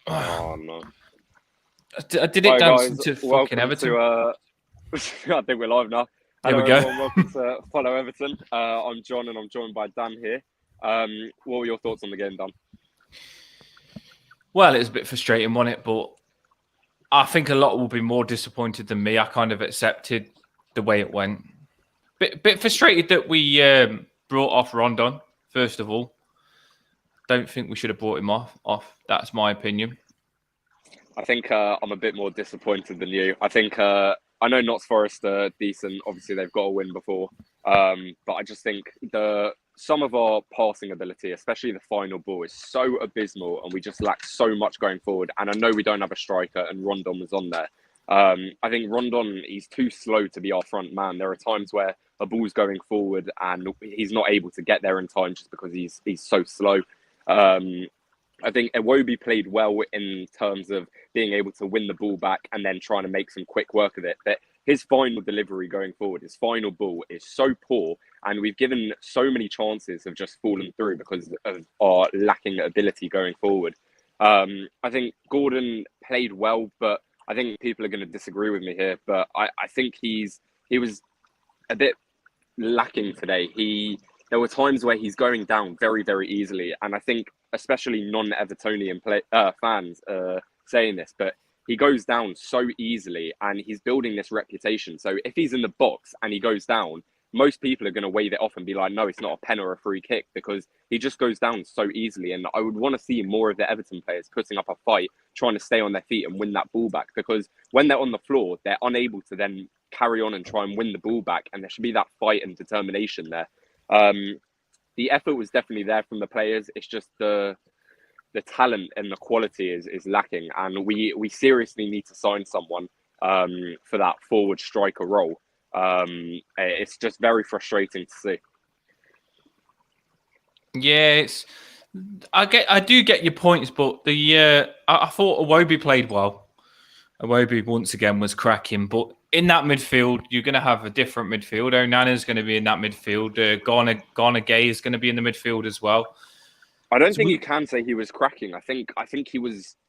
Oh no! I did it dancing to fucking Everton. I think we're live now. There Hello, we go. everyone. Welcome to Follow Everton. I'm John, and I'm joined by Dan here. What were your thoughts on the game, Dan? Well, it was a bit frustrating, wasn't it? But I think a lot will be more disappointed than me. I kind of accepted the way it went. Bit frustrated that we brought off Rondon, first of all. Don't think we should have brought him off. That's my opinion. I think I'm a bit more disappointed than you. I think I know Notts Forest are decent. Obviously, they've got a win before. But I just think some of our passing ability, especially the final ball, is so abysmal, and we just lack so much going forward. And I know we don't have a striker, and Rondon was on there. I think Rondon, he's too slow to be our front man. There are times where a ball's going forward and he's not able to get there in time just because he's so slow. I think Iwobi played well in terms of being able to win the ball back and then trying to make some quick work of it. But his final delivery going forward, his final ball is so poor, and we've given so many chances of just falling through because of our lacking ability going forward. I think Gordon played well, but I think people are going to disagree with me here. But I think he was a bit lacking today. There were times where he's going down very, very easily. And I think especially non-Evertonian fans saying this, but he goes down so easily and he's building this reputation. So if he's in the box and he goes down, most people are going to wave it off and be like, no, it's not a pen or a free kick, because he just goes down so easily. And I would want to see more of the Everton players putting up a fight, trying to stay on their feet and win that ball back, because when they're on the floor, they're unable to then carry on and try and win the ball back. And there should be that fight and determination there. The effort was definitely there from the players. It's just the talent and the quality is lacking, and we seriously need to sign someone for that forward striker role. It's just very frustrating to see. Yeah, I do get your points, but I thought Iwobi played well. Iwobi once again was cracking, but in that midfield, you're going to have a different midfield. Onana's going to be in that midfield. Ghana Gay is going to be in the midfield as well. I don't think you can say he was cracking. I think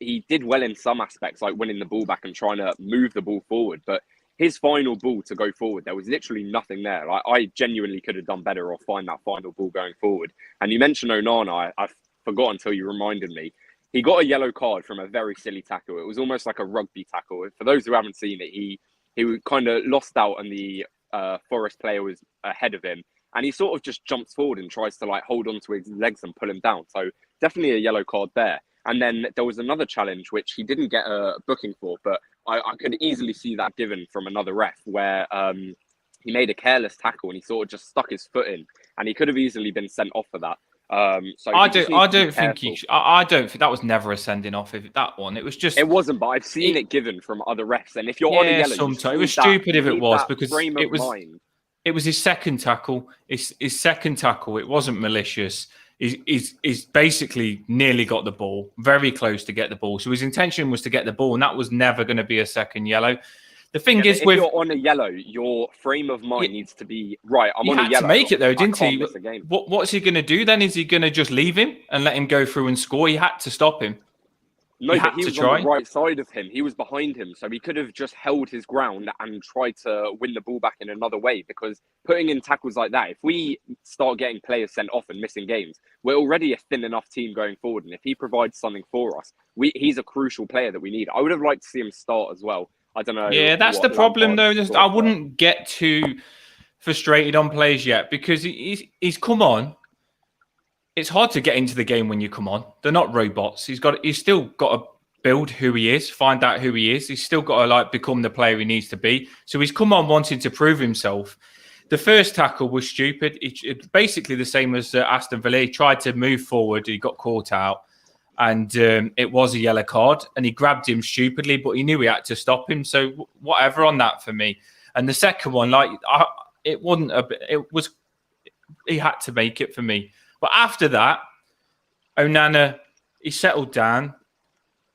he did well in some aspects, like winning the ball back and trying to move the ball forward. But his final ball to go forward, there was literally nothing there. Like, I genuinely could have done better or find that final ball going forward. And you mentioned Onana. I forgot until you reminded me. He got a yellow card from a very silly tackle. It was almost like a rugby tackle. For those who haven't seen it, he kind of lost out, and the Forest player was ahead of him. And he sort of just jumps forward and tries to hold on to his legs and pull him down. So definitely a yellow card there. And then there was another challenge, which he didn't get a booking for, but I could easily see that given from another ref, where he made a careless tackle and he sort of just stuck his foot in, and he could have easily been sent off for that. So I don't think that was never a sending off. If that one, it was just. It wasn't, but I've seen it given from other refs. And if you're on a yellow, sometimes it was stupid if it was, because it was his second tackle. His second tackle. It wasn't malicious. He's basically nearly got the ball, very close to get the ball. So his intention was to get the ball, and that was never going to be a second yellow. The thing is, if you're on a yellow, your frame of mind needs to be right. I'm on a yellow. He had to make it though, didn't he? What's he going to do then? Is he going to just leave him and let him go through and score? He had to stop him. No, but he was on the right side of him. He was behind him, so he could have just held his ground and tried to win the ball back in another way. Because putting in tackles like that, if we start getting players sent off and missing games, we're already a thin enough team going forward. And if he provides something for us, he's a crucial player that we need. I would have liked to see him start as well. I don't know. Yeah, that's the problem, though. I wouldn't get too frustrated on players yet, because he's come on. It's hard to get into the game when you come on. They're not robots. He's still got to build who he is, find out who he is. He's still got to become the player he needs to be. So he's come on wanting to prove himself. The first tackle was stupid. It's basically the same as Aston Villa. He tried to move forward. He got caught out. And it was a yellow card, and he grabbed him stupidly, but he knew he had to stop him. So whatever on that for me. And the second one, he had to make it for me. But after that, Onana, he settled down.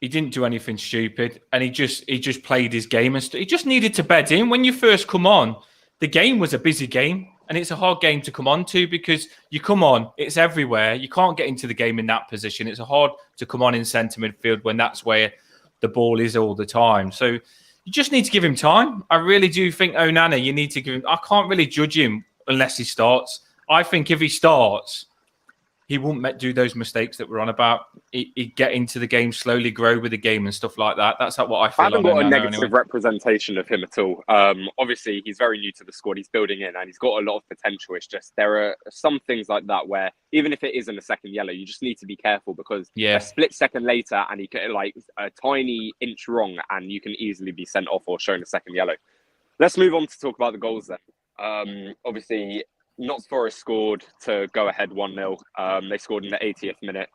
He didn't do anything stupid, and he just played his game. And he just needed to bed in. When you first come on, the game was a busy game. And it's a hard game to come on to because you come on, it's everywhere. You can't get into the game in that position. It's hard to come on in centre midfield when that's where the ball is all the time. So you just need to give him time. I really do think Onana, you need to give him... I can't really judge him unless he starts. I think if he starts, he won't do those mistakes that we're on about. He'd get into the game, slowly grow with the game and stuff like that. That's what I feel. I haven't got a negative anyway. representation of him at all. Obviously, he's very new to the squad. He's building in and he's got a lot of potential. It's just there are some things like that where even if it isn't a second yellow, you just need to be careful because a split second later and he could like a tiny inch wrong and you can easily be sent off or shown a second yellow. Let's move on to talk about the goals then. Obviously, Notts Forest scored to go ahead 1-0. They scored in the 80th minute.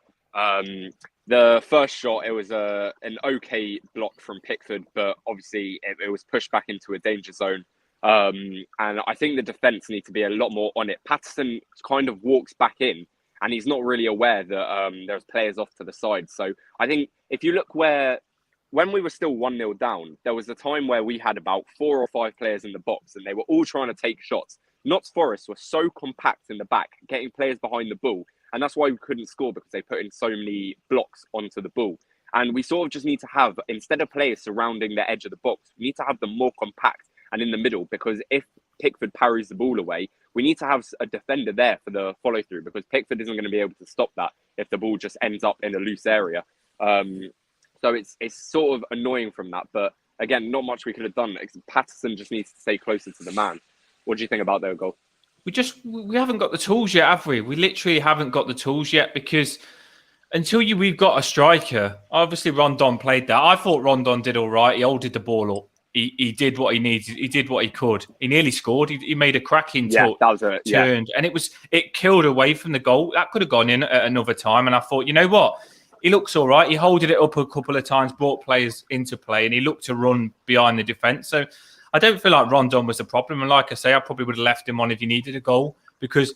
The first shot, it was an okay block from Pickford, but obviously it was pushed back into a danger zone. And I think the defence need to be a lot more on it. Patterson kind of walks back in and he's not really aware that there's players off to the side. So I think if you look when we were still 1-0 down, there was a time where we had about 4 or 5 players in the box and they were all trying to take shots. Notts Forest were so compact in the back, getting players behind the ball. And that's why we couldn't score because they put in so many blocks onto the ball. And we sort of just need to have, instead of players surrounding the edge of the box, we need to have them more compact and in the middle. Because if Pickford parries the ball away, we need to have a defender there for the follow through because Pickford isn't going to be able to stop that if the ball just ends up in a loose area. So it's sort of annoying from that. But again, not much we could have done. Patterson just needs to stay closer to the man. What do you think about their goal? We haven't got the tools yet, have we? We literally haven't got the tools yet because until we've got a striker, obviously Rondon played that. I thought Rondon did all right. He holded the ball up. He did what he needed. He did what he could. He nearly scored. He made a cracking turned, and it killed away from the goal. That could have gone in at another time. And I thought, you know what? He looks all right. He holded it up a couple of times, brought players into play, and he looked to run behind the defence. So I don't feel like Rondon was the problem. And like I say, I probably would have left him on if he needed a goal because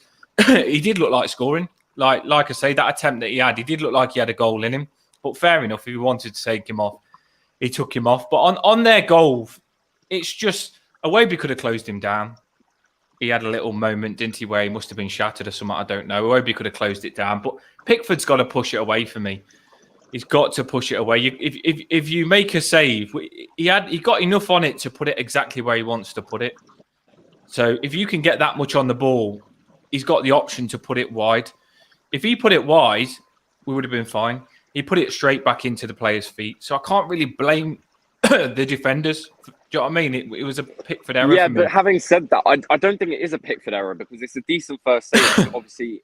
he did look like scoring. Like I say, that attempt that he had, he did look like he had a goal in him. But fair enough, if he wanted to take him off, he took him off. But on their goal, it's just Iwobi could have closed him down. He had a little moment, didn't he, where he must have been shattered or something, I don't know. Iwobi could have closed it down. But Pickford's got to push it away for me. He's got to push it away. If you make a save, he got enough on it to put it exactly where he wants to put it. So if you can get that much on the ball, he's got the option to put it wide. If he put it wide, we would have been fine. He put it straight back into the players' feet. So I can't really blame the defenders. Do you know what I mean? It was a Pickford error. Yeah, but having said that, I don't think it is a Pickford error because it's a decent first save. Obviously,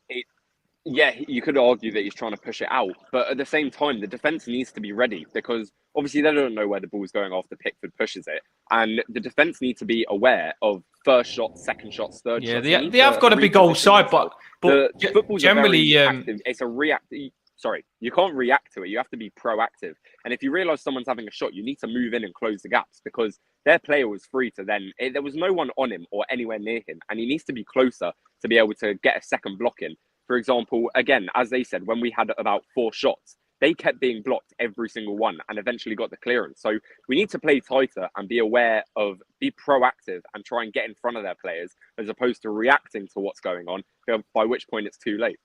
you could argue that he's trying to push it out, but at the same time, the defence needs to be ready because obviously they don't know where the ball's going after Pickford pushes it, and the defence need to be aware of first shots, second shots, third shots. Yeah, they have got to be goal side, but football's generally active. It's a reactive. Sorry, you can't react to it. You have to be proactive. And if you realise someone's having a shot, you need to move in and close the gaps because their player was free to then. There was no one on him or anywhere near him, and he needs to be closer to be able to get a second block in. For example, again, as they said, when we had about 4 shots, they kept being blocked every single one and eventually got the clearance. So we need to play tighter and be proactive and try and get in front of their players as opposed to reacting to what's going on, by which point it's too late.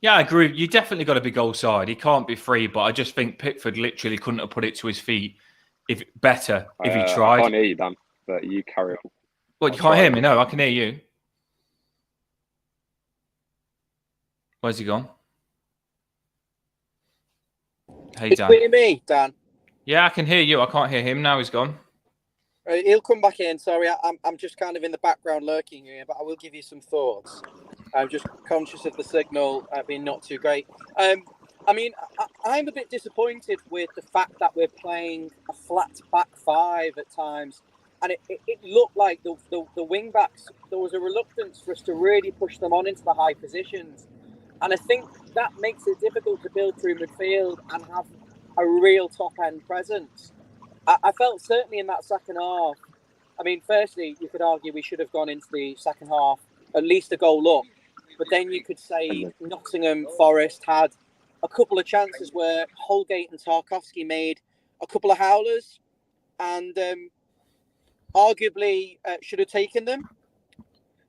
Yeah, I agree. You definitely got to be goal side. He can't be free, but I just think Pickford literally couldn't have put it to his feet if he tried. I can't hear you, Dan, but you carry on. Well, you can't hear me? No, I can hear you. Where's he gone? Hey, Dan. Can you hear me, Dan? Yeah, I can hear you. I can't hear him now. He's gone. He'll come back in. Sorry, I'm just kind of in the background lurking here, but I will give you some thoughts. I'm just conscious of the signal being not too great. I mean, I'm a bit disappointed with the fact that we're playing a flat back 5 at times. And it looked like the wing backs, there was a reluctance for us to really push them on into the high positions. And I think that makes it difficult to build through midfield and have a real top-end presence. I felt certainly in that second half, I mean, firstly, you could argue we should have gone into the second half at least a goal up. But then you could say Nottingham Forest had a couple of chances where Holgate and Tarkowski made a couple of howlers and arguably should have taken them.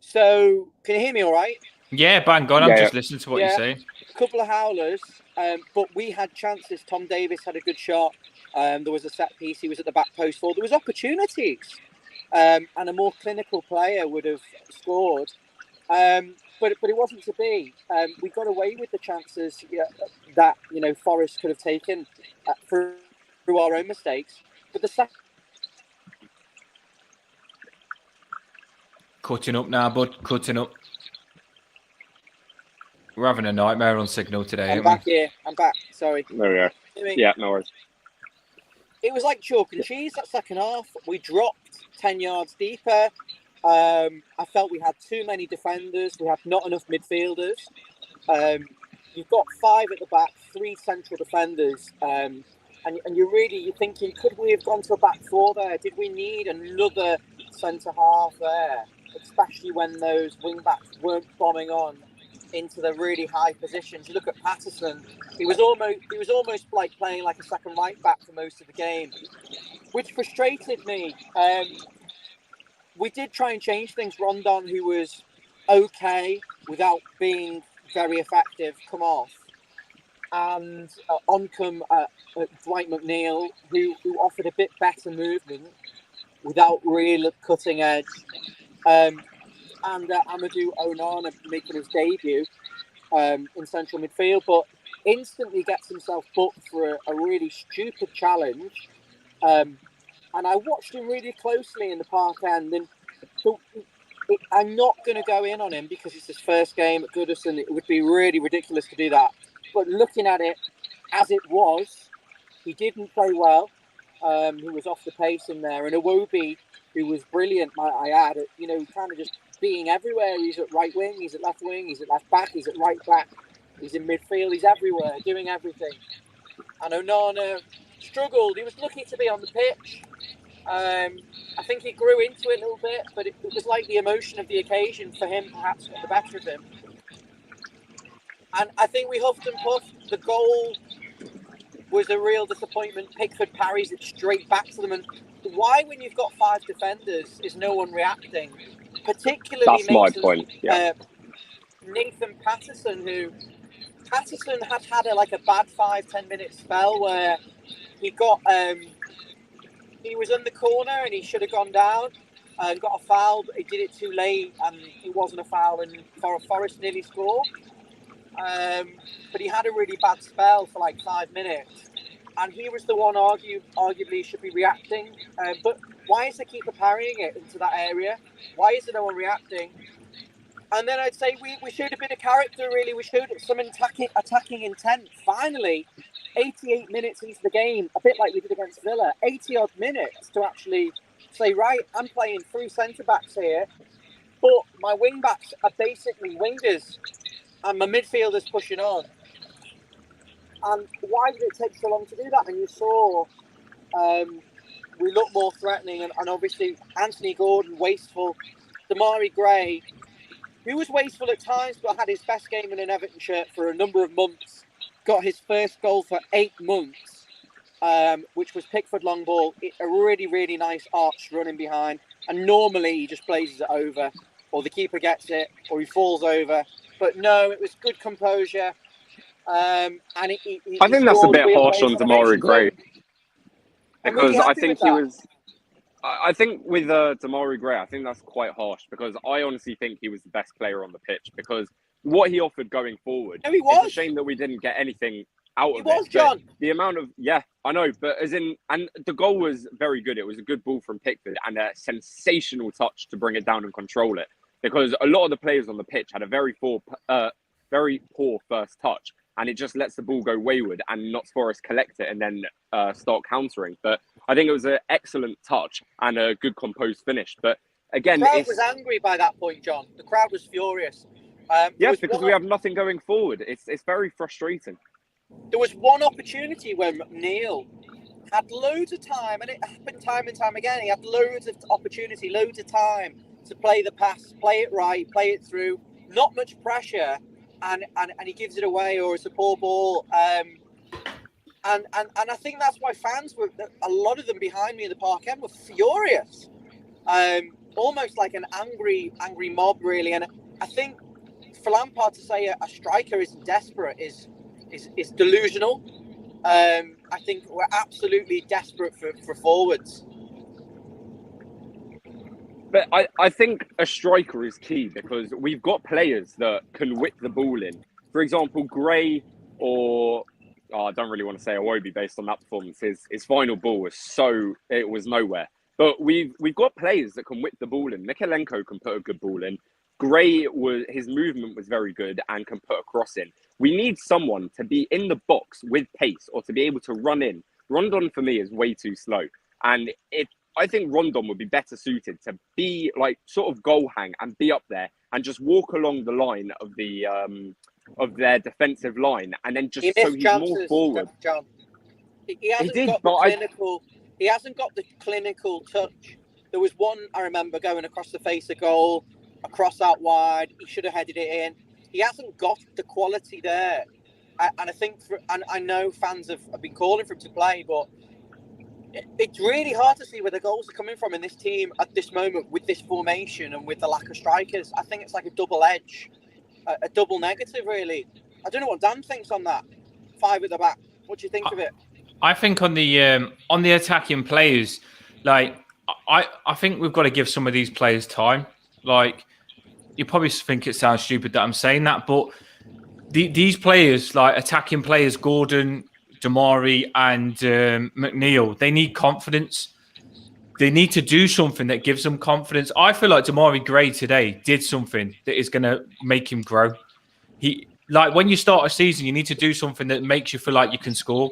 So, can you hear me all right? Yeah, bang on. I'm just listening to what you're Yeah. saying. A couple of howlers, but we had chances. Tom Davis had a good shot. There was a set piece he was at the back post for. There was opportunities, and a more clinical player would have scored. But it wasn't to be. We got away with the chances that Forest could have taken through our own mistakes. But the second. Cutting up now, bud. Cutting up. We're having a nightmare on signal today, I'm back here. I'm back. Sorry. There we go. Yeah, no worries. It was like chalk and cheese that second half. We dropped 10 yards deeper. I felt we had too many defenders. We had not enough midfielders. You've got 5 at the back, 3 central defenders. And you're thinking, could we have gone to a back 4 there? Did we need another centre half there? Especially when those wing backs weren't bombing on into the really high positions. You look at Patterson; he was almost like playing like a second right back for most of the game, which frustrated me. We did try and change things. Rondon, who was okay without being very effective, come off, and on come Dwight McNeil, who offered a bit better movement without real cutting edge. And Amadou Onana making his debut in central midfield, but instantly gets himself booked for a really stupid challenge. And I watched him really closely in the Park End, and I'm not going to go in on him because it's his first game at Goodison. It would be really ridiculous to do that. But looking at it as it was, he didn't play well. He was off the pace in there, and Iwobi, who was brilliant, might I add, kind of just being everywhere. He's at right wing, he's at left wing, he's at left back, he's at right back, he's in midfield, he's everywhere, doing everything. And Onana struggled. He was lucky to be on the pitch. I think he grew into it a little bit, but it was like the emotion of the occasion for him perhaps got the better of him. And I think we huffed and puffed. The goal was a real disappointment. Pickford parries it straight back to them. And why, when you've got 5 defenders, is no one reacting? Particularly, that's my point. Yeah. Nathan Patterson, had a bad 5-10 minute spell where he got he was in the corner and he should have gone down and got a foul, but he did it too late and it wasn't a foul, and Forest nearly scored. But he had a really bad spell for like 5 minutes, and he was the one arguably should be reacting. But why is the keeper parrying it into that area? Why is there no one reacting? And then I'd say we showed a bit of character, really. We showed some attacking intent. Finally, 88 minutes into the game, a bit like we did against Villa, 80-odd minutes to actually say, right, I'm playing 3 centre-backs here, but my wing-backs are basically wingers, and my midfielder's pushing on. And why did it take so long to do that? And you saw we look more threatening, and obviously Anthony Gordon, wasteful. Demarai Gray, who was wasteful at times, but had his best game in an Everton shirt for a number of months. Got his first goal for 8 months, which was Pickford long ball. A really, really nice arch running behind. And normally he just blazes it over, or the keeper gets it, or he falls over. But no, it was good composure. And I think that's a bit harsh on Demarai Gray. Because really I think he was... I think with Demarai Gray, I think that's quite harsh, because I honestly think he was the best player on the pitch, because what he offered going forward, it's a shame that we didn't get anything out of it. John. The amount of, I know, but and the goal was very good. It was a good ball from Pickford and a sensational touch to bring it down and control it, because a lot of the players on the pitch had a very poor first touch, and it just lets the ball go wayward and Notts Forest collect it and then start countering. But I think it was an excellent touch and a good composed finish. But again, the crowd was angry by that point, John. The crowd was furious. Yes, because we have nothing going forward. It's very frustrating. There was one opportunity when McNeil had loads of time, and it happened time and time again. He had loads of opportunity, loads of time to play the pass, play it right, play it through. Not much pressure, and he gives it away, or it's a poor ball. And I think that's why fans were, a lot of them behind me in the Park End, were furious. almost like an angry mob, really. And I think for Lampard to say a striker isn't desperate is delusional. I think we're absolutely desperate for forwards. But I think a striker is key because we've got players that can whip the ball in. For example, Gray or I don't really want to say Iwobi based on that performance. His final ball was nowhere. But we've got players that can whip the ball in. Mikalenko can put a good ball in. Gray his movement was very good and can put a cross in. We need someone to be in the box with pace or to be able to run in. Rondon for me is way too slow, and I think Rondon would be better suited to be like sort of goal hang and be up there and just walk along the line of the of their defensive line and then just so he's more forward. John. He hasn't got the clinical touch. There was one I remember going across the face of goal, a cross out wide. He should have headed it in. He hasn't got the quality there, and I think I know fans have been calling for him to play, but it's really hard to see where the goals are coming from in this team at this moment with this formation and with the lack of strikers. I think it's like a double edge, a double negative, really. I don't know what Dan thinks on that. 5 at the back. What do you think of it? I think on the attacking players, like I think we've got to give some of these players time. Like, you probably think it sounds stupid that I'm saying that, but these players, like attacking players, Gordon, Demarai and McNeil, they need confidence. They need to do something that gives them confidence. I feel like Demarai Gray today did something that is going to make him grow. Like when you start a season, you need to do something that makes you feel like you can score.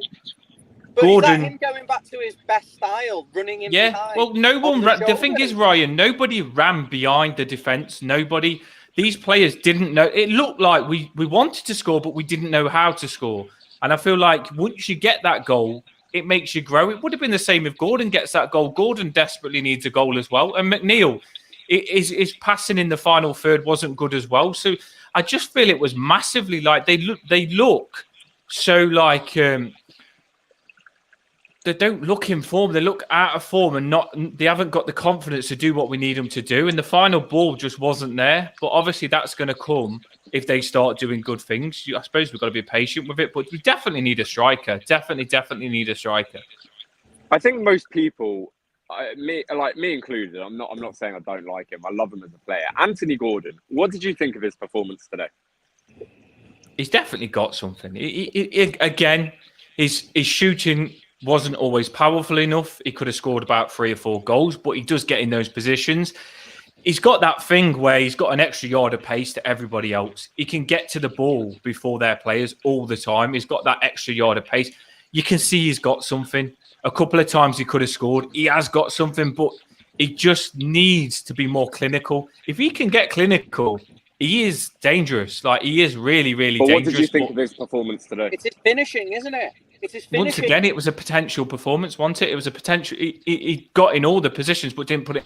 But Gordon, is that him going back to his best style, running in yeah, behind? well, no one. The thing is, Ryan, nobody ran behind the defence. Nobody. These players didn't know. It looked like we wanted to score, but we didn't know how to score. And I feel like once you get that goal, it makes you grow. It would have been the same if Gordon gets that goal. Gordon desperately needs a goal as well. And McNeil, his passing in the final third wasn't good as well. So I just feel it was massively like they look so like they don't look in form. They look out of form and they haven't got the confidence to do what we need them to do. And the final ball just wasn't there. But obviously that's going to come if they start doing good things. I suppose we've got to be patient with it, but we definitely need a striker. Definitely need a striker. I think most people, me included, I'm not saying I don't like him. I love him as a player. Anthony Gordon, what did you think of his performance today? He's definitely got something. Again, his shooting wasn't always powerful enough. He could have scored about 3 or 4 goals, but he does get in those positions. He's got that thing where he's got an extra yard of pace to everybody else. He can get to the ball before their players all the time. He's got that extra yard of pace. You can see he's got something. A couple of times he could have scored. He has got something, but he just needs to be more clinical. If he can get clinical, he is dangerous. Like, he is really, really dangerous. What did you think of his performance today? It's his finishing, isn't it? It's his finishing. Once again, it was a potential performance, wasn't it? It was a potential. He got in all the positions, but didn't put it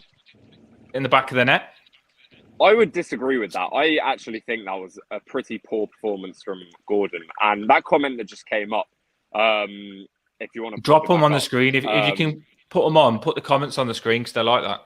in the back of the net. I would disagree with that. I actually think that was a pretty poor performance from Gordon. And that comment that just came up, if you want to drop them on the screen, if you can put them on, put the comments on the screen because they like that.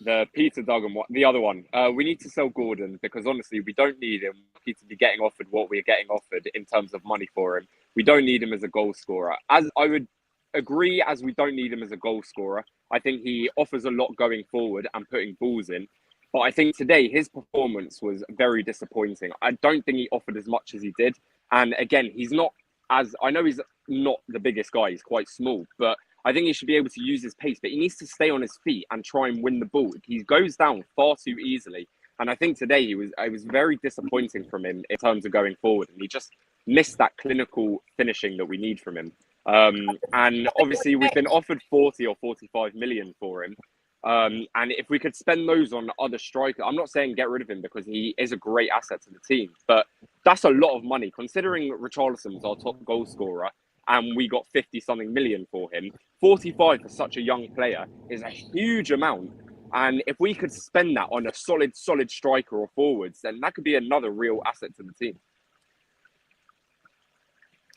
The Peter Duggan one, the other one. We need to sell Gordon because honestly, we don't need him. We need to be getting offered what we're getting offered in terms of money for him. We don't need him as a goal scorer. As I would agree, as we don't need him as a goal scorer. I think he offers a lot going forward and putting balls in. But I think today his performance was very disappointing. I don't think he offered as much as he did. And again, he's not I know he's not the biggest guy. He's quite small, but I think he should be able to use his pace, but he needs to stay on his feet and try and win the ball. He goes down far too easily. And I think today it was very disappointing from him in terms of going forward. And he just missed that clinical finishing that we need from him. And obviously we've been offered 40 or 45 million for him. And if we could spend those on other strikers, I'm not saying get rid of him because he is a great asset to the team, but that's a lot of money considering Richarlison was our top goal scorer and we got 50 something million for him. 45 for such a young player is a huge amount. And if we could spend that on a solid striker or forwards, then that could be another real asset to the team.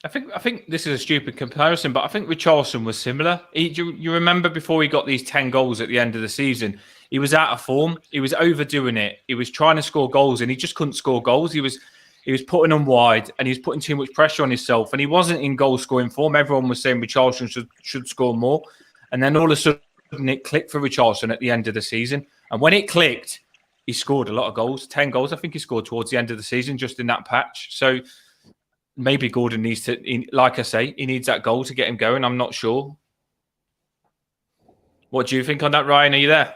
I think this is a stupid comparison, but I think Richarlison was similar. You remember before he got these 10 goals at the end of the season, he was out of form. He was overdoing it. He was trying to score goals, and he just couldn't score goals. He was putting them wide, and he was putting too much pressure on himself, and he wasn't in goal scoring form. Everyone was saying Richarlison should score more, and then all of a sudden it clicked for Richarlison at the end of the season. And when it clicked, he scored a lot of goals, 10 goals. I think he scored towards the end of the season just in that patch. So maybe Gordon needs to, like I say, he needs that goal to get him going. I'm not sure. What do you think on that, Ryan? Are you there?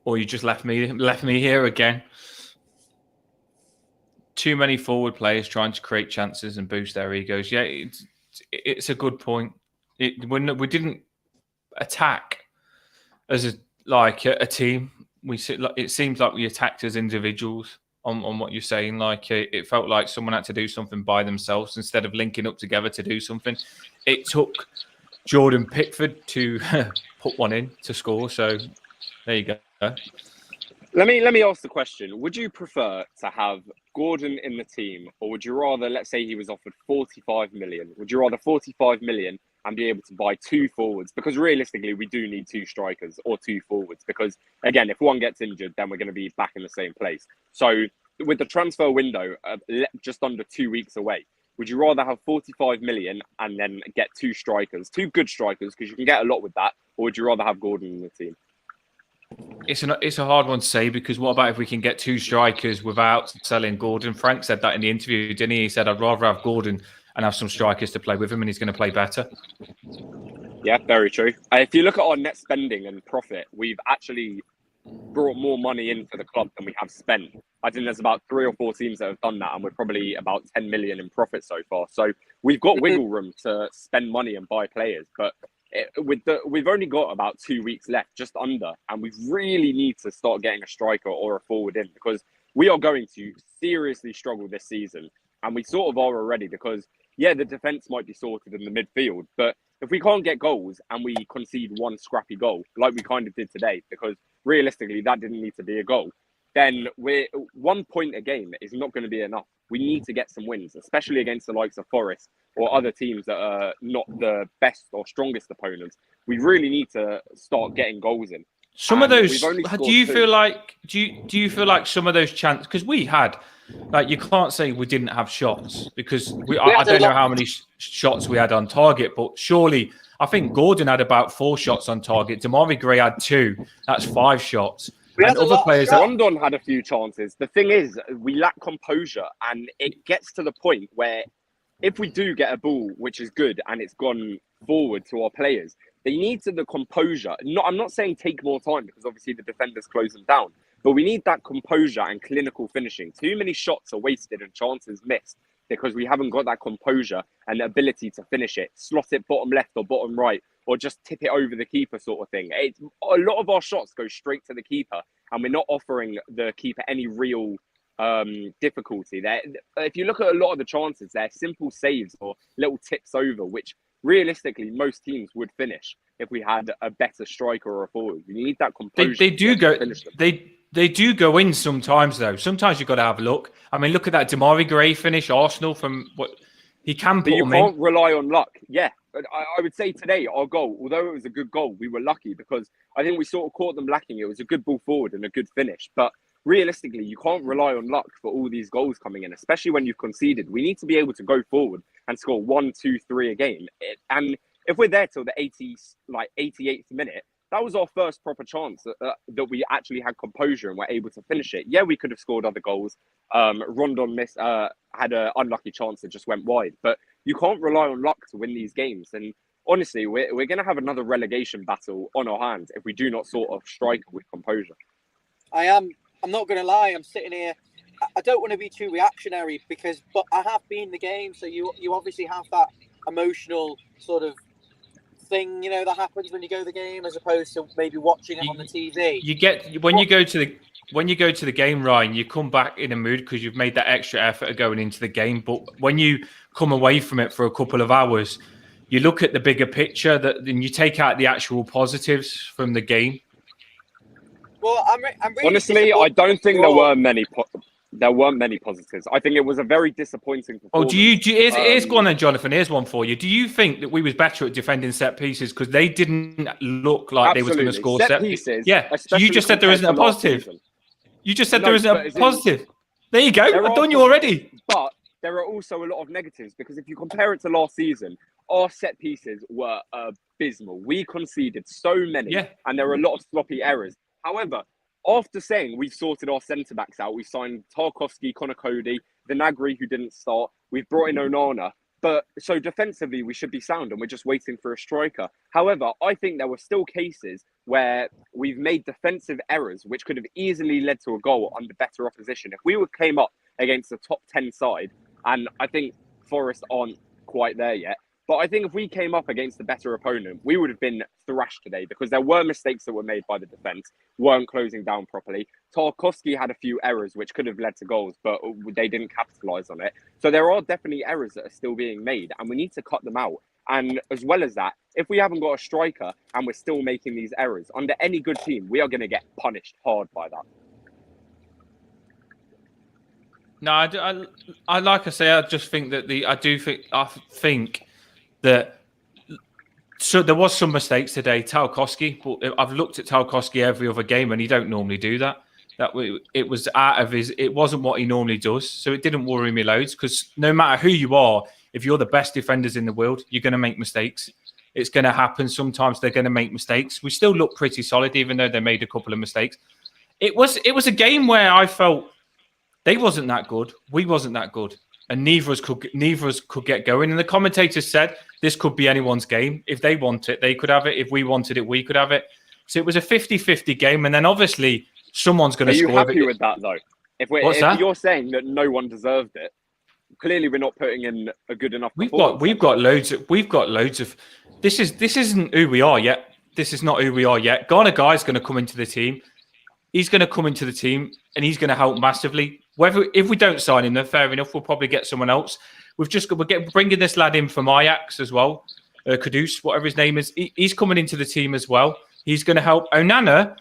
Or you just left me here again? Too many forward players trying to create chances and boost their egos. Yeah, it's a good point. When we didn't attack as a team, it seems like we attacked as individuals. On what you're saying, like it felt like someone had to do something by themselves instead of linking up together to do something. It took Jordan Pickford to put one in to score. So there you go. Let me ask the question. Would you prefer to have Gordon in the team, or would you rather, let's say he was offered 45 million, would you rather 45 million and be able to buy 2 forwards? Because realistically, we do need 2 strikers or 2 forwards, because again, if one gets injured, then we're going to be back in the same place. So with the transfer window just under 2 weeks away, would you rather have 45 million and then get 2 strikers, 2 good strikers, because you can get a lot with that, or would you rather have Gordon in the team? It's a hard one to say, because what about if we can get 2 strikers without selling Gordon? Frank said that in the interview, didn't he? He said, I'd rather have Gordon and have some strikers to play with him, and he's going to play better. Yeah, very true. If you look at our net spending and profit, we've actually brought more money in for the club than we have spent. I think there's about 3 or 4 teams that have done that, and we're probably about 10 million in profit so far. So we've got wiggle room to spend money and buy players, but we've only got about 2 weeks left, just under, and we really need to start getting a striker or a forward in, because we are going to seriously struggle this season, and we sort of are already, because yeah, the defense might be sorted in the midfield, but if we can't get goals and we concede 1 scrappy goal like we kind of did today, because realistically that didn't need to be a goal, then 1 point a game is not going to be enough. We need to get some wins, especially against the likes of Forest or other teams that are not the best or strongest opponents. We really need to start getting goals in. Some of those, do you feel like some of those chances, because we had, like, you can't say we didn't have shots, because I don't know how many shots we had on target, but surely I think Gordon had about 4 shots on target. Demarai Gray had 2. That's 5 shots. And other players, Rondon had a few chances. The thing is, we lack composure, and it gets to the point where if we do get a ball which is good and it's gone forward to our players, they need the composure. I'm not saying take more time, because obviously the defenders close them down, but we need that composure and clinical finishing. Too many shots are wasted and chances missed because we haven't got that composure and the ability to finish it, slot it bottom left or bottom right, or just tip it over the keeper sort of thing. A lot of our shots go straight to the keeper, and we're not offering the keeper any real difficulty there. If you look at a lot of the chances, they're simple saves or little tips over, which realistically most teams would finish if we had a better striker or a forward. You need that composure. They do go in sometimes, though. Sometimes you've got to have a look. I mean, look at that Demarai Gray finish, Arsenal, from what he can put them in. But you can't rely on luck. Yeah, but I would say today our goal, although it was a good goal, we were lucky, because I think we sort of caught them lacking. It was a good ball forward and a good finish, but realistically, you can't rely on luck for all these goals coming in, especially when you've conceded. We need to be able to go forward and score 1, 2, 3 a game. And if we're there till the 88th minute, that was our first proper chance that we actually had composure and were able to finish it. Yeah, we could have scored other goals. Rondon had an unlucky chance that just went wide. But you can't rely on luck to win these games. And honestly, we're going to have another relegation battle on our hands if we do not sort of strike with composure. I'm not going to lie. I'm sitting here. I don't want to be too reactionary, but I have been in the game. So you obviously have that emotional sort of thing, that happens when you go to the game, as opposed to maybe watching it on the TV. When you go to the game, Ryan, you come back in a mood because you've made that extra effort of going into the game. But when you come away from it for a couple of hours, you look at the bigger picture and you take out the actual positives from the game. Well, I'm really honestly, I don't think there were many. There weren't many positives. I think it was a very disappointing performance. Here's go on then, Jonathan. Here's one for you. Do you think that we was better at defending set pieces because they didn't look like they was going to score set pieces? Yeah. So you just said there isn't a positive. You just said there isn't a positive. There you go. I've done you already. But there are also a lot of negatives because if you compare it to last season, our set pieces were abysmal. We conceded so many, and there were a lot of sloppy errors. However, after saying we've sorted our centre-backs out, we've signed Tarkowski, Connor Cody, Vinagre, who didn't start, we've brought in Onana. But so defensively, we should be sound and we're just waiting for a striker. However, I think there were still cases where we've made defensive errors, which could have easily led to a goal under better opposition. If we came up against a top 10 side, and I think Forest aren't quite there yet, but I think if we came up against a better opponent, we would have been thrashed today because there were mistakes that were made by the defence, weren't closing down properly. Tarkowski had a few errors which could have led to goals, but they didn't capitalise on it. So there are definitely errors that are still being made and we need to cut them out. And as well as that, if we haven't got a striker and we're still making these errors, under any good team, we are going to get punished hard by that. No, I like I say, I just think that I think that so there was some mistakes today. Tarkowski, but I've looked at Tarkowski every other game, and he don't normally do that. It was out of his. It wasn't what he normally does, so it didn't worry me loads. Because no matter who you are, if you're the best defenders in the world, you're going to make mistakes. It's going to happen. Sometimes they're going to make mistakes. We still look pretty solid, even though they made a couple of mistakes. It was a game where I felt they wasn't that good. We wasn't that good. And neither of us could get going. And the commentators said this could be anyone's game. If they want it, they could have it. If we wanted it, we could have it. So it was a 50-50 game. And then obviously someone's going to score. Are you happy with that, though? If you're saying that no one deserved it, clearly we're not putting in a good enough performance. We've got loads of. This isn't who we are yet. This is not who we are yet. Ghana Guy's going to come into the team. He's going to come into the team and he's going to help massively. If we don't sign him, then fair enough. We'll probably get someone else. We're bringing this lad in from Ajax as well, Kudus, whatever his name is. He's coming into the team as well. He's going to help. Onana,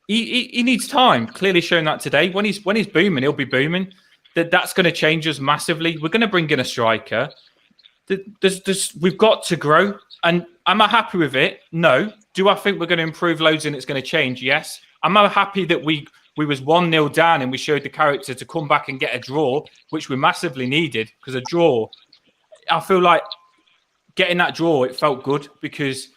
he needs time. Clearly shown that today. When he's booming, he'll be booming. That's going to change us massively. We're going to bring in a striker. We've got to grow. And am I happy with it? No. Do I think we're going to improve loads and it's going to change? Yes. Am I happy that we was 1-0 down and we showed the character to come back and get a draw, which we massively needed? Because a draw, I feel like getting that draw, it felt good because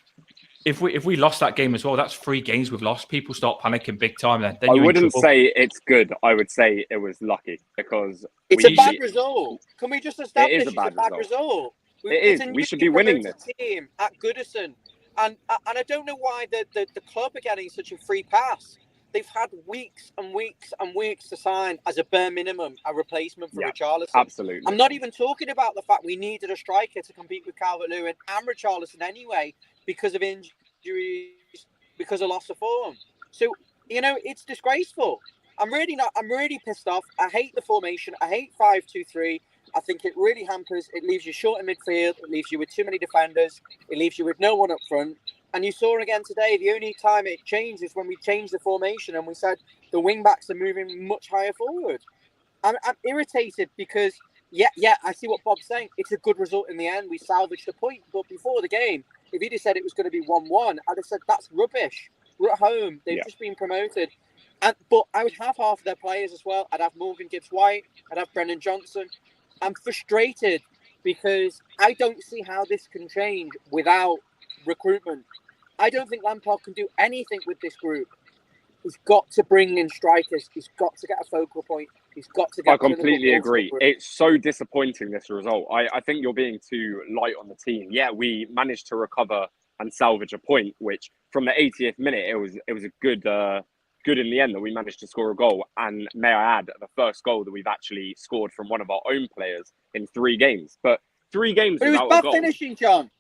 if we lost that game as well, that's 3 games we've lost. People start panicking big time then. I wouldn't say it's good. I would say it was lucky because it's a bad result. Can we just establish it's a bad result? It is. We should be winning this team at Goodison. And I don't know why the club are getting such a free pass. They've had weeks and weeks and weeks to sign as a bare minimum a replacement for Richarlison. Absolutely. I'm not even talking about the fact we needed a striker to compete with Calvert-Lewin and Richarlison anyway because of injuries, because of loss of form. So, it's disgraceful. I'm really pissed off. I hate the formation. I hate 5-2-3. I think it really hampers. It leaves you short in midfield. It leaves you with too many defenders. It leaves you with no one up front. And you saw again today, the only time it changed is when we changed the formation and we said the wing-backs are moving much higher forward. I'm irritated because, I see what Bob's saying. It's a good result in the end. We salvaged the point. But before the game, if he'd have said it was going to be 1-1, I'd have said, that's rubbish. We're at home. They've just been promoted. But I would have half of their players as well. I'd have Morgan Gibbs-White. I'd have Brennan Johnson. I'm frustrated because I don't see how this can change without recruitment. I don't think Lampard can do anything with this group. He's got to bring in strikers. He's got to get a focal point. He's got to get. I completely agree. It's so disappointing, this result. I think you're being too light on the team. Yeah, we managed to recover and salvage a point, which from the 80th minute, it was a good in the end that we managed to score a goal. And may I add, the first goal that we've actually scored from one of our own players in 3 games. But 3 games without a goal. It was bad finishing, John.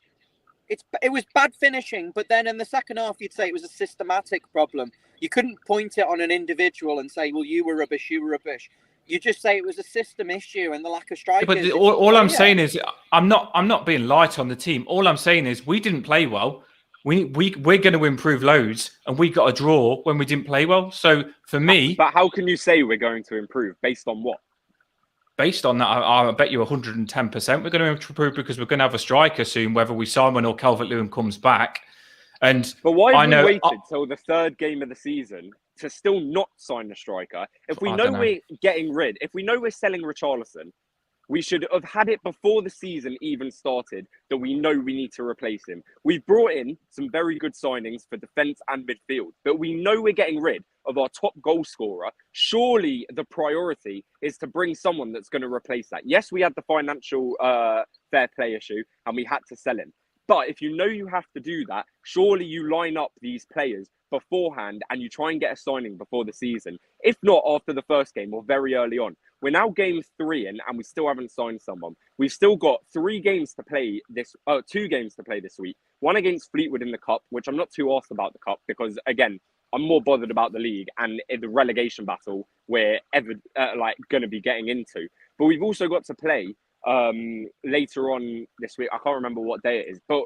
It was bad finishing, but then in the second half, you'd say it was a systematic problem. You couldn't point it on an individual and say, well, you were rubbish. You just say it was a system issue and the lack of strikers. But all I'm saying is I'm not being light on the team. All I'm saying is we didn't play well. we're going to improve loads, and we got a draw when we didn't play well. So for me, but how can you say we're going to improve based on what? Based on that, I bet you 110% we're going to improve because we're going to have a striker soon, whether we sign one or Calvert-Lewin comes back. But why have we waited till the third game of the season to still not sign a striker? If we know we're getting rid, if we know we're selling Richarlison, we should have had it before the season even started that we know we need to replace him. We've brought in some very good signings for defence and midfield, but we know we're getting rid of our top goal scorer. Surely the priority is to bring someone that's going to replace that. Yes, we had the financial fair play issue and we had to sell him. But if you know you have to do that, surely you line up these players beforehand and you try and get a signing before the season. If not after the first game or very early on. We're now game 3 in and we still haven't signed someone. We've still got 2 games to play this week. One against Fleetwood in the Cup, which I'm not too asked about the Cup because, again, I'm more bothered about the league and the relegation battle we're going to be getting into. But we've also got to play later on this week. I can't remember what day it is, but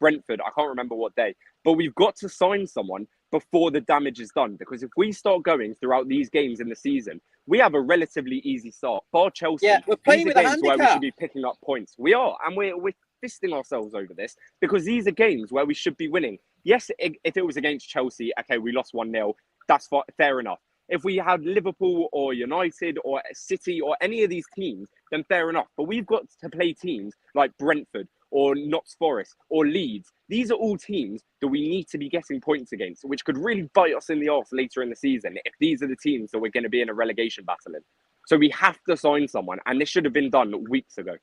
Brentford, I can't remember what day. But we've got to sign someone before the damage is done, because if we start going throughout these games in the season, we have a relatively easy start. Bar Chelsea, yeah, we're playing with a games handicap. where we should be picking up points. We are, and we're fisting ourselves over this because these are games where we should be winning. Yes, if it was against Chelsea, okay, we lost 1-0. That's fair enough. If we had Liverpool or United or City or any of these teams, then fair enough. But we've got to play teams like Brentford or Nottingham Forest or Leeds. These are all teams that we need to be getting points against, which could really bite us in the arse later in the season if these are the teams that we're going to be in a relegation battle in. So we have to sign someone, and this should have been done weeks ago.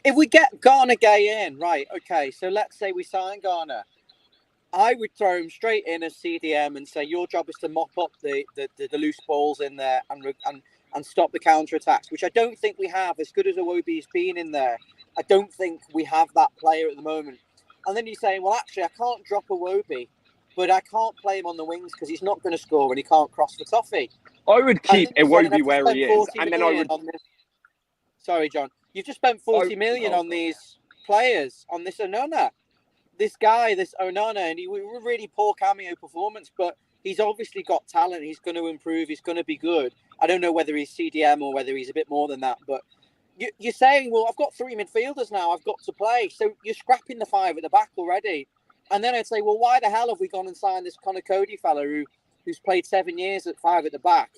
If we get Garner Gay in, right, okay, so let's say we sign Garner. I would throw him straight in as CDM and say, your job is to mop up the loose balls in there and stop the counter-attacks, which I don't think we have. As good as Iwobi's been in there, I don't think we have that player at the moment. And then you're saying, well, actually, I can't drop Iwobi, but I can't play him on the wings because he's not going to score and he can't cross the toffee. I would keep Iwobi where he is, and then I would... Sorry, John. You've just spent 40 million on these players, on this Onana. This guy, this Onana, and he was a really poor cameo performance, but he's obviously got talent. He's going to improve. He's going to be good. I don't know whether he's CDM or whether he's a bit more than that, but you're saying, well, I've got 3 midfielders now. I've got to play. So you're scrapping the 5 at the back already. And then I'd say, well, why the hell have we gone and signed this Connor Cody fella who's played 7 years at 5 at the back,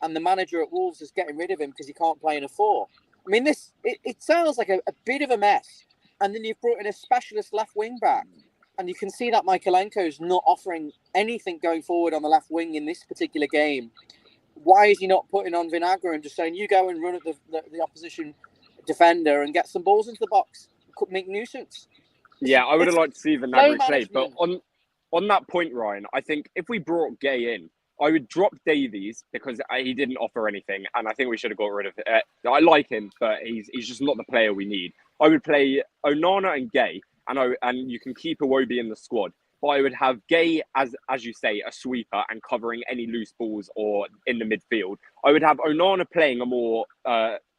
and the manager at Wolves is getting rid of him because he can't play in a 4? I mean, it sounds like a bit of a mess. And then you've brought in a specialist left wing back. And you can see that Michaelenko's not offering anything going forward on the left wing in this particular game. Why is he not putting on Vinagre and just saying, you go and run at the opposition defender and get some balls into the box? Could make nuisance. Yeah, I would have liked to see Vinagre play. But on that point, Ryan, I think if we brought Gay in, I would drop Davies because he didn't offer anything, and I think we should have got rid of it. I like him, but he's just not the player we need. I would play Onana and Gay, and you can keep Iwobi in the squad. But I would have Gay as you say, a sweeper and covering any loose balls or in the midfield. I would have Onana playing a more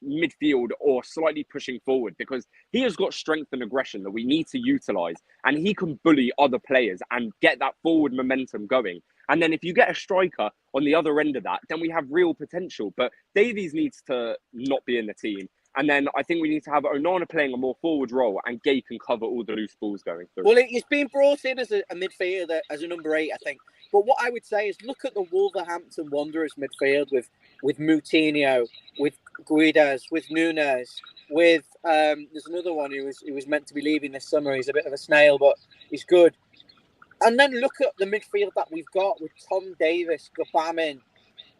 midfield or slightly pushing forward because he has got strength and aggression that we need to utilise, and he can bully other players and get that forward momentum going. And then if you get a striker on the other end of that, then we have real potential. But Davies needs to not be in the team. And then I think we need to have Onana playing a more forward role, and Gay can cover all the loose balls going through. Well, he's been brought in as a midfielder, as a number 8, I think. But what I would say is look at the Wolverhampton Wanderers midfield with Moutinho, with Guedes, with Nunes, with there's another one who was meant to be leaving this summer. He's a bit of a snail, but he's good. And then look at the midfield that we've got with Tom Davis, Gabamin,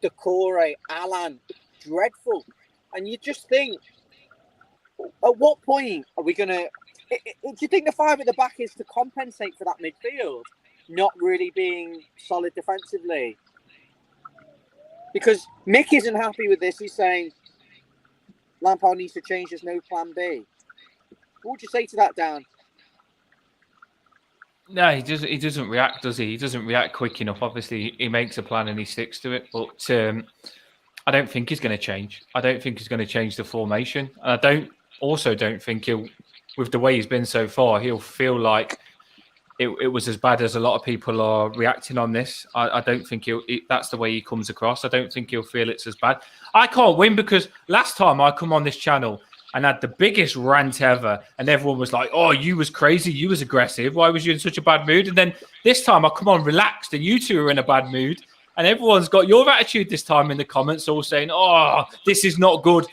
Decore, Alan. Dreadful. And you just think, at what point are we going to... Do you think the 5 at the back is to compensate for that midfield not really being solid defensively? Because Mick isn't happy with this. He's saying Lampard needs to change. There's no plan B. What would you say to that, Dan? No, he doesn't react, does he? He doesn't react quick enough. Obviously, he makes a plan and he sticks to it. But I don't think he's going to change. I don't think he's going to change the formation. And I don't think with the way he's been so far, he'll feel like it was as bad as a lot of people are reacting on this. I don't think that's the way he comes across. I don't think he'll feel it's as bad. I can't win because last time I come on this channel and had the biggest rant ever, and everyone was like, "Oh, you was crazy, you was aggressive. Why was you in such a bad mood?" And then this time I come on relaxed, and you two are in a bad mood. And everyone's got your attitude this time in the comments, all saying, "Oh, this is not good."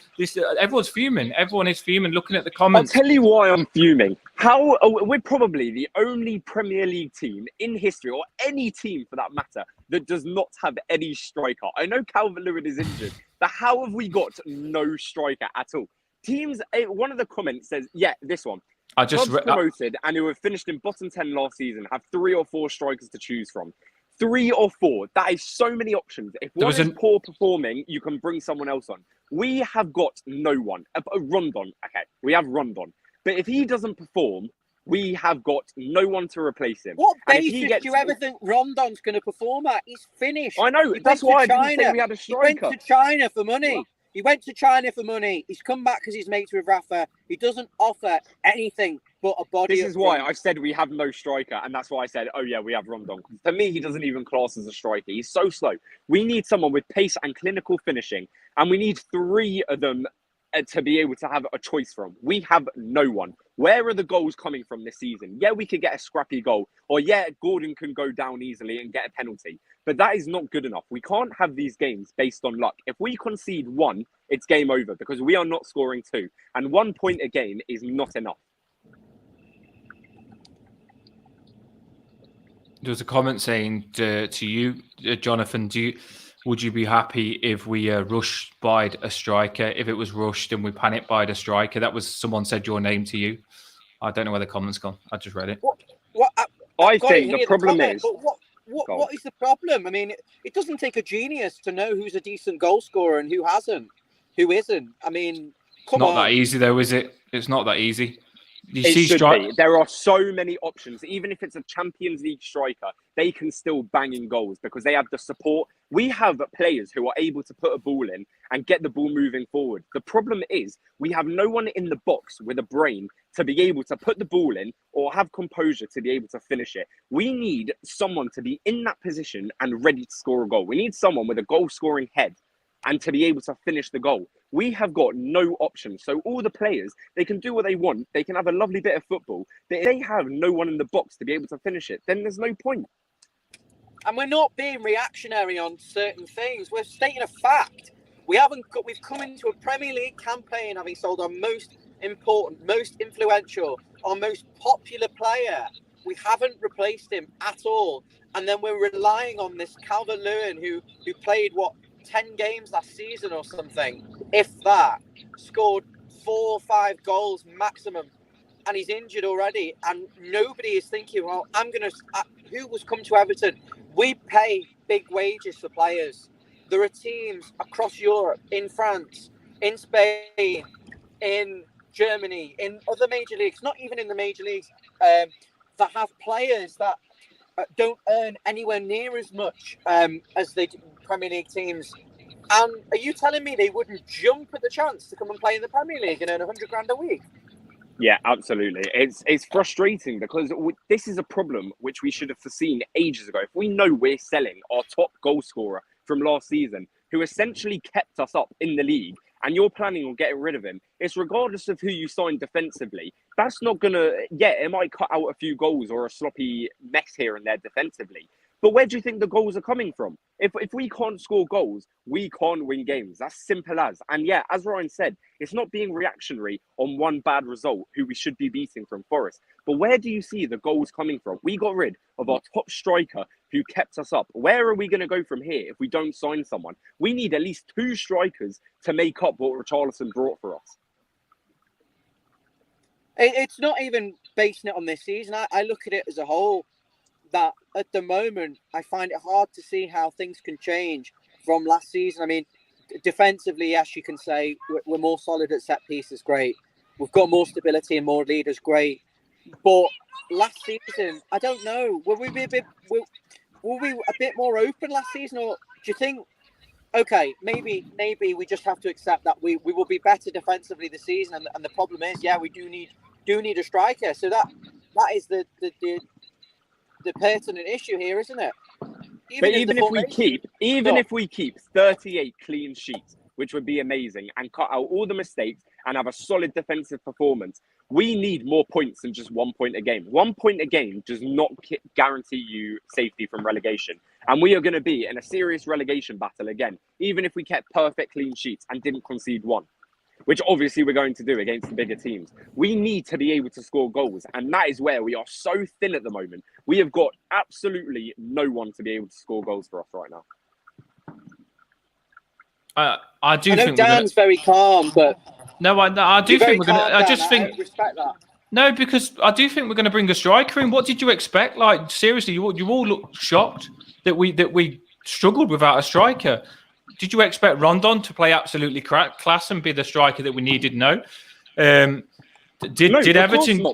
Everyone's fuming. Everyone is fuming. Looking at the comments, I'll tell you why I'm fuming. We're probably the only Premier League team in history, or any team for that matter, that does not have any striker. I know Calvert-Lewin is injured, but how have we got no striker at all? Teams. One of the comments says, "Yeah, this one." Clubs promoted and who have finished in bottom 10 last season have 3 or 4 strikers to choose from. 3 or 4. That is so many options. If one is poor performing, you can bring someone else on. We have got no one. Rondon. Okay, we have Rondon. But if he doesn't perform, we have got no one to replace him. What basis do you ever think Rondon's going to perform at? He's finished. I know. That's why I didn't say we had a striker. He went to China for money. He went to China for money. He's come back because he's mates with Rafa. He doesn't offer anything but a body. This is why I said we have no striker, and that's why I said, oh yeah, we have Rondon. For me, he doesn't even class as a striker. He's so slow. We need someone with pace and clinical finishing, and we need 3 of them to be able to have a choice from. We have no one. Where are the goals coming from this season? Yeah, we could get a scrappy goal, or yeah, Gordon can go down easily and get a penalty, but that is not good enough. We can't have these games based on luck. If we concede 1, it's game over because we are not scoring 2, and 1 point a game is not enough. There's a comment saying to you, Jonathan, would you be happy if we rushed by a striker? If it was rushed and we panicked by a striker? That was someone said your name to you. I don't know where the comment's gone. I just read it. I think the problem is... What is the problem? I mean, it doesn't take a genius to know who's a decent goal scorer and who hasn't, who isn't. I mean, come on. Not that easy, though, is it? It's not that easy. It should be. There are so many options. Even if it's a Champions League striker, they can still bang in goals because they have the support. We have players who are able to put a ball in and get the ball moving forward. The problem is we have no one in the box with a brain to be able to put the ball in or have composure to be able to finish it. We need someone to be in that position and ready to score a goal. We need someone with a goal-scoring head and to be able to finish the goal. We have got no options. So all the players, they can do what they want. They can have a lovely bit of football. But if they have no one in the box to be able to finish it, then there's no point. And we're not being reactionary on certain things. We're stating a fact. We've come into a Premier League campaign having sold our most important, most influential, our most popular player. We haven't replaced him at all. And then we're relying on this Calvert-Lewin who played, 10 games last season or something, if that, scored 4 or 5 goals maximum, and he's injured already, and nobody is thinking, well, who was come to Everton? We pay big wages for players. There are teams across Europe, in France, in Spain, in Germany, in other major leagues, not even in the major leagues, that have players that don't earn anywhere near as much as they do Premier League teams. And are you telling me they wouldn't jump at the chance to come and play in the Premier League and earn $100,000 a week? Yeah, absolutely. It's frustrating because this is a problem which we should have foreseen ages ago. If we know we're selling our top goal scorer from last season, who essentially kept us up in the league, and you're planning on getting rid of him, it's regardless of who you sign defensively. That's not going to... Yeah, it might cut out a few goals or a sloppy mess here and there defensively. But where do you think the goals are coming from? If we can't score goals, we can't win games. That's simple as. And yeah, as Ryan said, it's not being reactionary on one bad result who we should be beating from Forest. But where do you see the goals coming from? We got rid of our top striker who kept us up. Where are we going to go from here if we don't sign someone? We need at least 2 strikers to make up what Richarlison brought for us. It's not even basing it on this season. I look at it as a whole. That at the moment, I find it hard to see how things can change from last season. I mean, defensively, yes, you can say we're more solid at set pieces, great. We've got more stability and more leaders, great. But last season, I don't know. Were we a bit more open last season, or do you think? Okay, maybe we just have to accept that we will be better defensively this season, and the problem is, yeah, we do need a striker. So that is the the pertinent issue here, isn't it? Even if we keep 38 clean sheets, which would be amazing, and cut out all the mistakes and have a solid defensive performance, we need more points than just 1 point a game. 1 point a game does not guarantee you safety from relegation. And we are going to be in a serious relegation battle again, even if we kept perfect clean sheets and didn't concede one, which obviously we're going to do against the bigger teams. We need to be able to score goals, and that is where we are so thin at the moment. We have got absolutely no one to be able to score goals for us right now. I know Dan's very calm, but I do think we're going to. I respect that. No, because I do think we're going to bring a striker in. What did you expect? Like, seriously, you all look shocked that we struggled without a striker. Did you expect Rondon to play absolutely class and be the striker that we needed? No. Did Everton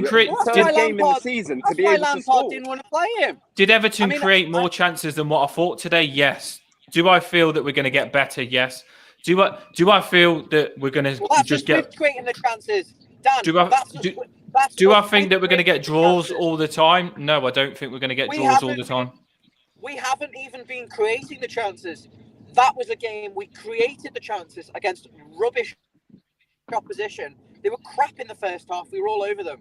create game in the season to be able to score? Didn't want to play him. Did Everton create more chances than what I thought today? Yes. Do I feel that we're going to get better? Yes. Do I feel that we're going to just get creating the chances? Dan, do I think that we're going to get draws all the time? No, I don't think we're going to get draws all the time. We haven't even been creating the chances. That was a game we created the chances against rubbish opposition. They were crap in the first half. We were all over them.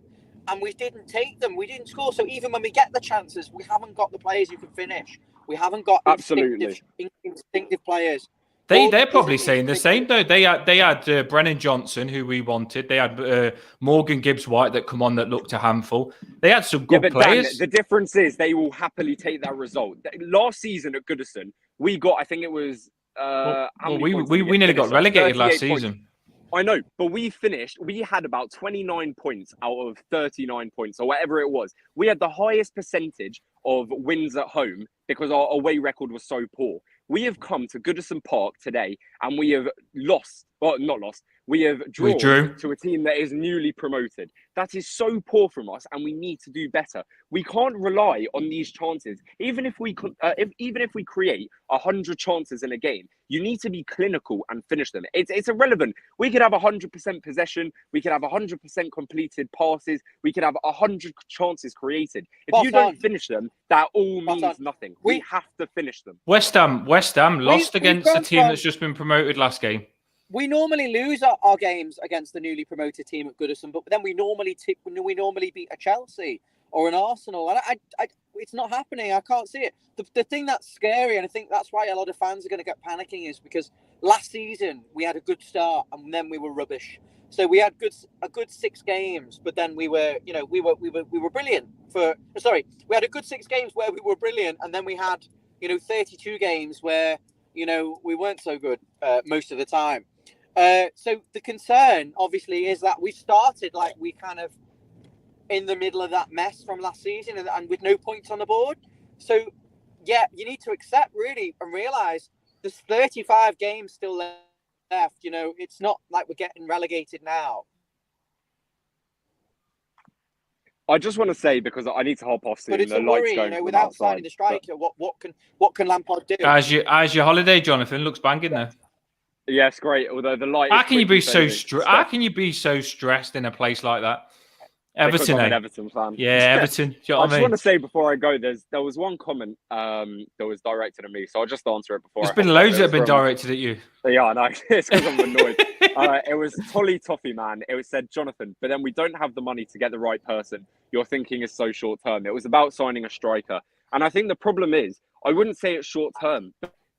And we didn't take them. We didn't score. So even when we get the chances, we haven't got the players who can finish. We haven't got instinctive players. They're probably saying the same though. They had Brennan Johnson, who we wanted. They had Morgan Gibbs-White that come on that looked a handful. They had some good players. Dan, the difference is they will happily take that result. Last season at Goodison, we got, I think it was we nearly got relegated last season. Points. I know, but we had about 29 points out of 39 points or whatever it was. We had the highest percentage of wins at home because our away record was so poor. We have come to Goodison Park today and we have lost. Well, not lost. We have drawn to a team that is newly promoted. That is so poor from us, and we need to do better. We can't rely on these chances. Even if we create 100 chances in a game, you need to be clinical and finish them. It's irrelevant. We could have 100% possession. We could have 100% completed passes. We could have 100 chances created. If you don't finish them, that all means nothing. We have to finish them. West Ham lost against a team that's just been promoted last game. We normally lose our games against the newly promoted team at Goodison, but then we normally beat a Chelsea or an Arsenal, and it's not happening. I can't see it. The thing that's scary, and I think that's why a lot of fans are going to get panicking, is because last season we had a good start and then we were rubbish. So we had a good 6 games, but then we were brilliant. We had a good 6 games where we were brilliant, and then we had 32 games where we weren't so good most of the time. So the concern, obviously, is that we started like we kind of in the middle of that mess from last season and with no points on the board. So, yeah, you need to accept really and realise there's 35 games still left. It's not like we're getting relegated now. I just want to say, because I need to hop off soon. But it's a worry, without signing the striker, what can Lampard do? How's your holiday, Jonathan? Looks banging there. Yes, great. Although the light. How can you be so stressed in a place like that? Everton, I'm an Everton fan. Yeah, Everton. I just want to say before I go, there was one comment that was directed at me, so I'll just answer it before. There's been loads that have been directed at you. Yeah, I know. It's because I'm annoyed. It was Tolly Toffee, man. It said, Jonathan, but then we don't have the money to get the right person. Your thinking is so short term. It was about signing a striker, and I think the problem is, I wouldn't say it's short term.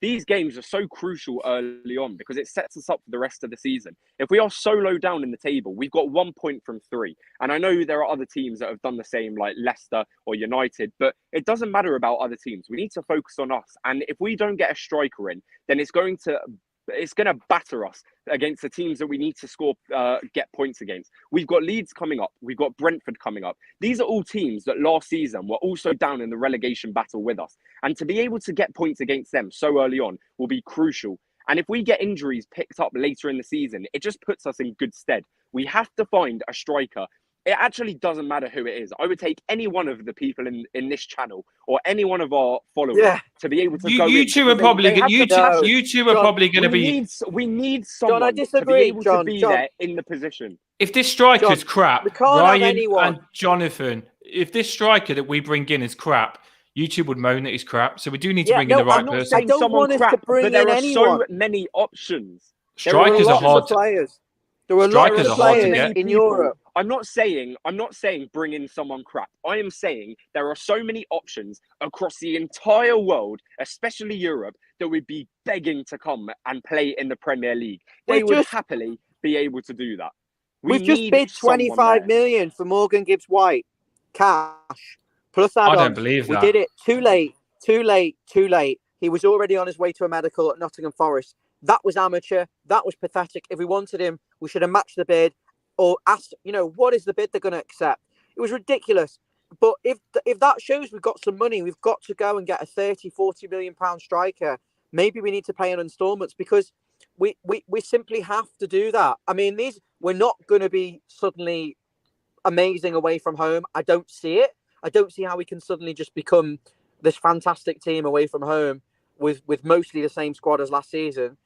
These games are so crucial early on because it sets us up for the rest of the season. If we are so low down in the table, we've got 1 point from 3. And I know there are other teams that have done the same, like Leicester or United, but it doesn't matter about other teams. We need to focus on us. And if we don't get a striker in, then it's going to batter us against the teams that we need to get points against. We've got Leeds coming up. We've got Brentford coming up. These are all teams that last season were also down in the relegation battle with us. And to be able to get points against them so early on will be crucial. And if we get injuries picked up later in the season, it just puts us in good stead. We have to find a striker. It actually doesn't matter who it is. I would take any one of the people in this channel or any one of our followers to be able to go. You two are probably going to be. We need someone to be able to be there in the position. If this striker's crap, Ryan and Jonathan if this striker that we bring in is crap, YouTube would moan that he's crap. So we do need to bring in the right person. I don't want us to bring in anyone. So many options. Strikers are hard. Players. There are Strikers lots of players in Europe. I'm not saying bring in someone crap. I am saying there are so many options across the entire world, especially Europe, that would be begging to come and play in the Premier League. They would happily be able to do that. We've just bid 25 million for Morgan Gibbs-White, cash, plus add-ons. I don't believe that. We did it too late. He was already on his way to a medical at Nottingham Forest. That was amateur. That was pathetic. If we wanted him, we should have matched the bid or asked, what is the bid they're going to accept? It was ridiculous. But if that shows we've got some money, we've got to go and get a 30, 40 million pound striker. Maybe we need to pay in installments because we simply have to do that. I mean, we're not going to be suddenly amazing away from home. I don't see it. I don't see how we can suddenly just become this fantastic team away from home with mostly the same squad as last season.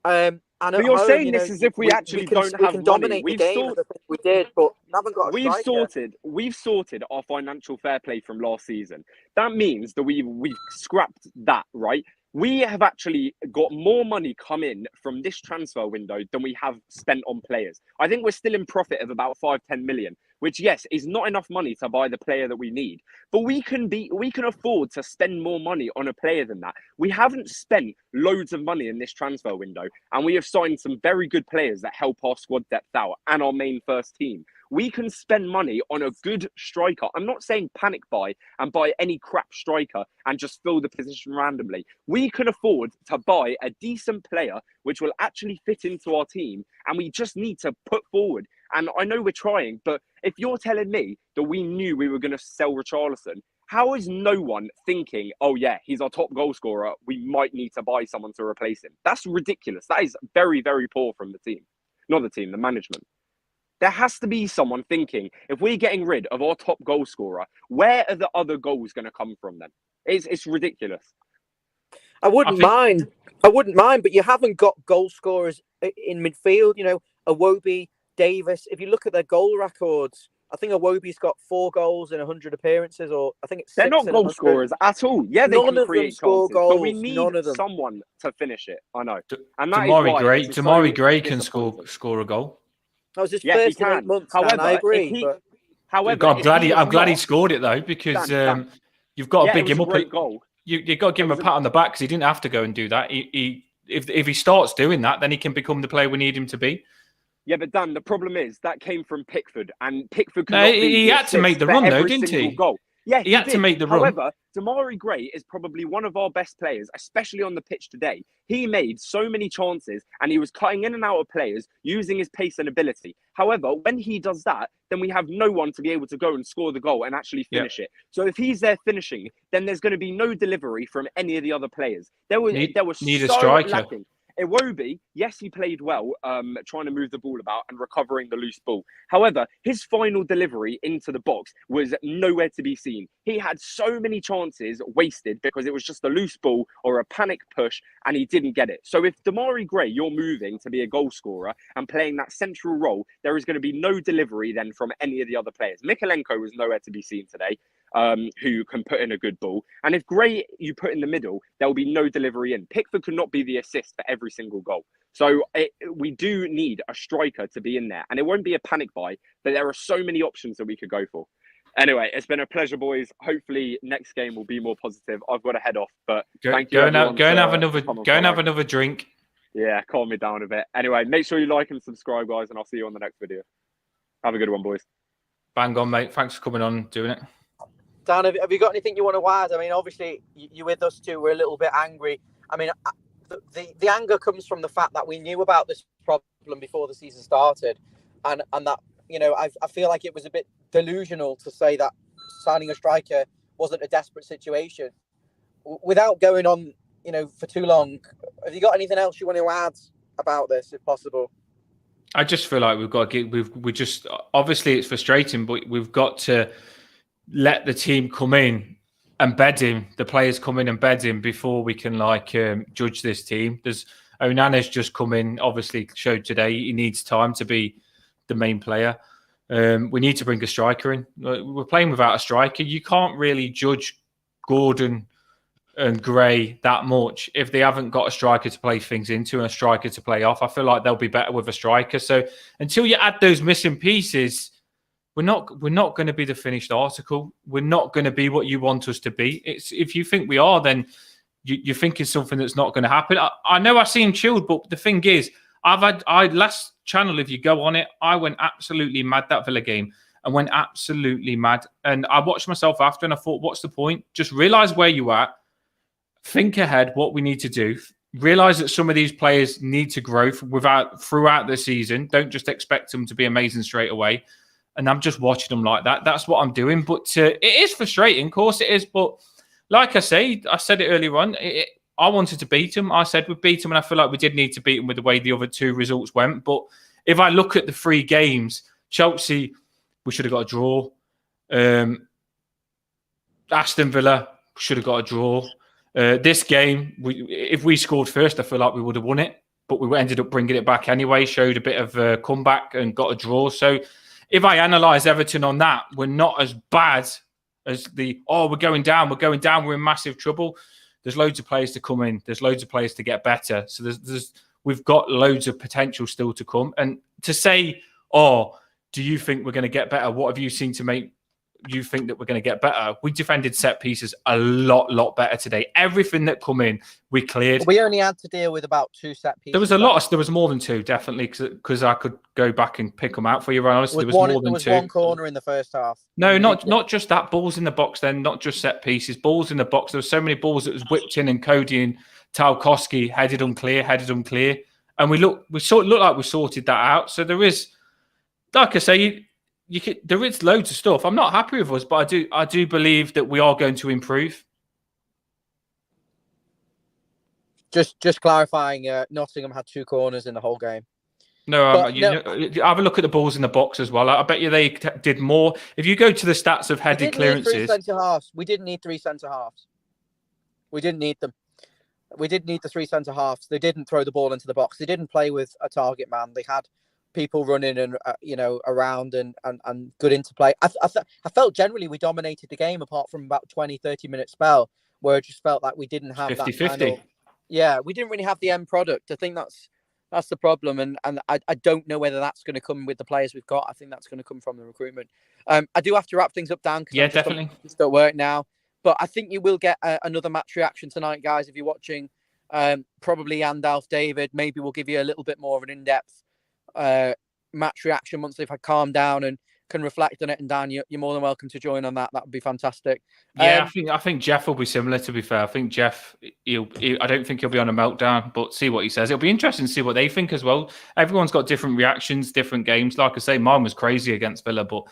And but you're saying this as if we actually don't have money. We can dominate the game. We did, but haven't got a striker. We've sorted our financial fair play from last season. That means that we've scrapped that, right? We have actually got more money come in from this transfer window than we have spent on players. I think we're still in profit of about 5-10 million, which, yes, is not enough money to buy the player that we need. But we can afford to spend more money on a player than that. We haven't spent loads of money in this transfer window, and we have signed some very good players that help our squad depth out and our main first team. We can spend money on a good striker. I'm not saying panic buy and buy any crap striker and just fill the position randomly. We can afford to buy a decent player which will actually fit into our team, and we just need to put forward. And I know we're trying, but if you're telling me that we knew we were going to sell Richarlison, how is no one thinking, oh yeah, he's our top goal scorer, we might need to buy someone to replace him? That's ridiculous. That is very, very poor from the team. Not the team, the management. There has to be someone thinking, if we're getting rid of our top goal scorer, where are the other goals going to come from then? It's ridiculous. I wouldn't mind, but you haven't got goal scorers in midfield. Iwobi, Davis. If you look at their goal records, I think Iwobi's got 4 goals in 100 appearances, or I think it's 6. They're not goal scorers at all. Yeah, they can create chances, goals, but we need someone to finish it. I know. And Demarai Gray can score a goal. That was his first in 8 months. However, I agree. I'm glad he scored it though, because you've got to big him up. You've got to give him a pat on the back because he didn't have to go and do that. If he starts doing that, then he can become the player we need him to be. Yeah, but Dan, the problem is that came from Pickford, and Pickford. He had to make the run though, didn't he? Goal. Yeah, he had to make the run. However, Demarai Gray is probably one of our best players, especially on the pitch today. He made so many chances and he was cutting in and out of players using his pace and ability. However, when he does that, then we have no one to be able to go and score the goal and actually finish it. So if he's there finishing, then there's going to be no delivery from any of the other players. There was a so striker. lacking. Iwobi, yes, he played well, trying to move the ball about and recovering the loose ball. However, his final delivery into the box was nowhere to be seen. He had so many chances wasted because it was just a loose ball or a panic push and he didn't get it. So if Demarai Gray, you're moving to be a goal scorer and playing that central role, there is going to be no delivery then from any of the other players. Mikalenko was nowhere to be seen today. Who can put in a good ball. And if Gray you put in the middle, there will be no delivery in. Pickford could not be the assist for every single goal. So we do need a striker to be in there. And it won't be a panic buy, but there are so many options that we could go for. Anyway, it's been a pleasure, boys. Hopefully next game will be more positive. I've got to head off, but thank you. Go and have another drink. Yeah, calm me down a bit. Anyway, make sure you like and subscribe, guys, and I'll see you on the next video. Have a good one, boys. Bang on, mate. Thanks for coming on, doing it. Dan, have you got anything you want to add? I mean, obviously, you're with us too. We're a little bit angry. I mean, the anger comes from the fact that we knew about this problem before the season started. And that, I feel like it was a bit delusional to say that signing a striker wasn't a desperate situation. Without going on, for too long, have you got anything else you want to add about this, if possible? I just feel like obviously it's frustrating, but we've got to let the team come in and bed him, the players come in and bed him before we can judge this team. Onana's just come in, obviously showed today he needs time to be the main player. We need to bring a striker in. We're playing without a striker. You can't really judge Gordon and Gray that much if they haven't got a striker to play things into and a striker to play off. I feel like they'll be better with a striker. So until you add those missing pieces, we're not going to be the finished article. We're not going to be what you want us to be. It's if you think we are, then you're thinking something that's not going to happen. I know I seem chilled, but the thing is, last channel, if you go on it, I went absolutely mad that Villa game. I went absolutely mad. And I watched myself after and I thought, what's the point? Just realise where you are. Think ahead what we need to do. Realise that some of these players need to grow throughout the season. Don't just expect them to be amazing straight away. And I'm just watching them like that. That's what I'm doing. But it is frustrating. Of course it is. But like I said it earlier on, I wanted to beat them. I said we'd beat them. And I feel like we did need to beat them with the way the other two results went. But if I look at the 3 games, Chelsea, we should have got a draw. Aston Villa should have got a draw. This game, if we scored first, I feel like we would have won it. But we ended up bringing it back anyway, showed a bit of a comeback and got a draw. So if I analyse Everton on that, we're not as bad as we're going down, we're in massive trouble. There's loads of players to come in. There's loads of players to get better. So we've got loads of potential still to come. And to say, do you think we're going to get better? What have you seen to make you think that we're going to get better? We defended set pieces a lot better today. Everything that come in, we cleared. We only had to deal with about 2 set pieces. There was more than 2, definitely, because I could go back and pick them out for you, Ryan. Honestly, there was more than 2. There was 1 corner in the first half. No, not just that. Balls in the box then, not just set pieces. Balls in the box. There were so many balls that was whipped in and Cody and Tarkowski headed unclear. And we looked like we sorted that out. So there is, like I say, there is loads of stuff. I'm not happy with us, but I do believe that we are going to improve. Just clarifying, Nottingham had 2 corners in the whole game. No, have a look at the balls in the box as well. I bet you they did more. If you go to the stats of headed clearances, we didn't need 3 centre halves. We didn't need them. We didn't need the 3 centre halves. They didn't throw the ball into the box. They didn't play with a target man. They had people running and around and good interplay. I felt generally we dominated the game apart from about 20-30 minute spell where it just felt like we didn't have 50-50. We didn't really have the end product. I think that's the problem, and I don't know whether that's going to come with the players we've got. I think that's going to come from the recruitment. I do have to wrap things up, Dan. Yeah, definitely. Still work now, but I think you will get another match reaction tonight, guys. If you're watching, probably Andalf David. Maybe we'll give you a little bit more of an in-depth match reaction once they've had calmed down and can reflect on it. And Dan, you're more than welcome to join on that. That would be fantastic. Yeah, I think Geof will be similar. To be fair, I think Geof. I don't think he'll be on a meltdown, but see what he says. It'll be interesting to see what they think as well. Everyone's got different reactions, different games. Like I say, mine was crazy against Villa, but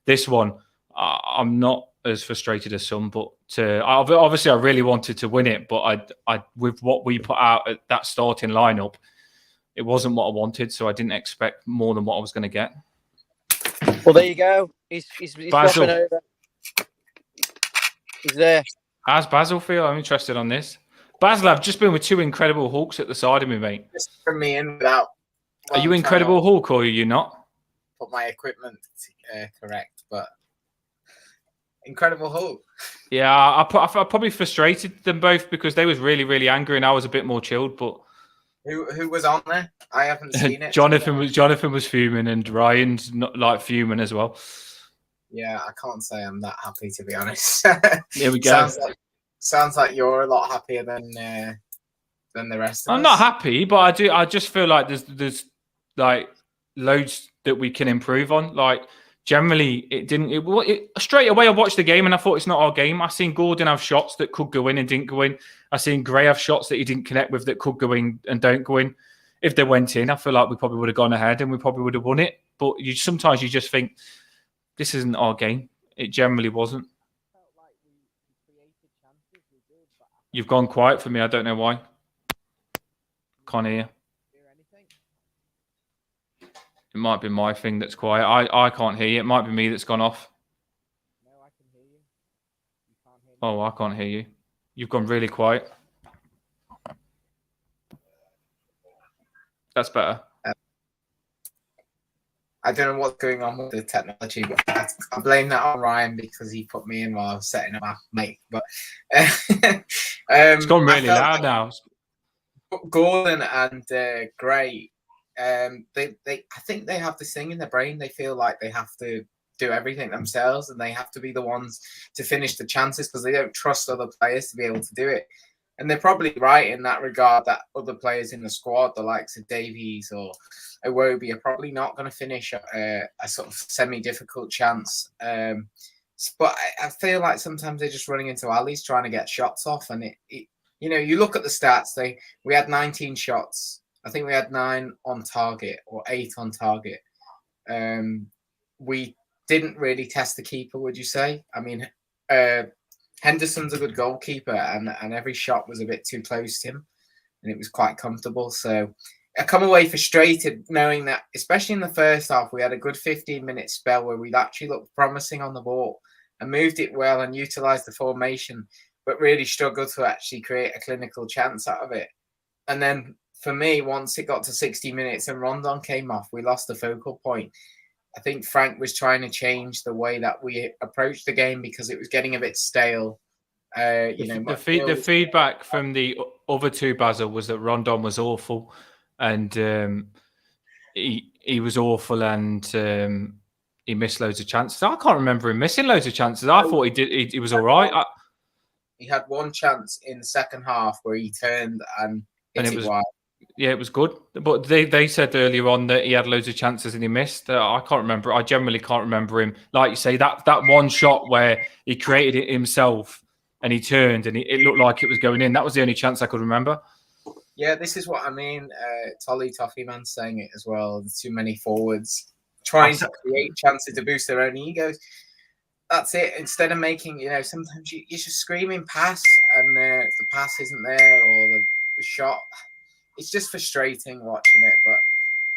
this one, I'm not as frustrated as some. But obviously, I really wanted to win it, but I with what we put out at that starting lineup, it wasn't what I wanted, so I didn't expect more than what I was going to get. Well, there you go. He's Basil. over. He's there. How's Basil feel? I'm interested on this. Basil, I've just been with 2 incredible Hulks at the side of me, mate. Just from me in without. Are you Incredible Hulk or are you not? Put my equipment correct, but Incredible Hulk. Yeah, I probably frustrated them both because they was really, really angry and I was a bit more chilled, but. Who was on there? I haven't seen it. Jonathan was fuming and Ryan's not like fuming as well. Yeah, I can't say I'm that happy, to be honest. Here we go. Sounds like you're a lot happier than the rest of us. I'm not happy, but I just feel like there's like loads that we can improve on. Like generally, straight away I watched the game and I thought it's not our game. I seen Gordon have shots that could go in and didn't go in. I seen Gray have shots that he didn't connect with that could go in and don't go in. If they went in, I feel like we probably would have gone ahead and we probably would have won it. But sometimes you just think this isn't our game. It generally wasn't. You've gone quiet for me. I don't know why. Can't hear. It might be my thing that's quiet. I can't hear you. It might be me that's gone off. No, I can hear you. You can't hear me. Oh, I can't hear you. You've gone really quiet. That's better. I don't know what's going on with the technology, but I blame that on Ryan because he put me in while I was setting up my mic. But It's gone really loud now. Gordon and Gray, I think they have this thing in their brain. They feel like they have to do everything themselves, and they have to be the ones to finish the chances because they don't trust other players to be able to do it. And they're probably right in that regard, that other players in the squad, the likes of Davies or Iwobi, are probably not going to finish a sort of semi-difficult chance. But I feel like sometimes they're just running into alleys trying to get shots off. And you look at the stats, we had 19 shots. I think we had 9 on target or 8 on target. We didn't really test the keeper, would you say? I mean, Henderson's a good goalkeeper, and every shot was a bit too close to him, and it was quite comfortable. So I come away frustrated knowing that, especially in the first half, we had a good 15-minute spell where we'd actually looked promising on the ball and moved it well and utilised the formation, but really struggled to actually create a clinical chance out of it. And then for me, once it got to 60 minutes and Rondon came off, we lost the focal point. I think Frank was trying to change the way that we approached the game because it was getting a bit stale. The feedback from the other two, Basil, was that Rondon was awful, and he was awful, and he missed loads of chances. I can't remember him missing loads of chances. I thought he did. He was all right. He had one chance in the second half where he turned and hit it wide. Yeah, it was good. But they said earlier on that he had loads of chances and he missed. I can't remember. I generally can't remember him. Like you say, that one shot where he created it himself and he turned and it looked like it was going in. That was the only chance I could remember. Yeah, this is what I mean. Tolly Toffee Man saying it as well. There's too many forwards trying to create chances to boost their own egos. That's it. Instead of making, sometimes you're just screaming pass and the pass isn't there or the shot. It's just frustrating watching it, but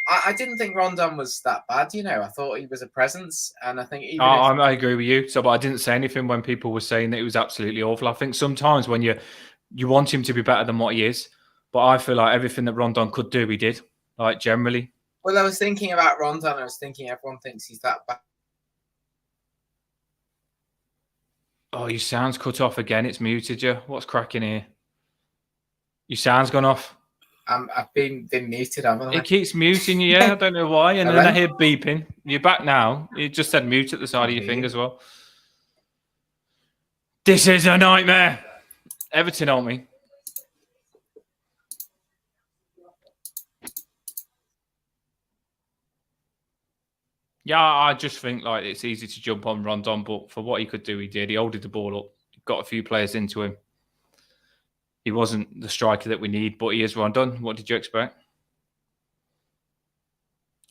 I didn't think Rondon was that bad. I thought he was a presence, and I think I agree with you. So, but I didn't say anything when people were saying that he was absolutely awful. I think sometimes when you want him to be better than what he is, but I feel like everything that Rondon could do, he did. Like generally. Well, I was thinking about Rondon. I was thinking everyone thinks he's that bad. Oh, your sound's cut off again. It's muted you. What's cracking here? Your sound's gone off. I've been muted, haven't I? It keeps muting you, yeah. I don't know why. And then I hear beeping. You're back now. It just said mute at the side of your thing as well. This is a nightmare. Everton, aren't we? Yeah, I just think like it's easy to jump on Rondon, but for what he could do, he did. He holded the ball up, got a few players into him. He wasn't the striker that we need, but he is Rondon. What did you expect?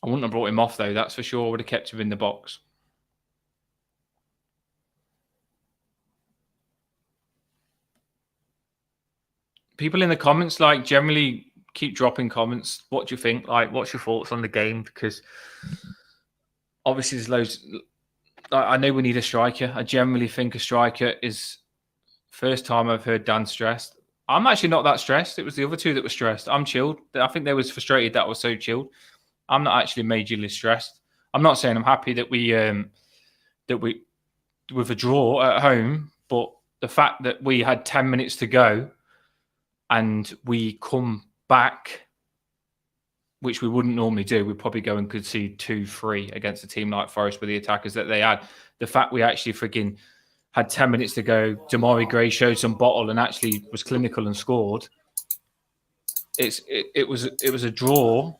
I wouldn't have brought him off, though. That's for sure. I would have kept him in the box. People in the comments, generally keep dropping comments. What do you think? What's your thoughts on the game? Because obviously there's loads. I know we need a striker. I generally think a striker is... First time I've heard Dan stressed. I'm actually not that stressed. It was the other two that were stressed. I'm chilled. I think they was frustrated that I was so chilled. I'm not actually majorly stressed. I'm not saying I'm happy that we with a draw at home, but the fact that we had 10 minutes to go and we come back, which we wouldn't normally do, we'd probably go and concede 2-3 against a team like Forest with the attackers that they had. The fact we actually freaking had 10 minutes to go, Demarai Gray showed some bottle and actually was clinical and scored. It was a draw.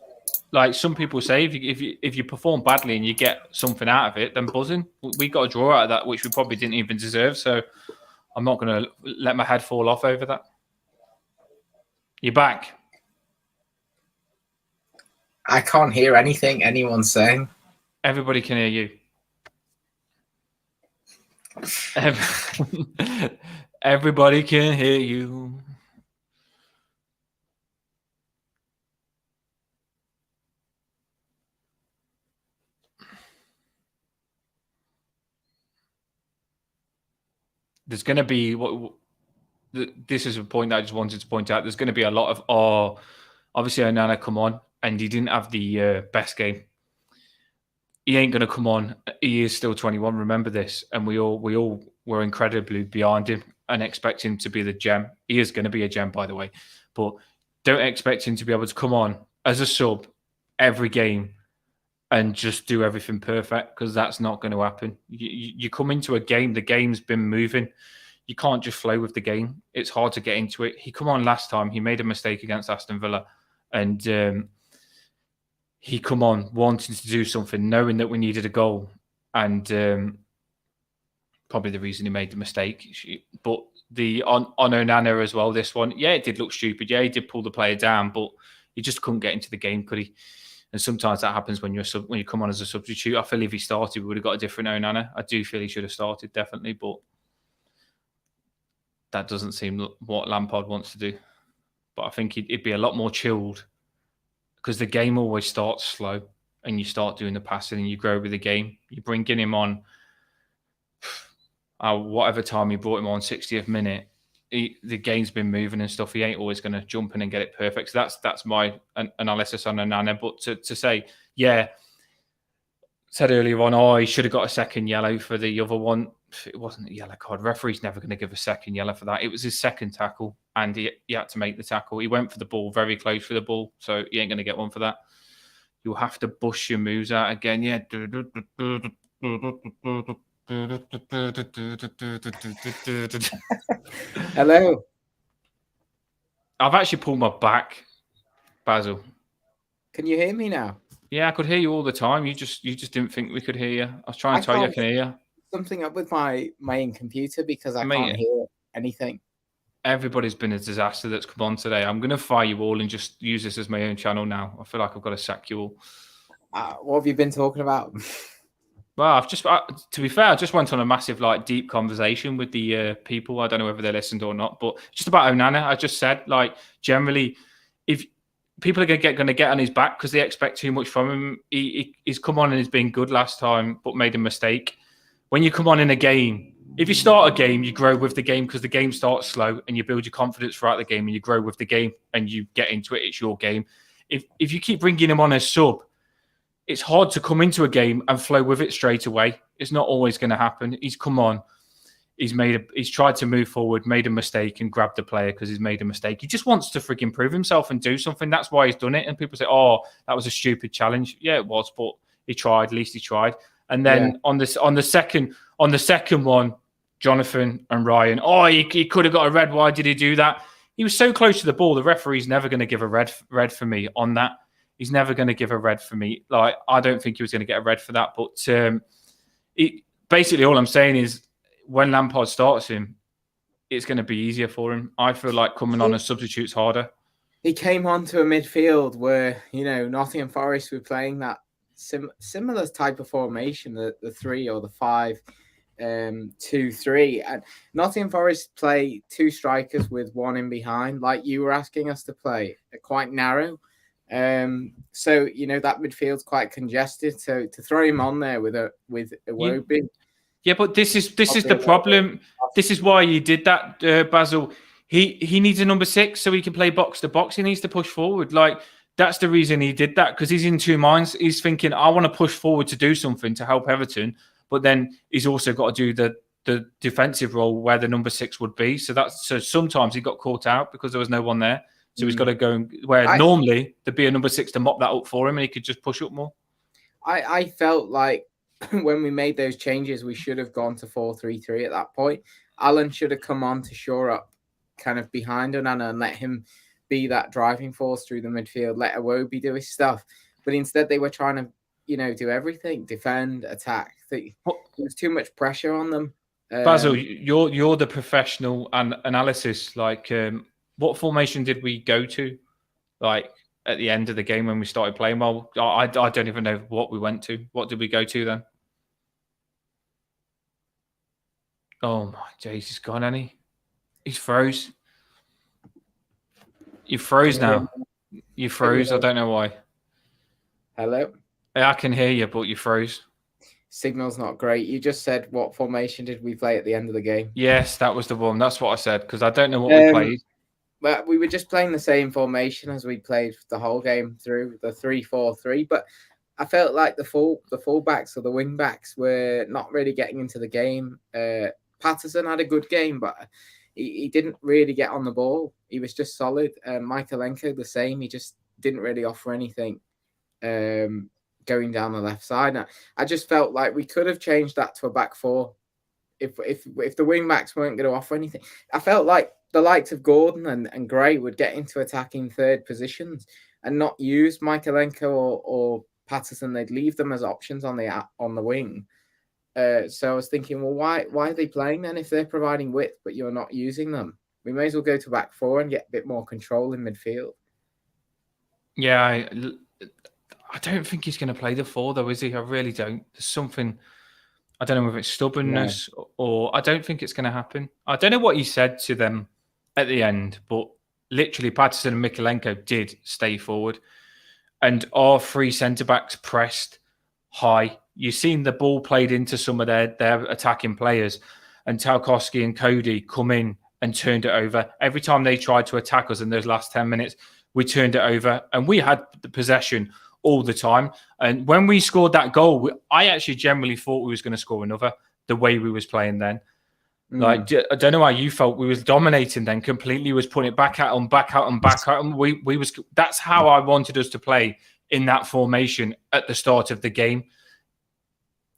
Like some people say, if you perform badly and you get something out of it, then buzzing. We got a draw out of that, which we probably didn't even deserve. So I'm not going to let my head fall off over that. You're back. I can't hear anything anyone's saying. Everybody can hear you. Everybody can hear you. There's going to be this is a point that I just wanted to point out. There's going to be a lot of obviously Onana come on and he didn't have the best game. he ain't going to come on. He is still 21. Remember this, and we all were incredibly behind him and expect him to be the gem. He is going to be a gem, by the way, but don't expect him to be able to come on as a sub every game and just do everything perfect, because that's not going to happen. You come into a game, the game's been moving. You can't just flow with the game. It's hard to get into it. He come on last time. He made a mistake against Aston Villa, and he come on wanting to do something, knowing that we needed a goal, and probably the reason he made the mistake. But on Onana as well, this one, yeah, it did look stupid. Yeah, he did pull the player down, but he just couldn't get into the game, could he? And sometimes that happens when you come on as a substitute. I feel if he started, we would have got a different Onana. I do feel he should have started, definitely, but that doesn't seem what Lampard wants to do. But I think he'd be a lot more chilled, because the game always starts slow and you start doing the passing and you grow with the game. You're bringing him on whatever time you brought him on, 60th minute. The game's been moving and stuff. He ain't always going to jump in and get it perfect. So that's my analysis on Onana. But to say, yeah, said earlier on, he should have got a second yellow for the other one. It wasn't a yellow card. Referee's never going to give a second yellow for that. It was his second tackle, and he had to make the tackle. He went for the ball, very close for the ball, so he ain't going to get one for that. You'll have to bust your moves out again. Yeah. Hello. I've actually pulled my back, Basil. Can you hear me now? Yeah, I could hear you all the time. You just didn't think we could hear you. I was trying to tell you I can hear you. Something up with my main computer because I can't hear anything. Everybody's been a disaster that's come on today. I'm going to fire you all and just use this as my own channel now. I feel like I've got to sack you all. What have you been talking about? Well, to be fair, I just went on a massive, deep conversation with the people. I don't know whether they listened or not, but just about Onana, I just said, generally, if people are going to get on his back because they expect too much from him, he's come on and he's been good last time, but made a mistake. When you come on in a game, if you start a game, you grow with the game because the game starts slow and you build your confidence throughout the game and you grow with the game and you get into it. It's your game. If you keep bringing him on as sub, it's hard to come into a game and flow with it straight away. It's not always going to happen. He's come on. He's tried to move forward, made a mistake and grabbed the player because he's made a mistake. He just wants to freaking prove himself and do something. That's why he's done it. And people say, oh, that was a stupid challenge. Yeah, it was, but he tried. At least he tried. And then on the second one, Jonathan and Ryan, he could have got a red. Why did he do that? He was so close to the ball. The referee's never going to give a red for me on that. He's never going to give a red for me. I don't think he was going to get a red for that. But basically, all I'm saying is when Lampard starts him, it's going to be easier for him. I feel like coming on as substitute's harder. He came on to a midfield where, Nottingham Forest were playing that similar type of formation, the 3 or the 5-2-3. And Nottingham Forest play 2 strikers with 1 in behind, like you were asking us to play, quite narrow. So that midfield's quite congested. So to throw him on there with Iwobi. Yeah, but this is the problem. This is why he did that, Basil. He needs a number 6 so he can play box to box. He needs to push forward. That's the reason he did that, because he's in 2 minds. He's thinking, I want to push forward to do something to help Everton, but then he's also got to do the defensive role where the number 6 would be. So sometimes he got caught out because there was no one there. So he's got to go normally there'd be a number 6 to mop that up for him and he could just push up more. I felt like when we made those changes, we should have gone to 4-3-3 at that point. Alan should have come on to shore up kind of behind Onana and let him be that driving force through the midfield, let Iwobi do his stuff. But instead they were trying to, do everything, defend, attack. There was too much pressure on them. Basil, you're the professional analysis. What formation did we go to? At the end of the game when we started playing well, I don't even know what we went to. What did we go to then? Oh my days, he's gone, hasn't he? He's froze. You froze now. You froze. I don't know why. Hello? I can hear you, but you froze. Signal's not great. You just said, what formation did we play at the end of the game? Yes, that was the one. That's what I said, because I don't know what we played. But we were just playing the same formation as we played the whole game through, the 3-4-3. But I felt like the fullbacks or the wing backs were not really getting into the game. Patterson had a good game, but he didn't really get on the ball. He was just solid. Michaelenko the same. He just didn't really offer anything going down the left side. I just felt like we could have changed that to a back four if the wing backs weren't going to offer anything. I felt like the likes of Gordon and Gray would get into attacking third positions and not use Michaelenko or Patterson. They'd leave them as options on the wing. So I was thinking, well, why are they playing then if they're providing width but you're not using them? We may as well go to back four and get a bit more control in midfield. Yeah, I don't think he's going to play the four though, is he? I really don't. There's something. I don't know whether it's stubbornness or I don't think it's going to happen. I don't know what he said to them at the end, but literally Patterson and Michaelenko did stay forward. And our three centre-backs pressed high. You've seen the ball played into some of their attacking players. And Tarkowski and Cody come in and turned it over. Every time they tried to attack us in those last 10 minutes, we turned it over. And we had the possession all the time. And when we scored that goal, I actually generally thought we was going to score another, the way we was playing then. Like, I don't know how you felt. We was dominating then completely, was putting it back at them. That's how I wanted us to play in that formation at the start of the game.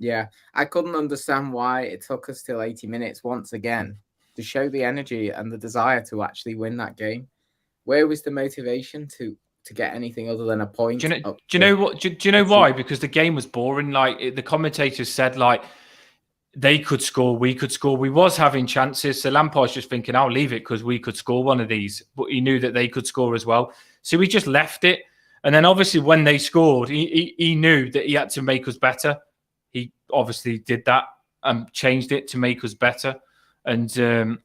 Yeah, I couldn't understand why it took us till 80 minutes once again to show the energy and the desire to actually win that game. Where was the motivation to get anything other than a point? Do you know why? Because the game was boring. Like the commentators said, like, they could score, we could score. We was having chances. So Lampard's just thinking, I'll leave it because we could score one of these. But he knew that they could score as well. So he just left it. And then obviously when they scored, he knew that he had to make us better. He obviously did that and changed it to make us better. And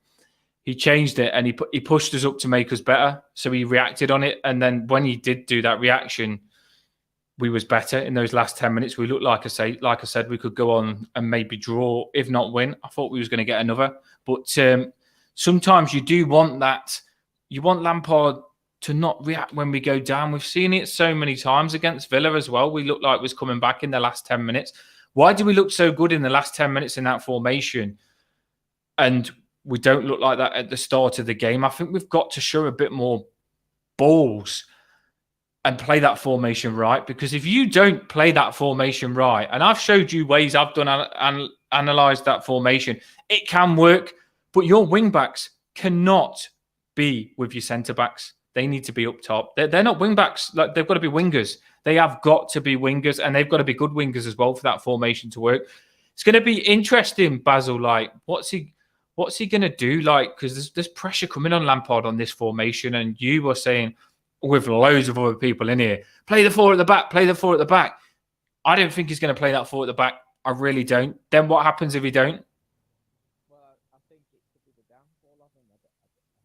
he changed it and he pushed us up to make us better. So he reacted on it. And then when he did do that reaction, we was better in those last 10 minutes. We looked like I said, we could go on and maybe draw, if not win. I thought we was going to get another. But sometimes you do want that. You want Lampard to not react when we go down. We've seen it so many times against Villa as well. We looked like we was coming back in the last 10 minutes. Why do we look so good in the last 10 minutes in that formation? And we don't look like that at the start of the game. I think we've got to show a bit more balls and play that formation right. Because if you don't play that formation right, and I've showed you ways I've done and analysed that formation, it can work, but your wing-backs cannot be with your centre-backs. They need to be up top. They're not wing-backs. Like, they've got to be wingers. They have got to be wingers, and they've got to be good wingers as well for that formation to work. It's going to be interesting, Basil. Like, what's he going to do? Like, because there's pressure coming on Lampard on this formation, and you were saying, with loads of other people in here, play the four at the back, play the four at the back. I don't think he's going to play that four at the back. I really don't. Then what happens if he don't? Well, I think it could be the downfall of him. I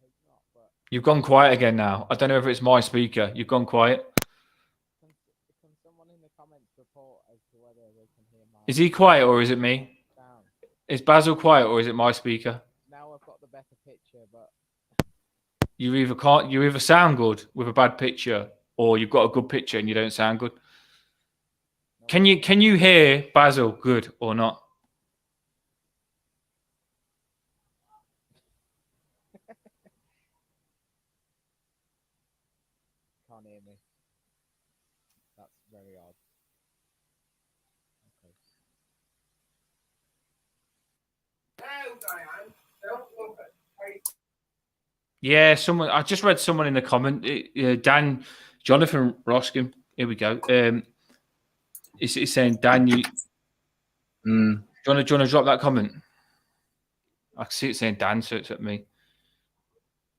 hope not. But You've gone quiet again now. I don't know if it's my speaker. You've gone quiet. can someone in the comments report as to whether they can hear my Is he quiet or is it me? sound? Is Basil quiet or is it my speaker? Now I've got the better picture, but You either sound good with a bad picture or you've got a good picture and you don't sound good. Can you hear Basil good or not? can't hear me. That's very odd. Okay. Yeah, someone. I just read someone in the comment. Jonathan Roskin. Here we go. It's saying Dan. Do you want to drop that comment? I can see it saying Dan, so it's at me.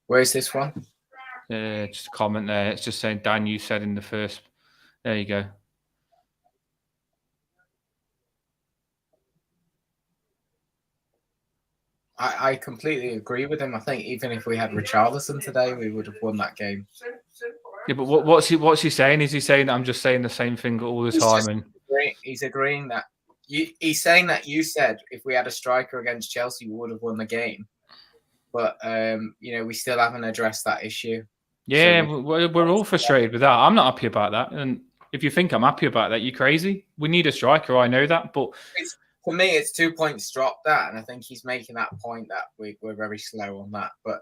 Where's this one? Just a comment there. It's just saying Dan. You said in the first. There you go. I completely agree with him. I think even if we had Richarlison today, we would have won that game. Yeah, but what's he saying? Is he saying that I'm just saying the same thing all the time? He's agreeing that he's saying that you said if we had a striker against Chelsea, we would have won the game. But we still haven't addressed that issue. Yeah, so we're all frustrated with that. I'm not happy about that, and If you think I'm happy about that, you're crazy. We need a striker. I know that, but for me, it's 2 points dropped that, and I think he's making that point that we're very slow on that. But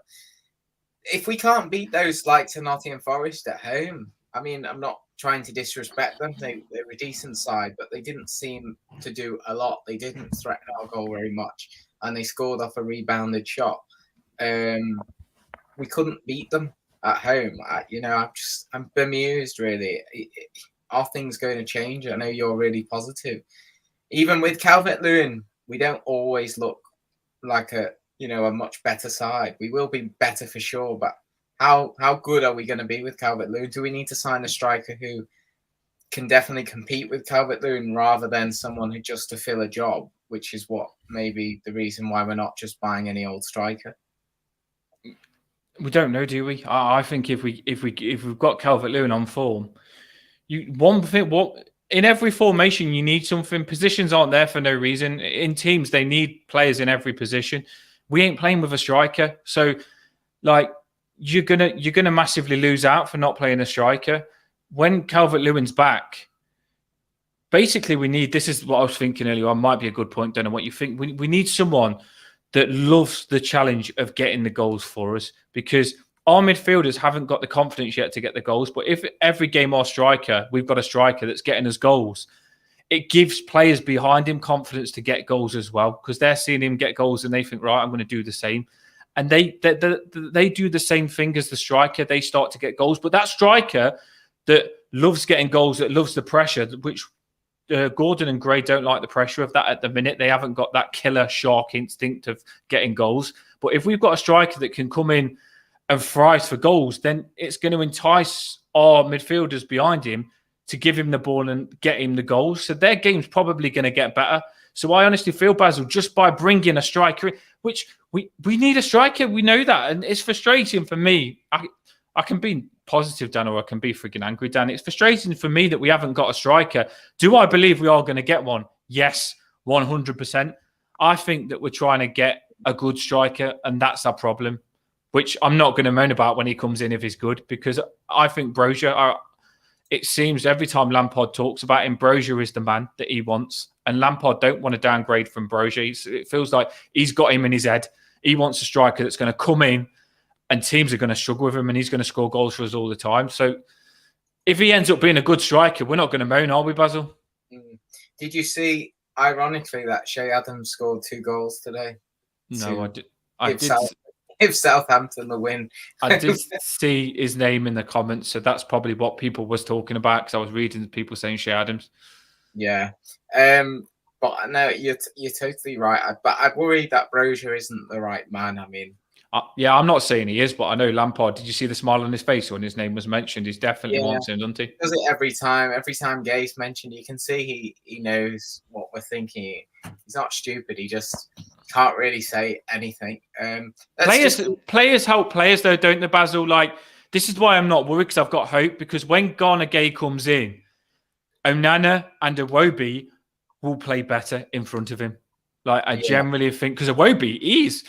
if we can't beat those like to Nottingham Forest at home, I mean, I'm not trying to disrespect them. They're a decent side, but they didn't seem to do a lot. They didn't threaten our goal very much, and they scored off a rebounded shot. We couldn't beat them at home. I'm bemused, really. Are things going to change? I know you're really positive. Even with Calvert-Lewin, we don't always look like a much better side. We will be better for sure, but how good are we going to be with Calvert-Lewin? Do we need to sign a striker who can definitely compete with Calvert-Lewin rather than someone who just to fill a job, which is what maybe the reason why we're not just buying any old striker? We don't know, do we? I think if we've got Calvert-Lewin on form, in every formation you need something. Positions aren't there for no reason. In teams, they need players in every position. We ain't playing with a striker, so like you're gonna massively lose out for not playing a striker. When Calvert-Lewin's back, basically we need. This is what I was thinking earlier on. Might be a good point. Don't know what you think. We need someone that loves the challenge of getting the goals for us, because our midfielders haven't got the confidence yet to get the goals. But if every game we've got a striker that's getting us goals, it gives players behind him confidence to get goals as well, because they're seeing him get goals and they think, right, I'm going to do the same. And they do the same thing as the striker. They start to get goals. But that striker that loves getting goals, that loves the pressure, which Gordon and Gray don't like the pressure of that at the minute. They haven't got that killer shark instinct of getting goals. But if we've got a striker that can come in and thrive for goals, then it's going to entice our midfielders behind him to give him the ball and get him the goals. So their game's probably going to get better. So I honestly feel, Basil, just by bringing a striker in, which we need a striker, we know that. And it's frustrating for me. I can be positive, Dan, or I can be freaking angry, Dan. It's frustrating for me that we haven't got a striker. Do I believe we are going to get one? Yes, 100%. I think that we're trying to get a good striker, and that's our problem, which I'm not going to moan about when he comes in if he's good, because I think Brozier, it seems every time Lampard talks about him, Brozier is the man that he wants. And Lampard don't want to downgrade from Brozier. It feels like he's got him in his head. He wants a striker that's going to come in and teams are going to struggle with him and he's going to score goals for us all the time. So if he ends up being a good striker, we're not going to moan, are we, Basil? Did you see, ironically, that Shea Adams scored 2 goals today? No, I did. Give Southampton the win. I did see his name in the comments, so that's probably what people was talking about, because I was reading people saying Shea Adams. Yeah. But no, you're totally right. But I worry that Brozier isn't the right man. I mean, yeah, I'm not saying he is, but I know Lampard. Did you see the smile on his face when his name was mentioned? He's definitely wants him, doesn't he? He does it every time. Every time Gay's mentioned, you can see he knows what we're thinking. He's not stupid. He just can't really say anything. Players help players, though, don't they, Basil? Like, this is why I'm not worried, because I've got hope. Because when Ghana Gay comes in, Onana and Iwobi will play better in front of him. Like, I generally think, because Iwobi is.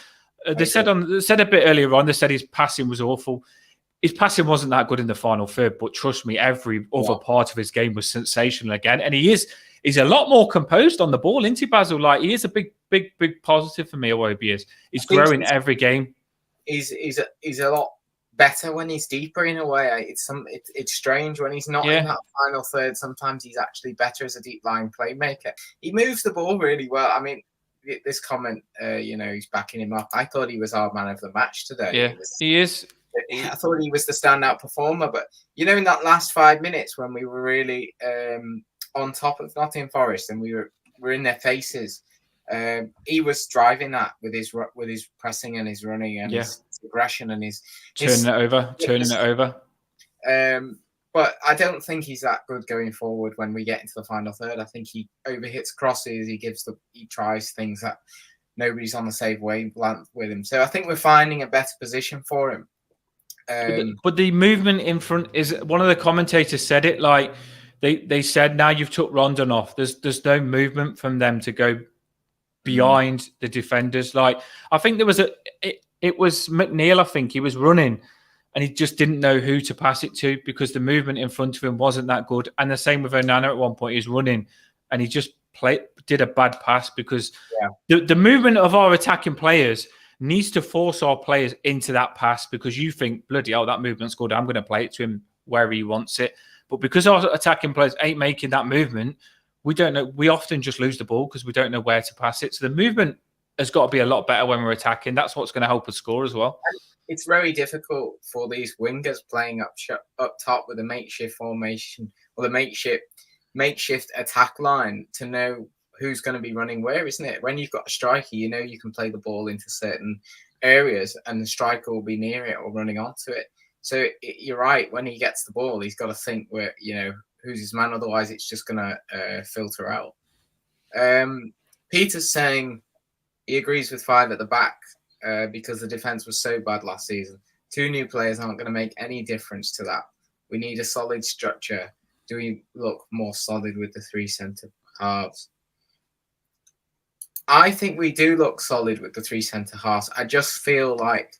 They said a bit earlier on, they said his passing was awful. His passing wasn't that good in the final third, but trust me, every other part of his game was sensational again. And he's a lot more composed on the ball, isn't he, Basil? Like, he is a big positive for me, Iwobi is. He's growing every game. He's a lot better when he's deeper in a way. It's strange when he's not in that final third. Sometimes he's actually better as a deep line playmaker. He moves the ball really well. I mean, this comment, he's backing him up. I thought he was our man of the match today. Yeah, he is. I thought he was the standout performer. But, in that last 5 minutes when we were really on top of Nottingham Forest and we were in their faces, he was driving that with his pressing and his running and his aggression and his turning it over. But I don't think he's that good going forward when we get into the final third. I think he overhits crosses. He tries things that nobody's on the same wavelength with him. So I think we're finding a better position for him. But the movement in front is, one of the commentators said it, like they said, now you've took Rondon off. There's no movement from them to go behind the defenders. Like, I think there was it was McNeil, I think he was running and he just didn't know who to pass it to because the movement in front of him wasn't that good. And the same with Onana at one point. He's running and he just did a bad pass because the movement of our attacking players needs to force our players into that pass because you think, bloody hell, that movement's good. I'm going to play it to him where he wants it. But because our attacking players ain't making that movement, we don't know. We often just lose the ball because we don't know where to pass it. So the movement has got to be a lot better when we're attacking. That's what's going to help us score as well. It's very difficult for these wingers playing up top with a makeshift formation or the makeshift attack line to know who's going to be running where, isn't it? When you've got a striker, you know you can play the ball into certain areas and the striker will be near it or running onto it. So you're right. When he gets the ball, he's got to think where, who's his man. Otherwise, it's just going to filter out. Peter's saying he agrees with 5 at the back because the defense was so bad last season. 2 new players aren't going to make any difference to that. We need a solid structure. Do we look more solid with the 3 centre halves? I think we do look solid with the 3 centre halves. I just feel like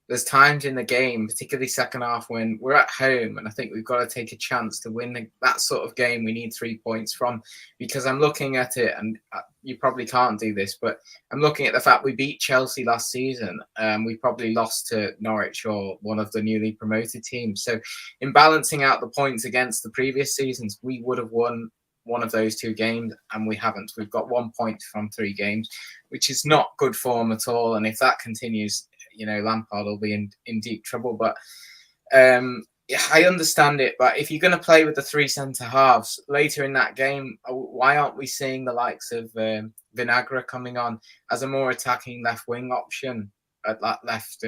there's times in the game, particularly second half, when we're at home, and I think we've got to take a chance to win that sort of game. We need 3 points from, because I'm looking at it, and you probably can't do this, but I'm looking at the fact we beat Chelsea last season. We probably lost to Norwich or one of the newly promoted teams. So in balancing out the points against the previous seasons, we would have won one of those 2 games, and we haven't. We've got 1 point from 3 games, which is not good form at all. And if that continues, Lampard will be in deep trouble. But I understand it. But if you're going to play with the 3 centre halves later in that game, why aren't we seeing the likes of Vinagre coming on as a more attacking left wing option at that left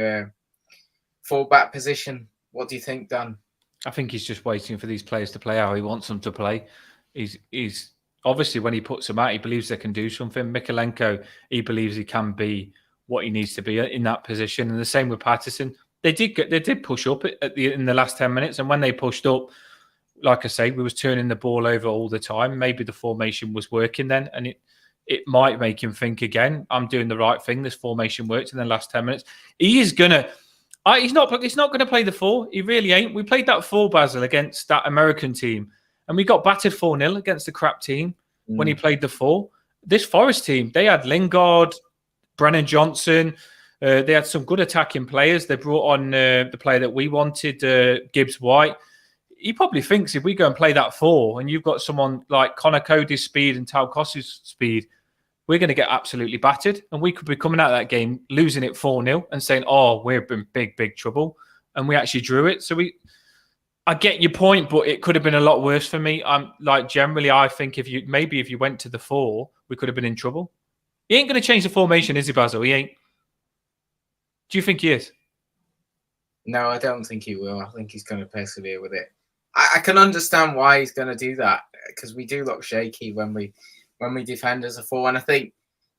full-back position? What do you think, Dan? I think he's just waiting for these players to play how he wants them to play. He's obviously, when he puts them out, he believes they can do something. Mykolenko, he believes he can be what he needs to be in that position, and the same with Patterson. They did push up in the last 10 minutes, and when they pushed up, like I say, we was turning the ball over all the time. Maybe the formation was working then, and it might make him think again. I'm doing the right thing. This formation worked in the last 10 minutes. He is gonna. He's not going to play the 4. He really ain't. We played that 4, Basil, against that American team, and we got battered 4-0 against the crap team when he played the 4. This Forest team, they had Lingard, Brennan Johnson. They had some good attacking players. They brought on the player that we wanted, Gibbs White. He probably thinks if we go and play that 4 and you've got someone like Connor Cody's speed and Tal Kossu's speed, we're going to get absolutely battered. And we could be coming out of that game, losing it 4-0 and saying, we're in big, big trouble. And we actually drew it. So I get your point, but it could have been a lot worse for me. Generally, I think if you went to the 4, we could have been in trouble. He ain't going to change the formation, is he, Basil? He ain't. Do you think he is? No, I don't think he will. I think he's going to persevere with it. I can understand why he's going to do that, because we do look shaky when we defend as a 4. And I think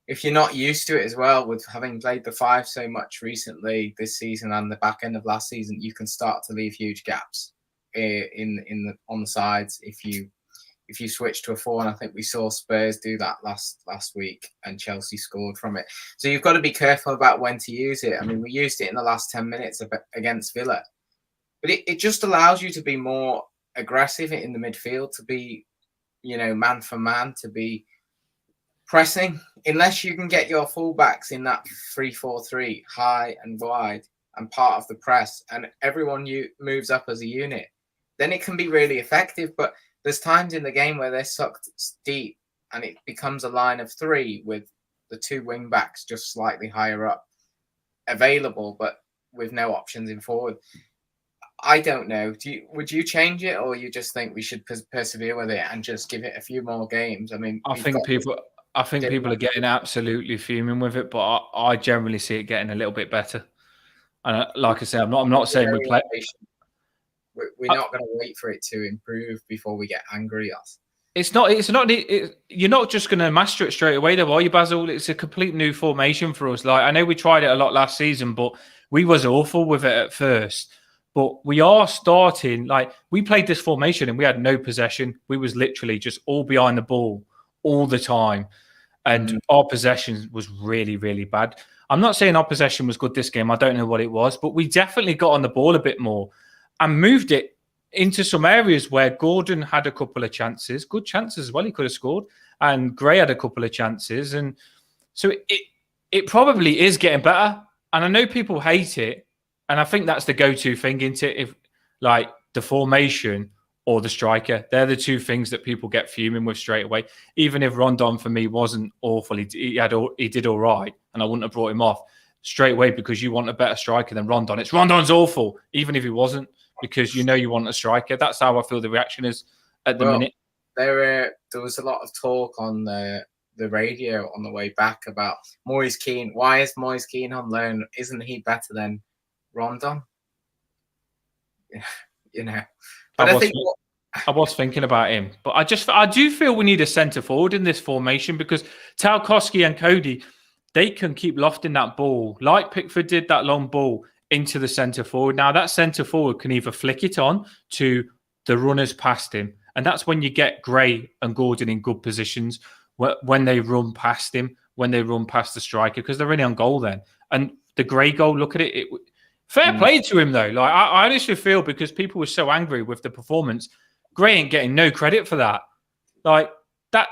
if you're not used to it as well, with having played the 5 so much recently this season and the back end of last season, you can start to leave huge gaps on the sides if you switch to a 4. And I think we saw Spurs do that last week, and Chelsea scored from it. So you've got to be careful about when to use it. I mean, we used it in the last 10 minutes against Villa, but it just allows you to be more aggressive in the midfield, to be, man for man, to be pressing. Unless you can get your fullbacks in that 3-4-3 high and wide and part of the press, and everyone moves up as a unit, then it can be really effective. But there's times in the game where they're sucked deep and it becomes a line of 3 with the 2 wing backs just slightly higher up available, but with no options in forward. I don't know. Would you change it, or you just think we should persevere with it and just give it a few more games? I mean, I think people are getting absolutely fuming with it, but I generally see it getting a little bit better. And like I say, I'm not saying we play. We're not going to wait for it to improve before we get angry at us. You're not just going to master it straight away, though, are you, Basil? It's a complete new formation for us. Like, I know we tried it a lot last season, but we was awful with it at first. But we are starting, like, we played this formation and we had no possession. We was literally just all behind the ball all the time. and our possession was really, really bad. I'm not saying our possession was good this game. I don't know what it was, but we definitely got on the ball a bit more and moved it into some areas where Gordon had a couple of chances, good chances as well. He could have scored, and Gray had a couple of chances, and so it probably is getting better. And I know people hate it, and I think that's the go-to thing, isn't it? If like the formation or the striker, they're the two things that people get fuming with straight away. Even if Rondon for me wasn't awful, he did all right, and I wouldn't have brought him off straight away because you want a better striker than Rondon. It's Rondon's awful, even if he wasn't, because you know you want a striker. That's how I feel the reaction is at the minute. There was a lot of talk on the radio on the way back about Moise Kean. Why is Moise Kean on loan? Isn't he better than Rondon? You know. But I was thinking about him, but I do feel we need a centre forward in this formation because Tarkowski and Cody, they can keep lofting that ball like Pickford did, that long ball into the centre forward. Now that centre forward can either flick it on to the runners past him, and that's when you get Gray and Gordon in good positions when they run past him, when they run past the striker, because they're really on goal then. And the Gray goal, look at it. Fair play to him though. Like I honestly feel, because people were so angry with the performance, Gray ain't getting no credit for that. Like that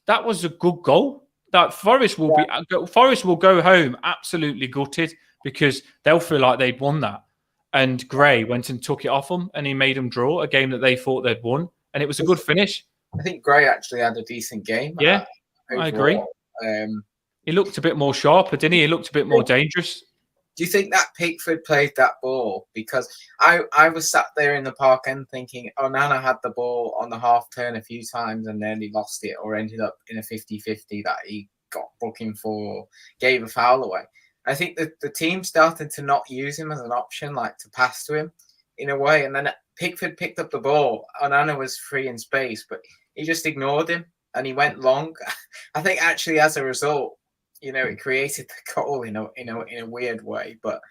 was a good goal. That Forest will go home absolutely gutted because they'll feel like they'd won that. And Gray went and took it off them, and he made them draw a game that they thought they'd won, and it was a good finish. I think Gray actually had a decent game. Yeah, I agree. He looked a bit more sharper, didn't he? He looked a bit more dangerous. Do you think that Pickford played that ball? Because I was sat there in the park and thinking, Nana had the ball on the half turn a few times and nearly lost it or ended up in a 50-50 that he got booking for, gave a foul away. I think that the team started to not use him as an option, like to pass to him in a way. And then Pickford picked up the ball. Onana was free in space, but he just ignored him and he went long. I think actually as a result, it created the goal in a weird way. But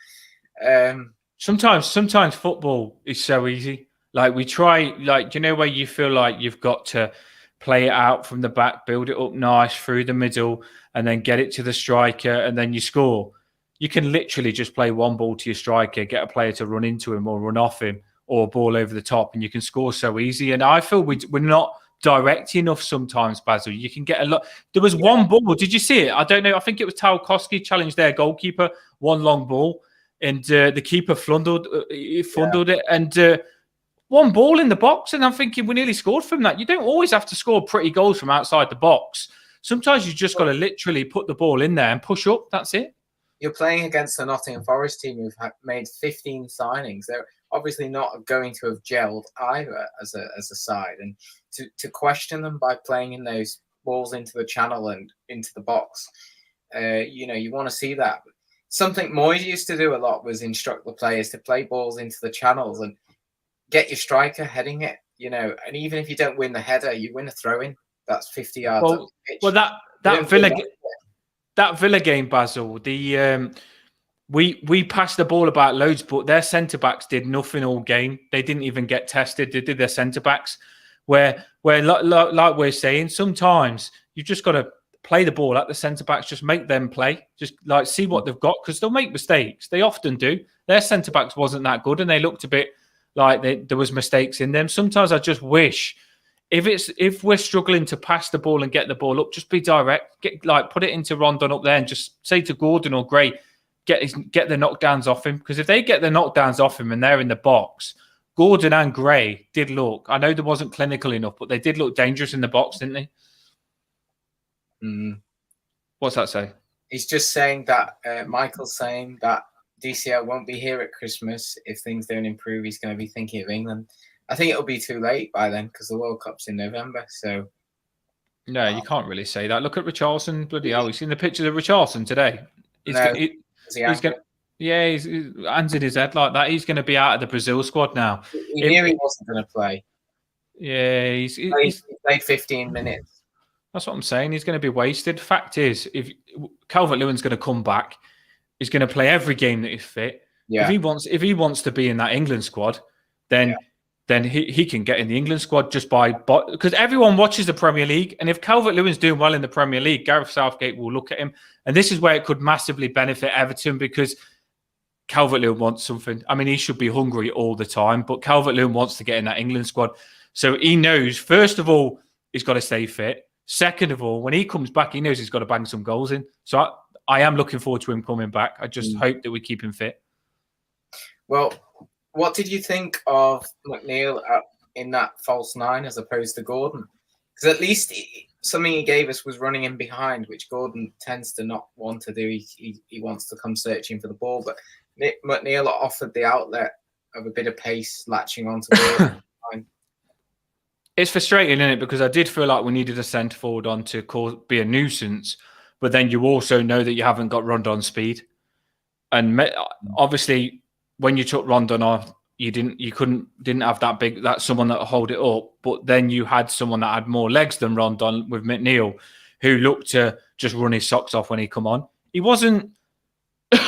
sometimes football is so easy. Like we try, where you feel like you've got to play it out from the back, build it up nice through the middle, and then get it to the striker, and then you score. You can literally just play one ball to your striker, get a player to run into him or run off him, or ball over the top, and you can score so easy. And I feel we're not direct enough sometimes, Basil. You can get a lot. There was one ball. Did you see it? I don't know. I think it was Tarkowski challenged their goalkeeper, one long ball, and the keeper fumbled it, and one ball in the box. And I'm thinking we nearly scored from that. You don't always have to score pretty goals from outside the box. Sometimes you just got to literally put the ball in there and push up. That's it. You're playing against the Nottingham Forest team who've made 15 signings. They're obviously not going to have gelled either as a side, and to question them by playing in those balls into the channel and into the box, you want to see that. Something Moyes used to do a lot was instruct the players to play balls into the channels and get your striker heading it, and even if you don't win the header, you win a throw-in. That's 50 yards up the pitch. Well, that Villa game, Basil, we passed the ball about loads, but their centre-backs did nothing all game. They didn't even get tested. They did their centre-backs. Where like we're saying, sometimes you just got to play the ball at the centre-backs, just make them play. Just see what they've got, because they'll make mistakes. They often do. Their centre-backs wasn't that good, and they looked a bit like there was mistakes in them. Sometimes I just wish, if we're struggling to pass the ball and get the ball up, just be direct. Put it into Rondon up there and just say to Gordon or Gray, get the knockdowns off him. Because if they get the knockdowns off him and they're in the box, Gordon and Gray did look, I know they wasn't clinical enough, but they did look dangerous in the box, didn't they? What's that say? He's just saying that Michael's saying that DCL won't be here at Christmas. If things don't improve, he's going to be thinking of England. I think it'll be too late by then because the World Cup's in November. So no, you can't really say that. Look at Richarlison. Bloody hell, we've seen the pictures of Richarlison today. He's hands in his head like that. He's going to be out of the Brazil squad now. He knew he wasn't going to play. Yeah, he played 15 minutes. That's what I'm saying. He's going to be wasted. Fact is, if Calvert-Lewin's going to come back, he's going to play every game that he's fit. Yeah. If he wants to be in that England squad, then then he can get in the England squad just because everyone watches the Premier League. And if Calvert-Lewin's doing well in the Premier League, Gareth Southgate will look at him. And this is where it could massively benefit Everton, because Calvert-Lewin wants something. I mean, he should be hungry all the time, but Calvert-Lewin wants to get in that England squad. So he knows, first of all, he's got to stay fit. Second of all, when he comes back, he knows he's got to bang some goals in. So I am looking forward to him coming back. I just hope that we keep him fit. Well, what did you think of McNeil in that false nine as opposed to Gordon? Because at least something he gave us was running in behind, which Gordon tends to not want to do. He wants to come searching for the ball. But McNeil offered the outlet of a bit of pace, latching onto the ball. It's frustrating, isn't it? Because I did feel like we needed a centre forward on to be a nuisance. But then you also know that you haven't got Rondon speed. And obviously, when you took Rondon off, you didn't have that someone that hold it up. But then you had someone that had more legs than Rondon with McNeil, who looked to just run his socks off when he come on. He wasn't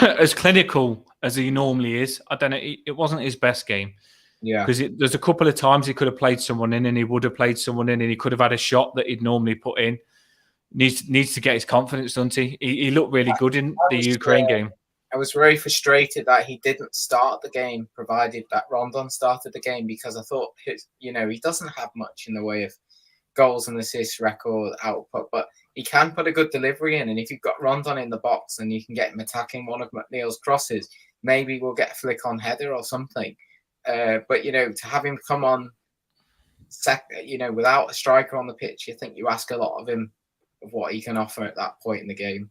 as clinical as he normally is. I don't know. It wasn't his best game. Yeah, because there's a couple of times he could have played someone in, and he would have played someone in, and he could have had a shot that he'd normally put in. Needs to get his confidence, doesn't he? He looked really good in the Ukraine game. I was very frustrated that he didn't start the game, provided that Rondon started the game, because I thought, he doesn't have much in the way of goals and assists record output, but he can put a good delivery in. And if you've got Rondon in the box and you can get him attacking one of McNeil's crosses, maybe we'll get a flick on header or something. But, to have him come on, without a striker on the pitch, you think you ask a lot of him, of what he can offer at that point in the game.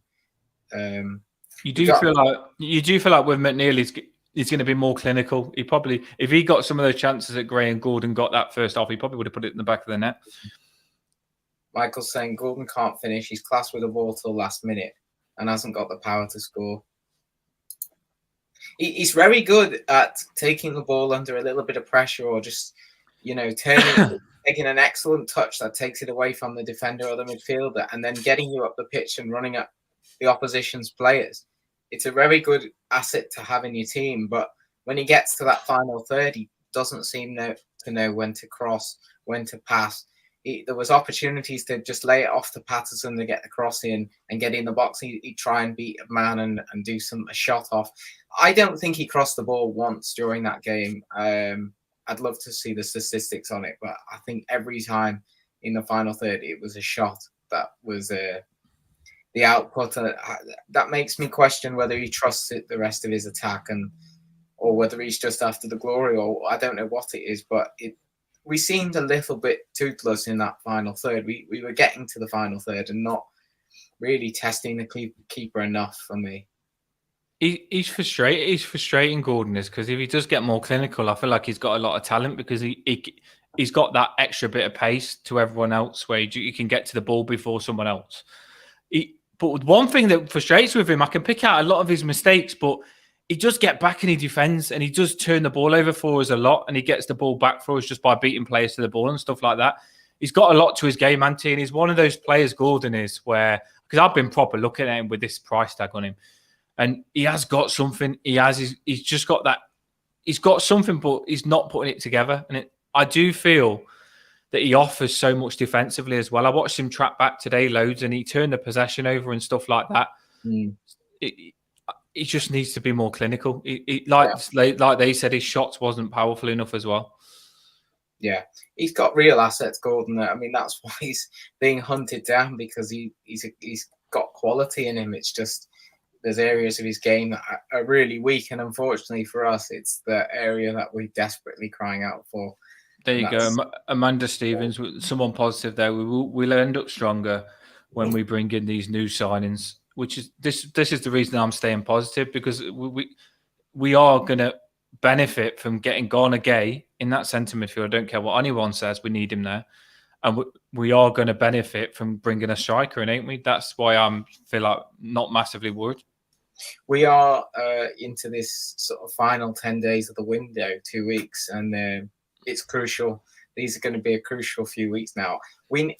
You do feel like with McNeil, he's going to be more clinical. He probably, if he got some of those chances that Gray and Gordon got that first half, he probably would have put it in the back of the net. Michael's saying Gordon can't finish. He's classed with the ball till last minute and hasn't got the power to score. He's very good at taking the ball under a little bit of pressure, or just, taking an excellent touch that takes it away from the defender or the midfielder, and then getting you up the pitch and running at the opposition's players. It's a very good asset to have in your team, but when he gets to that final third, he doesn't seem to know when to cross, when to pass. There was opportunities to just lay it off to Patterson to get the cross in and get in the box. He'd try and beat a man and do a shot off. I don't think he crossed the ball once during that game. I'd love to see the statistics on it, but I think every time in the final third, it was a shot that was the output. That makes me question whether he trusts the rest of his attack, or whether he's just after the glory, or I don't know what it is, but we seemed a little bit toothless in that final third. We were getting to the final third and not really testing the keeper enough for me. He's frustrated. He's frustrating, Gordon is, because if he does get more clinical, I feel like he's got a lot of talent, because he's got that extra bit of pace to everyone else, where you can get to the ball before someone else. But one thing that frustrates with him, I can pick out a lot of his mistakes, but he does get back and he defends, and he does turn the ball over for us a lot, and he gets the ball back for us just by beating players to the ball and stuff like that. He's got a lot to his game, Ante, and he's one of those players, Gordon is, where, because I've been proper looking at him with this price tag on him, and he has got something. He's just got that. He's got something, but he's not putting it together. And I do feel that he offers so much defensively as well. I watched him track back today loads, and he turned the possession over and stuff like that. He just needs to be more clinical. Like they said, his shots wasn't powerful enough as well. Yeah, he's got real assets, Gordon. I mean, that's why he's being hunted down, because he's got quality in him. It's just there's areas of his game that are really weak, and unfortunately for us, it's the area that we're desperately crying out for. There you go, Amanda Stevens. Someone positive there. We'll end up stronger when we bring in these new signings. Which is this is the reason I'm staying positive, because we are going to benefit from getting Garner Gay in that centre midfield. I don't care what anyone says, we need him there, and we are going to benefit from bringing a striker in, ain't we? That's why I feel like not massively worried. We are into this sort of final 10 days of the window, 2 weeks, and it's crucial. These are going to be a crucial few weeks now.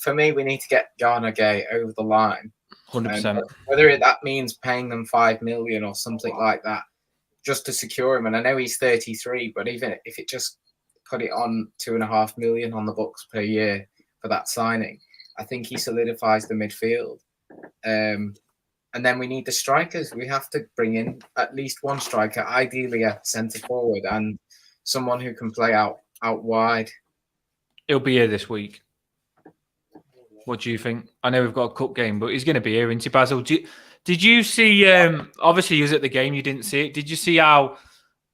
For me, we need to get Garner Gay over the line. 100%. Whether that means paying them $5 million or something like that, just to secure him. And I know he's 33, but even if it just put it on 2.5 million on the books per year for that signing. I think he solidifies the midfield. And then we need the strikers. We have to bring in at least one striker, ideally a centre forward and someone who can play out wide. He'll be here this week. What do you think? I know we've got a cup game, but he's going to be here, isn't he, Basil? Did you see, obviously he was at the game, you didn't see it. Did you see how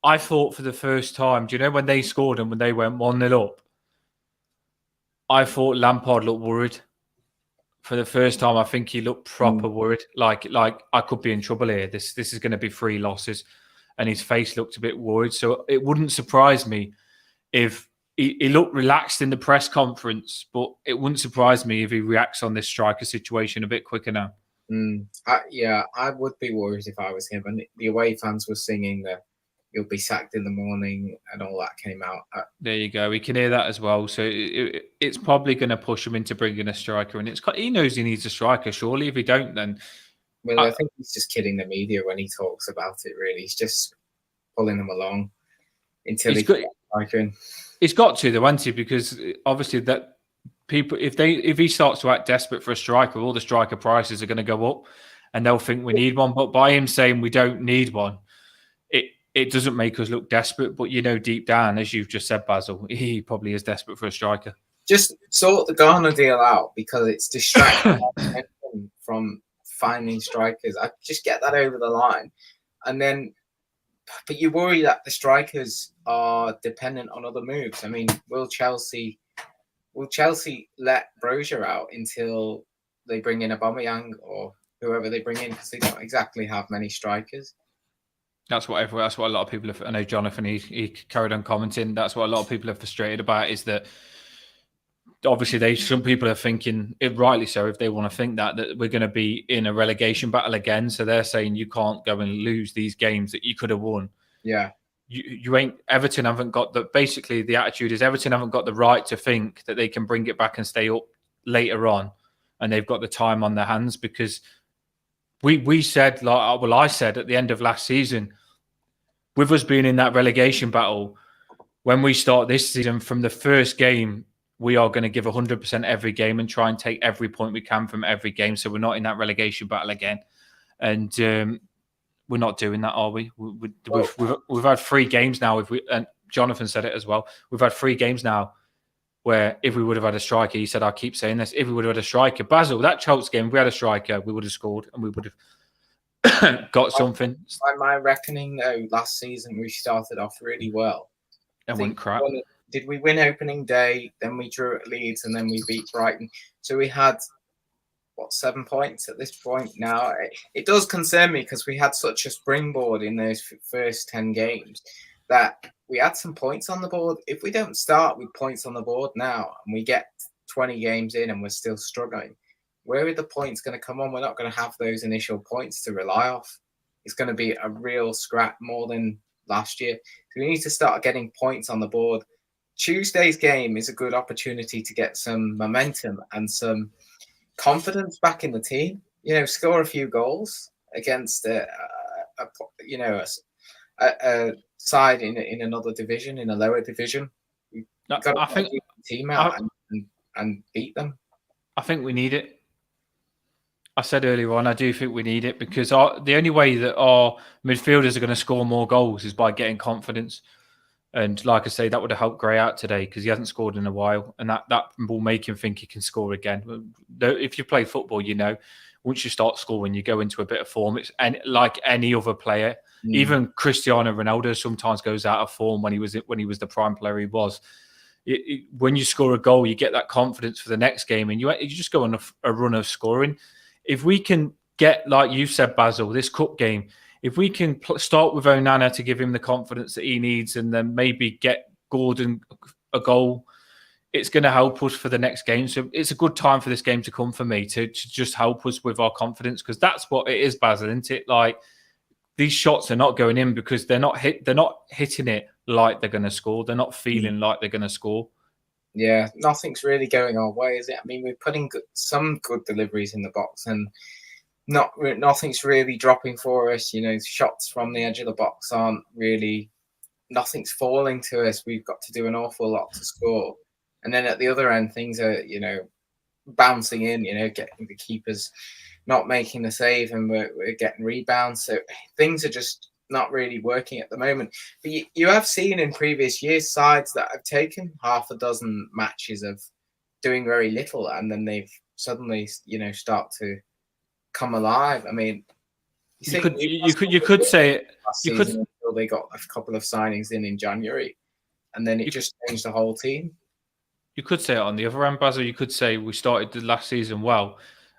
I thought for the first time, do you know when they scored and when they went 1-0 up? I thought Lampard looked worried. For the first time, I think he looked proper worried. Like I could be in trouble here. This is going to be 3 losses. And his face looked a bit worried. So it wouldn't surprise me if he looked relaxed in the press conference, but it wouldn't surprise me if he reacts on this striker situation a bit quicker now. I would be worried if I was him. And the away fans were singing that you'll be sacked in the morning and all that came out. There you go. We can hear that as well. So it's probably going to push him into bringing a striker. And he knows he needs a striker. Surely if he don't, then... Well, I think he's just kidding the media when he talks about it, really. He's just pulling them along until he gets a striker in. He's got to, though, hasn't he? Because obviously that people, if he starts to act desperate for a striker, all the striker prices are going to go up and they'll think we need one. But by him saying we don't need one, it doesn't make us look desperate, but deep down, as you've just said, Basil, he probably is desperate for a striker. Just sort the Ghana deal out because it's distracting from finding strikers. I just get that over the line. And then, but you worry that the strikers are dependent on other moves. I mean, will Chelsea let Brozier out until they bring in Aubameyang or whoever they bring in? Because they don't exactly have many strikers. That's what a lot of people have. I know Jonathan, he carried on commenting. That's what a lot of people are frustrated about, is that obviously some people are thinking, rightly so, if they want to think that we're going to be in a relegation battle again. So they're saying you can't go and lose these games that you could have won. Yeah. You ain't. Everton haven't got the. Basically, the attitude is Everton haven't got the right to think that they can bring it back and stay up later on, and they've got the time on their hands because we said, I said at the end of last season, with us being in that relegation battle, when we start this season, from the first game, we are going to give 100% every game and try and take every point we can from every game. So we're not in that relegation battle again, and we're not doing that, are we? We've had 3 games now. And Jonathan said it as well. We've had 3 games now where if we would have had a striker, he said, I keep saying this, if we would have had a striker, Basil, that Chelsea game, if we had a striker, we would have scored and we would have got something. By my reckoning, though, last season we started off really well. And went crap. Did we win opening day? Then we drew at Leeds and then we beat Brighton. So we had 7 points at this point now. It does concern me because we had such a springboard in those first 10 games that we had some points on the board. If we don't start with points on the board now and we get 20 games in and we're still struggling, where are the points going to come on? We're not going to have those initial points to rely off. It's going to be a real scrap more than last year. So we need to start getting points on the board. Tuesday's game is a good opportunity to get some momentum and some confidence back in the team. Score a few goals against a side in another division, in a lower division. We've got to get the team out and beat them. I think we need it. I said earlier on, I do think we need it because the only way that our midfielders are going to score more goals is by getting confidence. And like I say, that would have helped Gray out today because he hasn't scored in a while. And that will make him think he can score again. If you play football, once you start scoring, you go into a bit of form. It's like any other player. Even Cristiano Ronaldo sometimes goes out of form when he was the prime player he was. When you score a goal, you get that confidence for the next game and you just go on a run of scoring. If we can get, like you said, Basil, this cup game, if we can start with Onana to give him the confidence that he needs and then maybe get Gordon a goal, it's going to help us for the next game. So it's a good time for this game to come for me to just help us with our confidence because that's what it is, Basil, isn't it? Like these shots are not going in because they're not hitting it like they're going to score. They're not feeling like they're going to score. Yeah, nothing's really going our way, is it? I mean, we're putting some good deliveries in the box and nothing's really dropping for us. Shots from the edge of the box aren't really nothing's falling to us. We've got to do an awful lot to score. And then at the other end, things are, bouncing in, getting the keepers not making the save, and we're getting rebounds. So things are just not really working at the moment. But you have seen in previous years sides that have taken half a dozen matches of doing very little, and then they've suddenly, start to come alive. I mean, you could say until they got a couple of signings in January, and then it just changed the whole team. You could say it on the other end, Basil. You could say we started the last season well,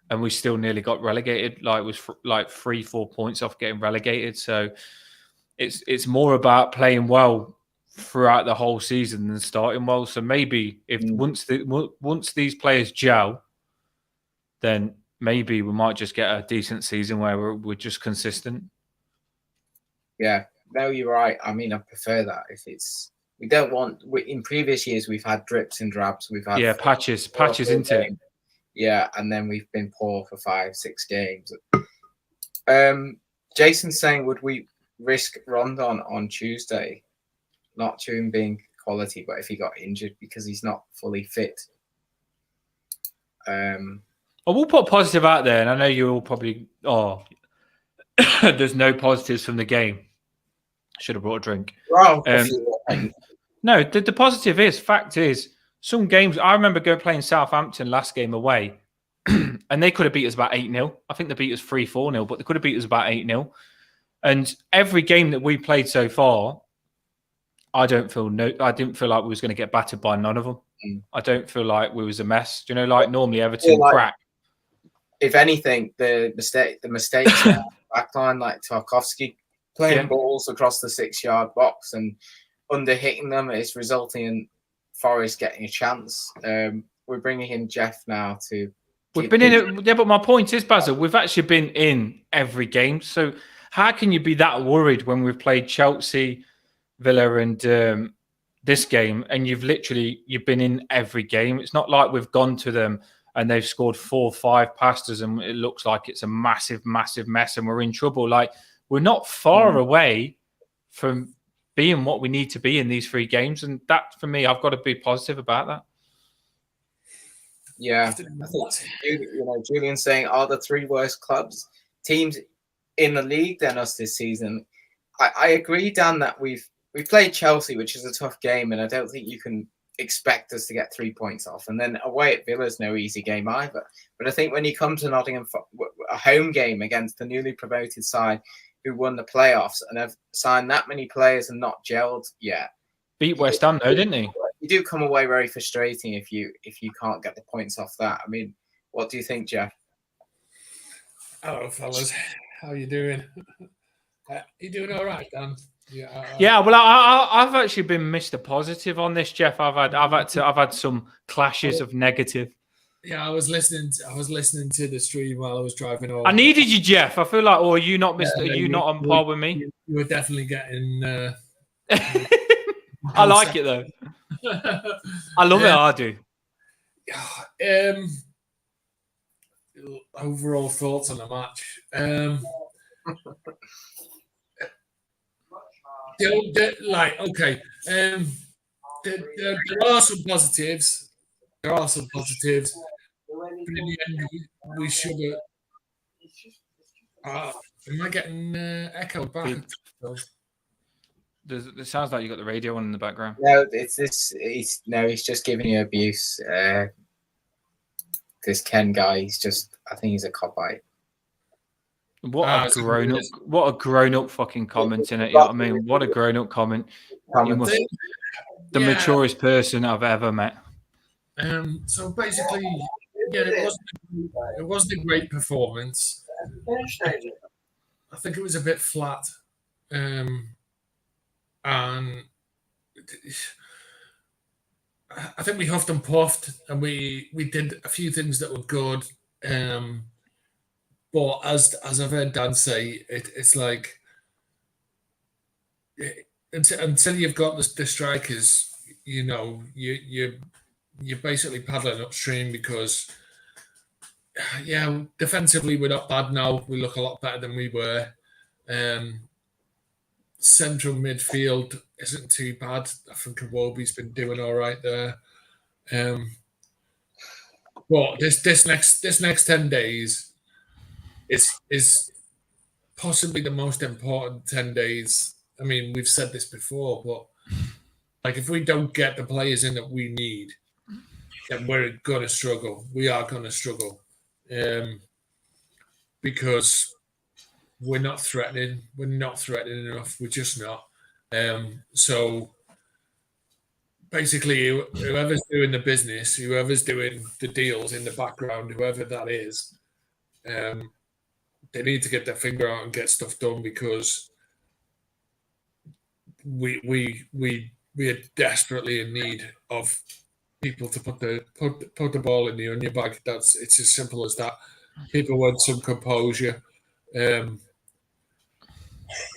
and we still nearly got relegated. Like, it was like 3-4 points off getting relegated. So it's more about playing well throughout the whole season than starting well. So maybe if once these players gel, then maybe we might just get a decent season where we're just consistent. Yeah, no, you're right. I mean, I prefer that. If it's we don't want. In previous years, we've had drips and drabs. We've had patches into it. Yeah, and then we've been poor for 5-6 games. Jason's saying, would we risk Rondon on Tuesday? Not to him being quality, but if he got injured because he's not fully fit. I will put positive out there, and I know you all probably. There's no positives from the game. Should have brought a drink. Well, no, the positive fact is, some games. I remember playing Southampton last game away, and they could have beat us about 8-0. I think they beat us 3-4-0, but they could have beat us about 8-0. And every game that we played so far, I didn't feel like we was going to get battered by none of them. I don't feel like we was a mess. Like normally Everton crack. If anything, the mistakes in the backline, like Tarkovsky playing balls across the 6-yard box and under hitting them, is resulting in Forest getting a chance. We're bringing in Geof now to. We've been in it, yeah. But my point is, Basil, we've actually been in every game. So how can you be that worried when we've played Chelsea, Villa, and this game, and you've been in every game? It's not like we've gone to them and they've scored 4 or 5 past us, and it looks like it's a massive, massive mess, and we're in trouble. Like, we're not far away from being what we need to be in these 3 games, and that, for me, I've got to be positive about that. Yeah, I think Julian's saying, are the 3 worst teams in the league than us this season? I agree, Dan, that we've played Chelsea, which is a tough game, and I don't think you can expect us to get 3 points off. And then away at Villa's no easy game either. But I think when you come to Nottingham, a home game against the newly promoted side who won the playoffs and have signed that many players and not gelled yet. Beat West Ham though, didn't he? You do come away very frustrating if you can't get the points off that. I mean, what do you think, Geof? Hello, fellas. How you doing? You doing all right, Dan? Yeah. Well, I've actually been Mr. Positive on this, Geof. I've had some clashes of negative. Yeah, I was listening to the stream while I was driving over. I needed you, Geof. I feel like, are you not not on par with me? You were definitely getting. I like it though. I love it. I do. Overall thoughts on the match. Okay. There are some positives. But in the end, we should have. Am I getting echoed back? It sounds like you got the radio on in the background. No, it's this. He's just giving you abuse. This Ken guy, I think he's a cop-out. What a grown-up fucking comment in it. You know what I mean? What a grown-up comment. You must the maturest person I've ever met. So basically, it wasn't a great performance. I think it was a bit flat. And I think we huffed and puffed, and we did a few things that were good. But as I've heard Dan say, it's like until you've got the strikers, you're basically paddling upstream because defensively we're not bad now. We look a lot better than we were. central midfield isn't too bad. I think Iwobi's been doing all right there. But this next 10 days is possibly the most important 10 days. I mean, we've said this before, but like if we don't get the players in that we need, then we're gonna struggle. We are gonna struggle. Because we're not threatening. We're not threatening enough. We're just not. So basically, whoever's doing the business, whoever's doing the deals in the background, whoever that is, they need to get their finger out and get stuff done because we are desperately in need of people to put the ball in the onion bag. It's as simple as that. People want some composure.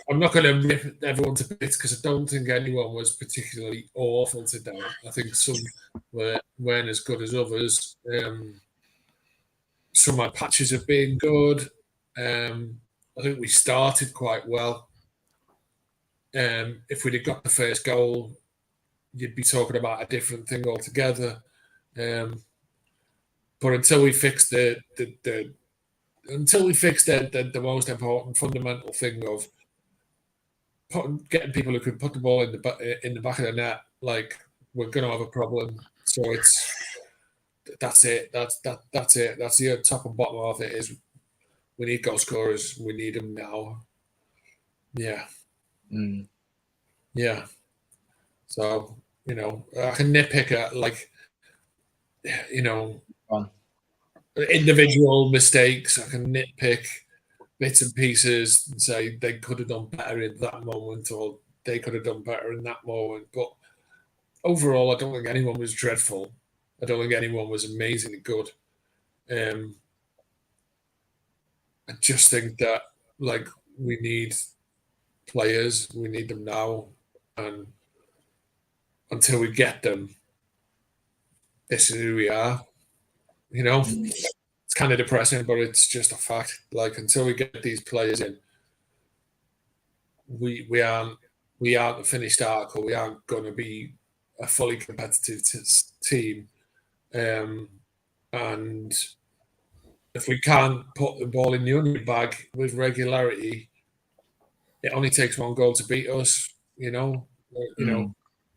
I'm not going to rip everyone to bits because I don't think anyone was particularly awful today. I think some weren't as good as others. Some of my patches have been good. I think we started quite well. If we'd have got the first goal, you'd be talking about a different thing altogether. But until we fix the most important fundamental thing of getting people who can put the ball in the back of the net, like we're going to have a problem. So that's it. That's it. That's the top and bottom of it. Is we need goal scorers. We need them now. Yeah. Yeah. So I can nitpick at individual mistakes. I can nitpick bits and pieces and say they could have done better in that moment or they could have done better in that moment. But overall, I don't think anyone was dreadful. I don't think anyone was amazingly good. I just think that we need players. We need them now. And until we get them, this is who we are. It's kind of depressing, but it's just a fact. Like until we get these players in, we aren't the finished article. We aren't going to be a fully competitive team. And if we can't put the ball in the onion bag with regularity, it only takes one goal to beat us.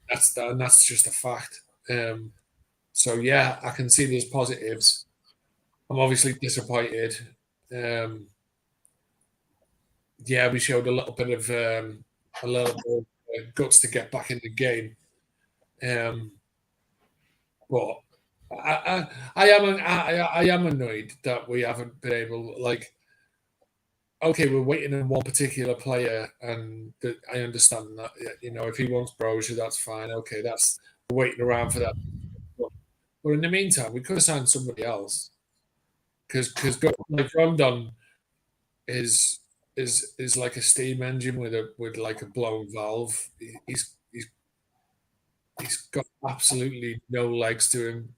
That's just a fact. So yeah, I can see these positives. I'm obviously disappointed. Yeah, we showed a little bit of guts to get back in the game. But I am annoyed that we haven't been able. Okay, we're waiting on one particular player, and I understand that. If he wants Brozier, that's fine. Okay, we're waiting around for that. But in the meantime, we could have signed somebody else because Rondon is like a steam engine with a blown valve. He's got absolutely no legs to him.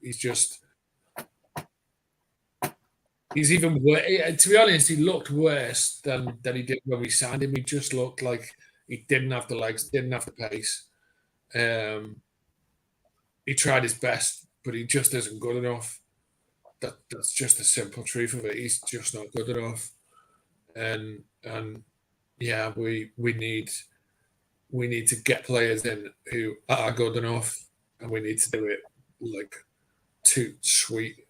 He's even worse. To be honest, he looked worse than he did when we signed him. He just looked like he didn't have the legs, didn't have the pace. He tried his best, but he just isn't good enough. That's just the simple truth of it. He's just not good enough. And yeah, we need to get players in who are good enough, and we need to do it too sweet.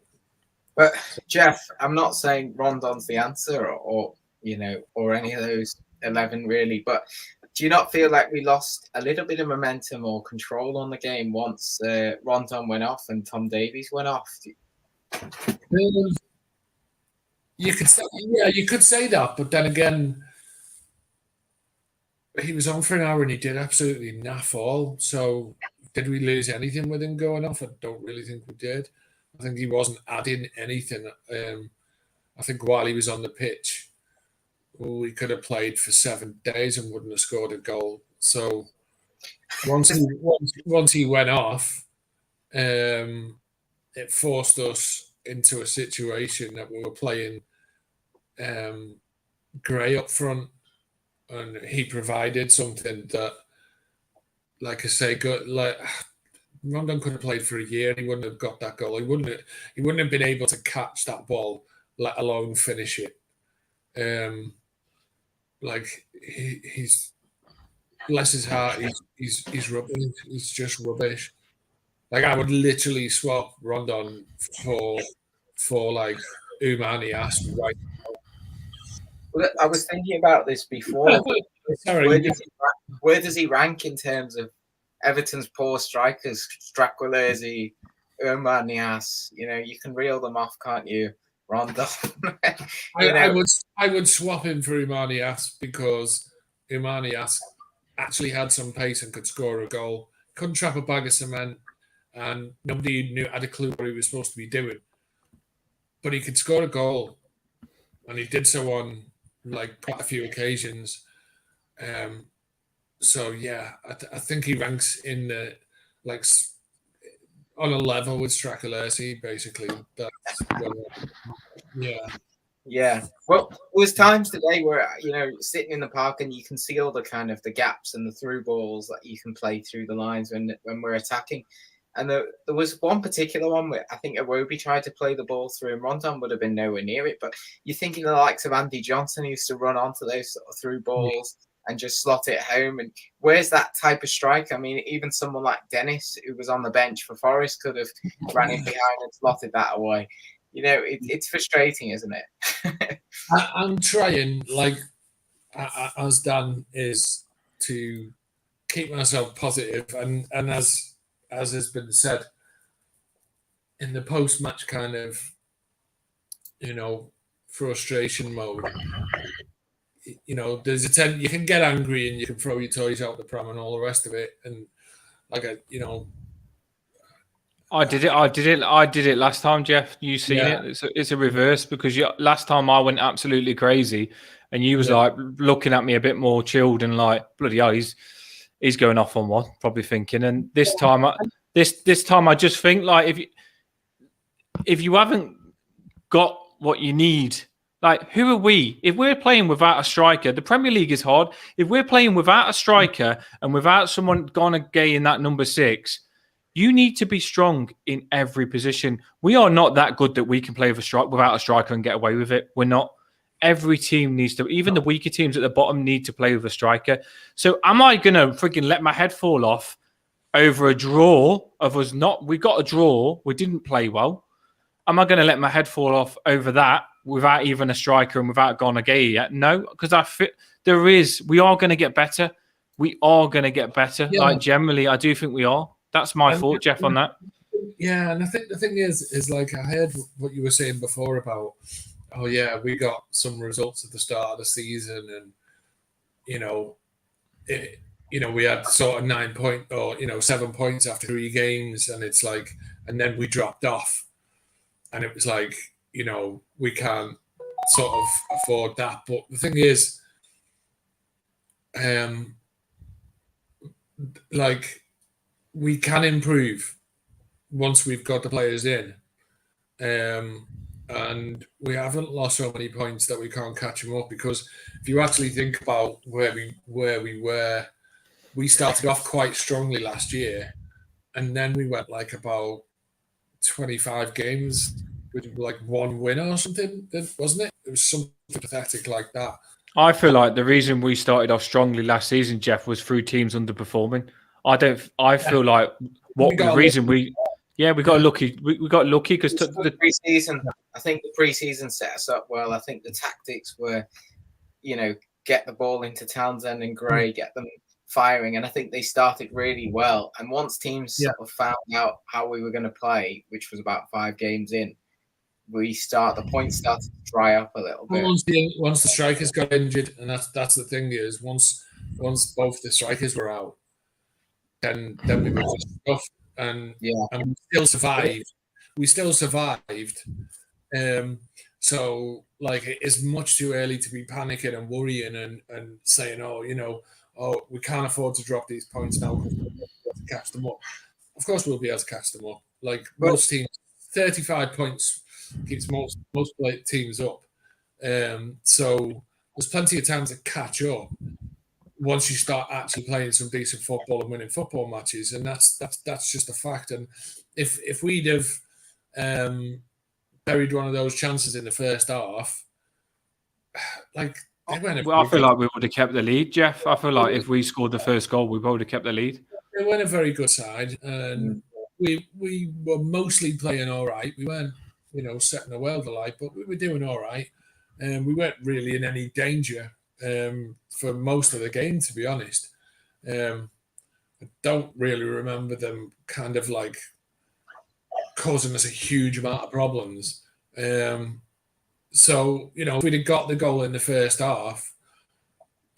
But Geof, I'm not saying Rondon's the answer, or any of those 11 really. But do you not feel like we lost a little bit of momentum or control on the game once Rondon went off and Tom Davies went off? You could say that, but then again, he was on for an hour and he did absolutely naff all. So did we lose anything with him going off? I don't really think we did. I think he wasn't adding anything. I think while he was on the pitch, we could have played for 7 days and wouldn't have scored a goal. So once he went off, it forced us into a situation that we were playing Gray up front, and he provided something that, like I say, Rondon could have played for a year and he wouldn't have got that goal. He wouldn't have been able to catch that ball, let alone finish it. He's bless his heart, he's rubbish. He's just rubbish. Like, I would literally swap Rondon for like Umani asked right. Well, I was thinking about this before. Sorry. Where does he rank in terms of Everton's poor strikers? Straqualesi, Nias, you can reel them off, can't you? Rondon. I would swap him for Umanias because Umanias actually had some pace and could score a goal. Couldn't trap a bag of cement, and nobody had a clue what he was supposed to be doing. But he could score a goal, and he did so on like quite a few occasions. So yeah, I think he ranks in the on a level with Straqualesi, basically. Yeah. Well, there's times today where sitting in the park and you can see all the kind of the gaps and the through balls that you can play through the lines when we're attacking. And there was one particular one where I think Iwobi tried to play the ball through, and Rondon would have been nowhere near it. But you're thinking the likes of Andy Johnson, who used to run onto those sort of through balls and just slot it home. And where's that type of strike? I mean, even someone like Dennis, who was on the bench for Forest, could have ran in behind and slotted that away. It's frustrating, isn't it? I'm trying, like as Dan is, to keep myself positive, and as has been said, in the post-match kind of, frustration mode, there's you can get angry and you can throw your toys out the pram and all the rest of it, and I did it last time, Geoff. You seen it? It's a reverse, because last time I went absolutely crazy, and you was like looking at me a bit more chilled and like, bloody hell, he's going off on one, probably thinking. And this time, this time I just think, like, if you haven't got what you need, like, who are we? If we're playing without a striker, the Premier League is hard. If we're playing without a striker and without someone gonna gain that number 6. You need to be strong in every position. We are not that good that we can play without a striker and get away with it. We're not. Every team needs to, even the weaker teams at the bottom, need to play with a striker. So am I going to freaking let my head fall off over a draw of us not? We got a draw. We didn't play well. Am I going to let my head fall off over that without even a striker and without Gonagay yet? No, because we are going to get better. We are going to get better. Yeah. Like, generally, I do think we are. That's my thought, Geoff, on that. Yeah, and I think the thing is like, I heard what you were saying before about, we got some results at the start of the season, and we had sort of 9 points or 7 points after 3 games, and it's like, and then we dropped off, and it was like, we can't sort of afford that. But the thing is, we can improve once we've got the players in, and we haven't lost so many points that we can't catch them up. Because if you actually think about where we were, we started off quite strongly last year, and then we went like about 25 games with like 1 win or something, wasn't it? It was something pathetic like that. I feel like the reason we started off strongly last season, Geoff, was through teams underperforming. I feel like we got lucky. We got lucky because the preseason. I think the preseason set us up well. I think the tactics were, get the ball into Townsend and Gray, get them firing, and I think they started really well. And once teams sort of found out how we were going to play, which was about 5 games in, the points started to dry up a little bit. Once the strikers got injured, and that's the thing is, once both the strikers were out, then we were just tough, and we still survived. So like, it is much too early to be panicking and worrying and saying, we can't afford to drop these points now because we'll be able to catch them up. Of course, we'll be able to catch them up. Like, most teams, 35 points keeps most teams up. So there's plenty of time to catch up once you start actually playing some decent football and winning football matches, and that's just a fact. And if we'd have buried one of those chances in the first half, like they weren't. Well, I feel like we would have kept the lead, Geoff. I feel like if we scored the first goal, we would have kept the lead. They weren't a very good side, and we were mostly playing all right. We weren't, setting the world alight, but we were doing all right, and we weren't really in any danger for most of the game, to be honest. I don't really remember them kind of like causing us a huge amount of problems. So, if we'd have got the goal in the first half,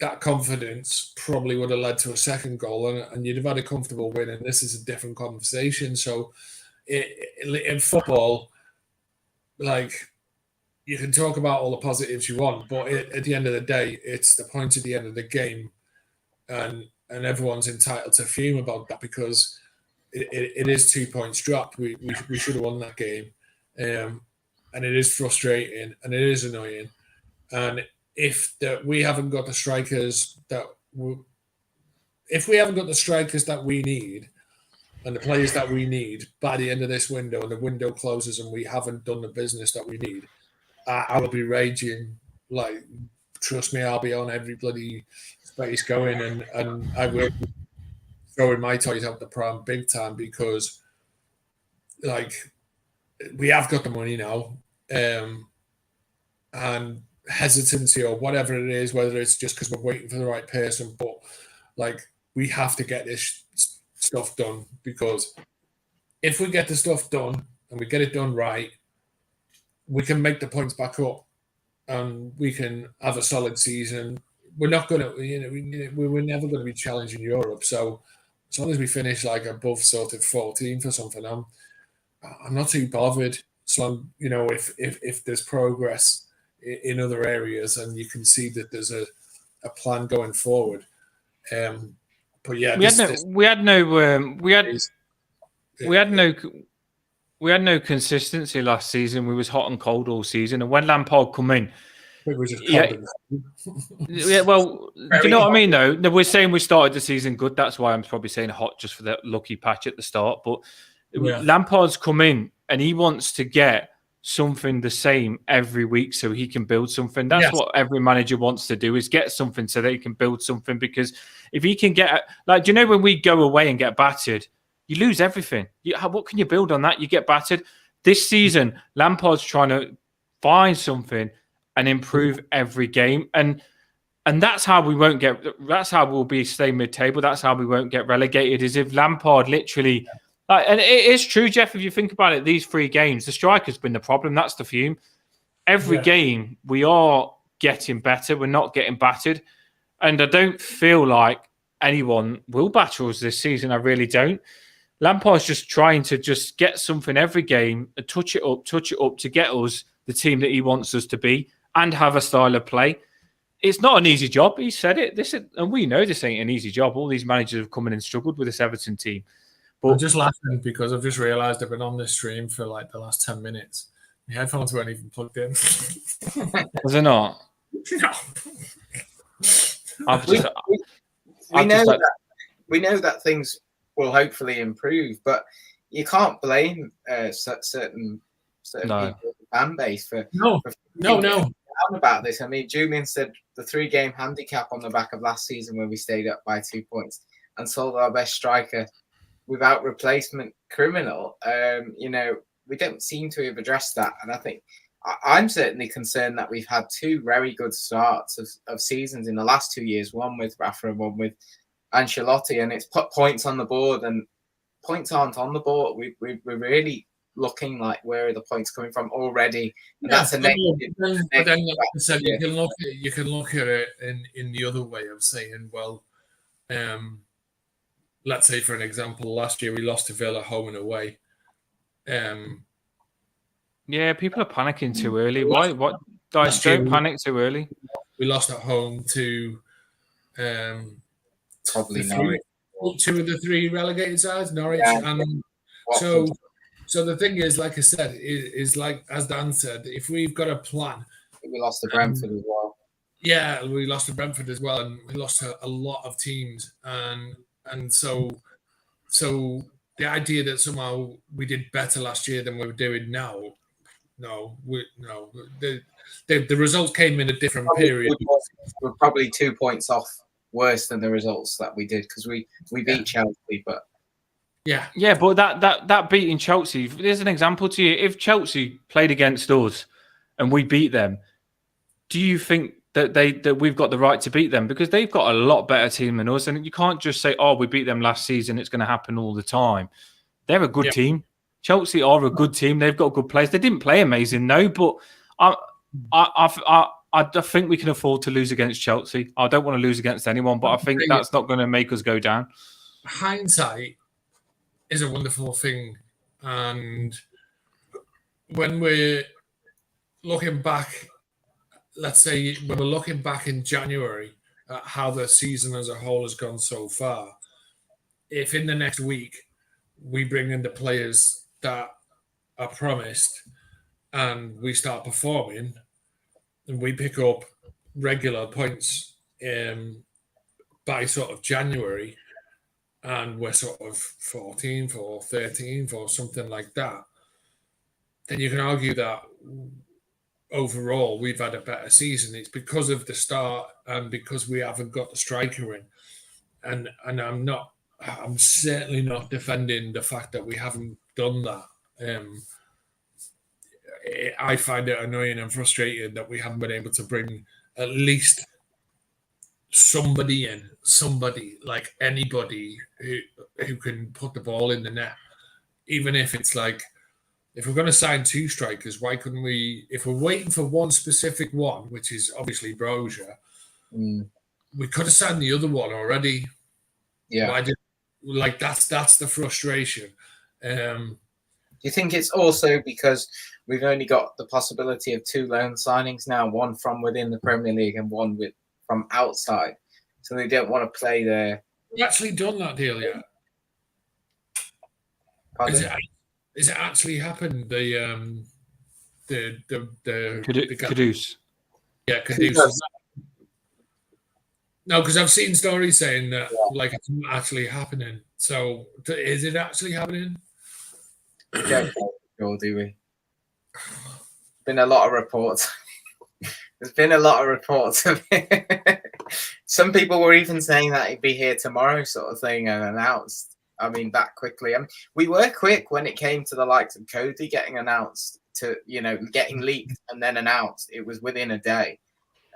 that confidence probably would have led to a second goal, and you'd have had a comfortable win, and this is a different conversation. So in football, like, you can talk about all the positives you want, but at the end of the day, it's the point at the end of the game, and everyone's entitled to fume about that because it is 2 points dropped. We should have won that game, and it is frustrating and it is annoying. And if we haven't got the strikers that we need and the players that we need by the end of this window, and the window closes and we haven't done the business that we need, I will be raging. Like, trust me, I'll be on every bloody space going, and I will be throwing my toys out the pram big time because, like, we have got the money now, and hesitancy or whatever it is, whether it's just because we're waiting for the right person, but like, we have to get this stuff done, because if we get the stuff done and we get it done right, we can make the points back up and we can have a solid season. We're not going to, we're never going to be challenging Europe. So as long as we finish like above sort of 14th or something, I'm not too bothered. So if there's progress in other areas and you can see that there's a plan going forward. But yeah, we had no consistency last season. We was hot and cold all season, and when Lampard come in, well, do you know what I mean? Though we're saying we started the season good. That's why I'm probably saying hot just for that lucky patch at the start. But Lampard's come in and he wants to get something the same every week so he can build something. That's what every manager wants to do, is get something so they can build something. Because if he can get, like, do you know when we go away and get battered, you lose everything. What can you build on that? You get battered. This season, Lampard's trying to find something and improve every game. And that's how we won't get, that's how we'll be stay mid-table. That's how we won't get relegated, is if Lampard literally, and it is true, Geoff, if you think about it, these 3 games, the striker's been the problem. That's the fume. Every game, we are getting better. We're not getting battered. And I don't feel like anyone will batter us this season. I really don't. Lampard's just trying to just get something every game, and touch it up to get us the team that he wants us to be and have a style of play. It's not an easy job. He said it. And we know this ain't an easy job. All these managers have come in and struggled with this Everton team. But I'm just laughing because I've just realised I've been on this stream for like the last 10 minutes. My headphones weren't even plugged in. Was it not? No. We know that things will hopefully improve, but you can't blame certain people in the fan base for about this. I mean, Julian said the 3-game handicap on the back of last season when we stayed up by 2 points and sold our best striker without replacement criminal. We don't seem to have addressed that, and I think I'm certainly concerned that we've had 2 very good starts of seasons in the last 2 years, one with Rafa and one with Ancelotti, and it's put points on the board, and points aren't on the board. We're really looking like, where are the points coming from already? And that's a negative. But then, like I said, you can look at it in the other way of saying, well, let's say for an example, last year we lost to Villa home and away. Yeah, people are panicking too early. Why? What? Guys, don't panic too early. We lost at home to probably Norwich. 2 of the 3 relegated sides, Norwich. And so the thing is, like I said, is like, as Dan said, if we've got a plan. We lost to Brentford as well. Yeah, we lost to Brentford as well, and we lost to a lot of teams, and so the idea that somehow we did better last year than we're doing now, no, the results came in a different period. We're probably 2 points off worse than the results that we did because we beat Chelsea, but yeah, but that beating Chelsea, there's an example to you. If Chelsea played against us and we beat them, do you think that we've got the right to beat them? Because they've got a lot better team than us, and you can't just say, "Oh, we beat them last season; it's going to happen all the time." They're a good team. Chelsea are a good team. They've got good players. They didn't play amazing, no, but I think we can afford to lose against Chelsea. I don't want to lose against anyone, but I think that's not going to make us go down. Hindsight is a wonderful thing, and when we're looking back, let's say when we're looking back in January at how the season as a whole has gone so far, if in the next week we bring in the players that are promised and we start performing and we pick up regular points by sort of January and we're sort of 14th or 13th or something like that, then you can argue that overall we've had a better season. It's because of the start and because we haven't got the striker in. And I'm certainly not defending the fact that we haven't done that. I find it annoying and frustrating that we haven't been able to bring at least somebody in, like anybody who can put the ball in the net. Even if it's like, if we're going to sign 2 strikers, why couldn't we, if we're waiting for one specific one, which is obviously Brozier, we could have signed the other one already. Yeah. Why did, like, that's the frustration. Do you think it's also because we've only got the possibility of 2 loan signings now, one from within the Premier League and one from outside, so they don't want to play there? We've actually done that deal yet? Is it actually happened? The Kudus. Yeah, Kudus. No, because I've seen stories saying that like it's not actually happening. So is it actually happening? We don't know, sure, do we? Been a lot of reports. There's been a lot of reports of it. Some people were even saying that he'd be here tomorrow, sort of thing, and announced. I mean, that quickly. I mean, we were quick when it came to the likes of Cody getting announced, to getting leaked and then announced. It was within a day,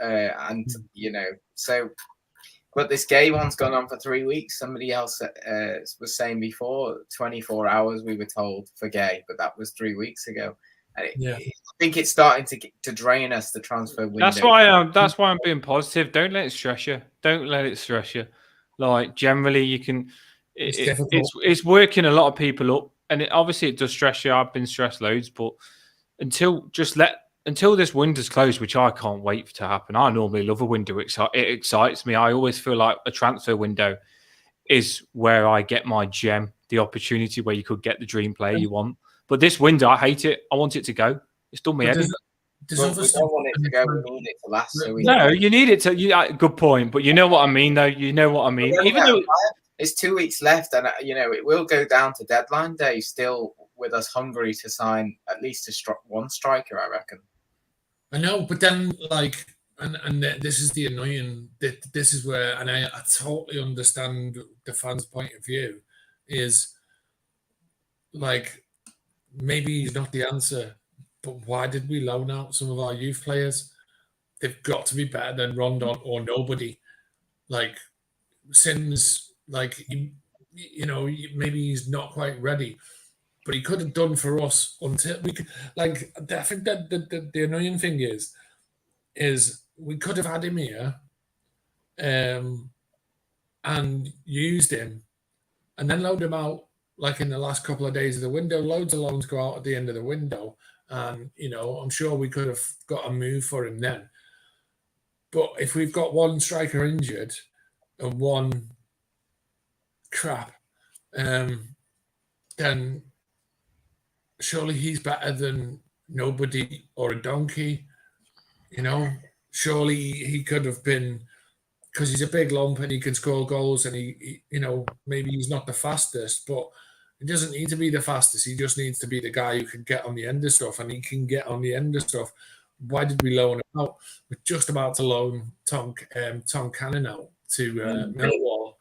and so. But this gay one's gone on for 3 weeks. Somebody else was saying before 24 hours. We were told for gay, but that was 3 weeks ago. And I think it's starting to drain us, the transfer window. That's why I'm being positive. Don't let it stress you. Don't let it stress you. Like, generally, you can. It's working a lot of people up, and obviously it does stress you. I've been stressed loads, but until this window's closed, which I can't wait to happen. I normally love a window. It excites me. I always feel like a transfer window is where I get my gem, the opportunity where you could get the dream player you want. But this window, I hate it. I want it to go. It's done me head in. We don't want it to go. We need it to last. You need it to. Good point. But you know what I mean, though. You know what I mean. Even though it's 2 weeks left, and it will go down to deadline day still, with us hungry to sign at least one striker, I reckon. I know, but then and this is the annoying. This is where, and I totally understand the fans' point of view, is like maybe he's not the answer, but why did we loan out some of our youth players? They've got to be better than Rondon or nobody. Like Sims, maybe he's not quite ready. But he could have done for us until we could. I think that the annoying thing is we could have had him here, and used him, and then load him out in the last couple of days of the window. Loads of loans go out at the end of the window, and I'm sure we could have got a move for him then. But if we've got one striker injured and one crap, then surely he's better than nobody or a donkey, surely he could have been, because he's a big lump and he can score goals and he maybe he's not the fastest, but he doesn't need to be the fastest. He just needs to be the guy who can get on the end of stuff, and he can get on the end of stuff. Why did we loan him out? We're just about to loan Tom Cannon out to Millwall,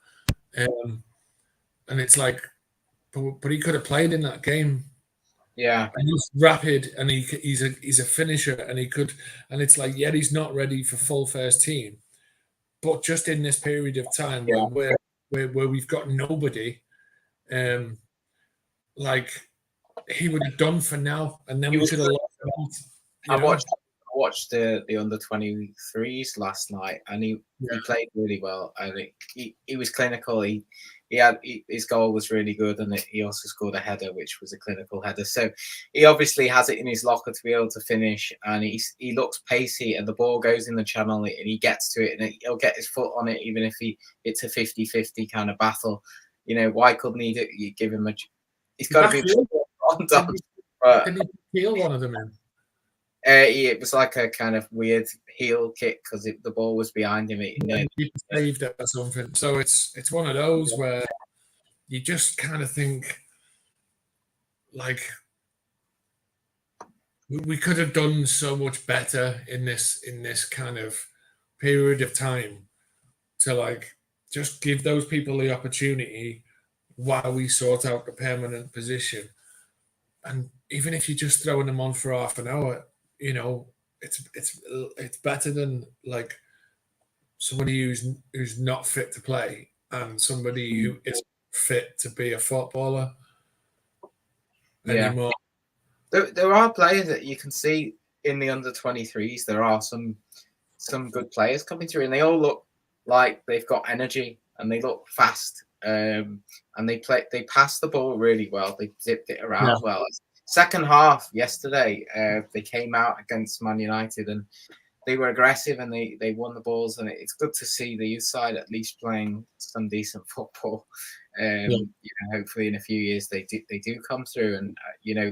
and it's like, but he could have played in that game. Yeah, and he's rapid, and he's a finisher, and he could. And it's like, yeah, he's not ready for full first team, but just in this period of time where we've got nobody, like he would have done for now, and then we should have lost him out. I watched the under 23s last night, and he played really well, and he was clinical. His goal was really good, and he also scored a header, which was a clinical header. So he obviously has it in his locker to be able to finish, and he looks pacey, and the ball goes in the channel, and he gets to it, and he'll get his foot on it, even if it's a 50-50 kind of battle. Why couldn't he give him a? He's got to be on top. Did he heel one of them in? It was like a kind of weird heel kick because the ball was behind him. He saved it or something. So it's one of those where you just kind of think, like, we could have done so much better in this kind of period of time to, like, just give those people the opportunity while we sort out the permanent position. And even if you're just throwing them on for half an hour, it's better than like somebody who's not fit to play and somebody who is fit to be a footballer anymore. There are players that you can see in the under 23s. There are some good players coming through, and they all look like they've got energy and they look fast. And they pass the ball really well. They zipped it around well. Second half yesterday, they came out against Man United and they were aggressive and they won the balls. And it's good to see the youth side at least playing some decent football. Hopefully in a few years they do come through. And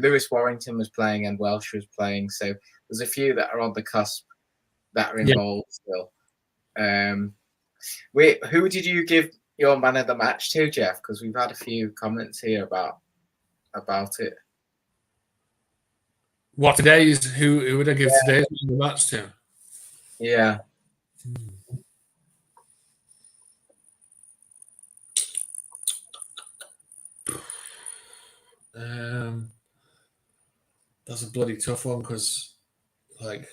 Lewis Warrington was playing and Welsh was playing. So there's a few that are on the cusp that are involved still. Who did you give your man of the match to, Geoff? Because we've had a few comments here about it. What today's who would I give today's man of the match to? Yeah. That's a bloody tough one because, like,